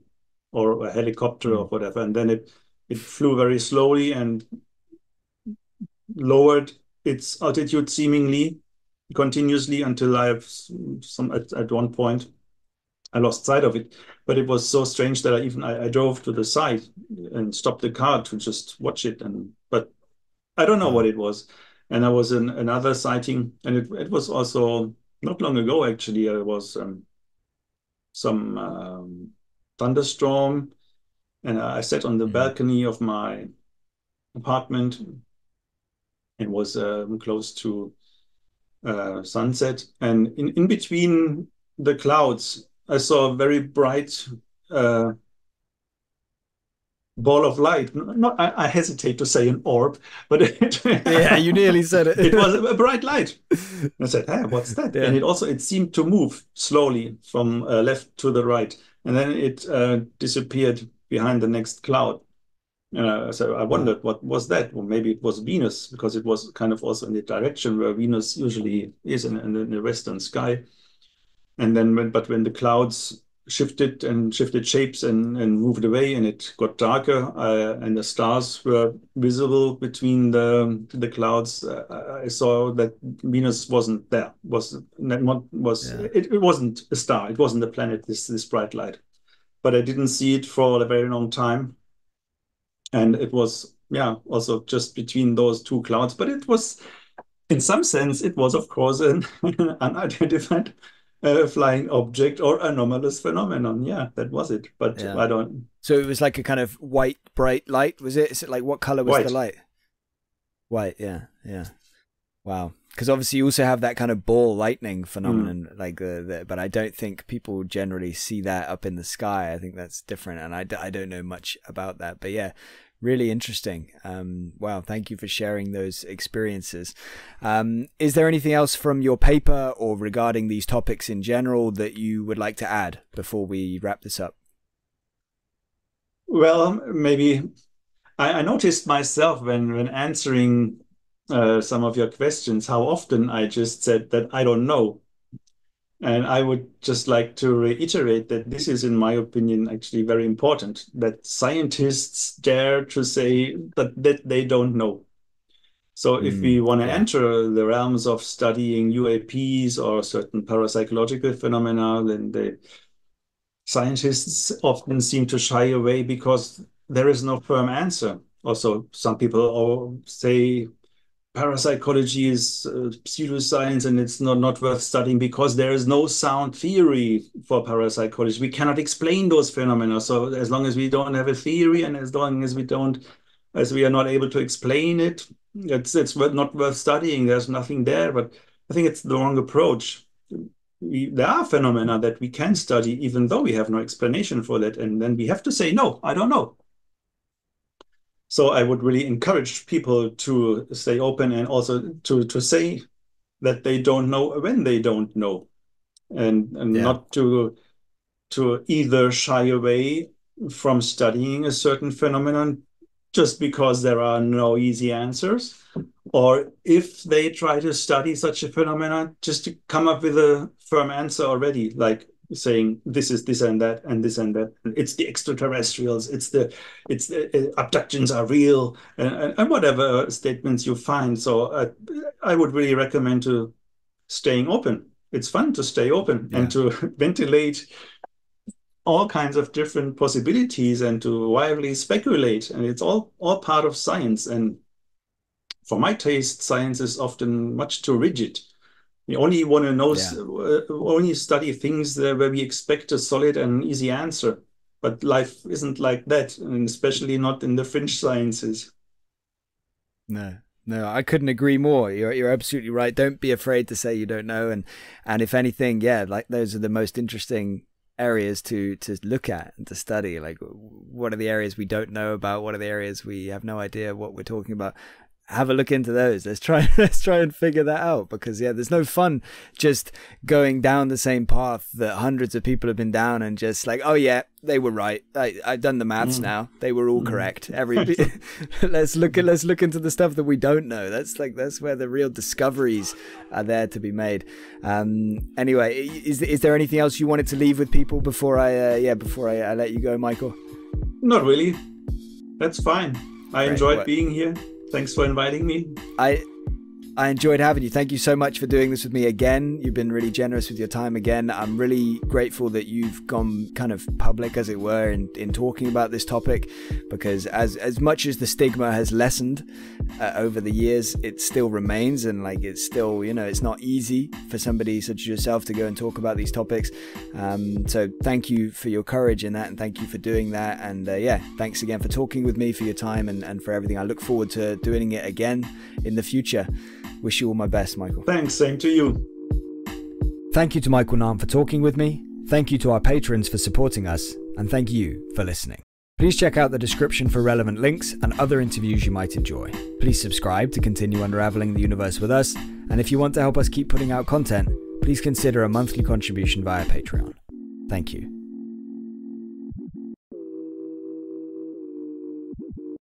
or a helicopter or whatever. And then it flew very slowly and lowered its altitude seemingly continuously until at one point I lost sight of it. But it was so strange that I drove to the side and stopped the car to just watch it. But I don't know what it was. And I was in another sighting, and it was also not long ago, actually. There was some thunderstorm, and I sat on the balcony of my apartment. It was close to sunset, and in between the clouds, I saw a very bright ball of light. I hesitate to say an orb, but yeah, you nearly said it. It was a bright light. I said, "Hey, what's that?" And it seemed to move slowly from left to the right, and then it disappeared behind the next cloud. So I wondered, what was that? Well, maybe it was Venus, because it was kind of also in the direction where Venus usually is in the western sky. And then when the clouds shifted shapes and moved away, and it got darker, and the stars were visible between the clouds, I saw that Venus wasn't there. It wasn't a star. It wasn't a planet, this bright light. But I didn't see it for a very long time. And it was, also just between those two clouds. But it was, in some sense, it was, of course, an unidentified flying object or anomalous phenomenon. Yeah, that was it. But I don't. So it was like a kind of white, bright light, was it? Is it like, what color was the light? White, yeah. Wow. Because obviously you also have that kind of ball lightning phenomenon, like but I don't think people generally see that up in the sky. I think that's different, and I don't know much about that. But yeah, really interesting. Wow, thank you for sharing those experiences. Is there anything else from your paper or regarding these topics in general that you would like to add before we wrap this up? Well, maybe I noticed myself when answering some of your questions, how often I just said that I don't know. And I would just like to reiterate that this is, in my opinion, actually very important, that scientists dare to say that they don't know. So if we want to enter the realms of studying UAPs or certain parapsychological phenomena, then the scientists often seem to shy away because there is no firm answer. Also, some people say parapsychology is pseudoscience and it's not worth studying because there is no sound theory for parapsychology. We cannot explain those phenomena. So as long as we don't have a theory and as long as we are not able to explain it, it's not worth studying. There's nothing there. But I think it's the wrong approach. There are phenomena that we can study even though we have no explanation for that. And then we have to say, no, I don't know. So I would really encourage people to stay open and also to say that they don't know when they don't know, and not to either shy away from studying a certain phenomenon just because there are no easy answers, or if they try to study such a phenomenon, just to come up with a firm answer already, like saying this is this and that and this and that. It's the extraterrestrials. It's the abductions are real, and whatever statements you find. So I would really recommend to staying open. It's fun to stay open and to ventilate all kinds of different possibilities and to wildly speculate. And it's all part of science. And for my taste, science is often much too rigid. We only want to know, only study things where we expect a solid and easy answer. But life isn't like that, and especially not in the fringe sciences. No, I couldn't agree more. You're absolutely right. Don't be afraid to say you don't know. And if anything, like those are the most interesting areas to look at and to study. Like, what are the areas we don't know about? What are the areas we have no idea what we're talking about? Have a look into those. Let's try and figure that out, because there's no fun just going down the same path that hundreds of people have been down and just like, oh yeah, they were right. I've done the maths now. They were all correct. Let's look into the stuff that we don't know. That's where the real discoveries are there to be made. Anyway, is there anything else you wanted to leave with people before I let you go, Michael? Not really. That's fine. I enjoyed being here. Thanks for inviting me. I enjoyed having you. Thank you so much for doing this with me again. You've been really generous with your time again. I'm really grateful that you've gone kind of public, as it were, in talking about this topic, because as much as the stigma has lessened over the years, it still remains, and it's still, it's not easy for somebody such as yourself to go and talk about these topics. So thank you for your courage in that, and thank you for doing that. And thanks again for talking with me, for your time, and for everything. I look forward to doing it again in the future. Wish you all my best, Michael. Thanks, same to you. Thank you to Michael Nahm for talking with me. Thank you to our patrons for supporting us. And thank you for listening. Please check out the description for relevant links and other interviews you might enjoy. Please subscribe to continue unraveling the universe with us. And if you want to help us keep putting out content, please consider a monthly contribution via Patreon. Thank you.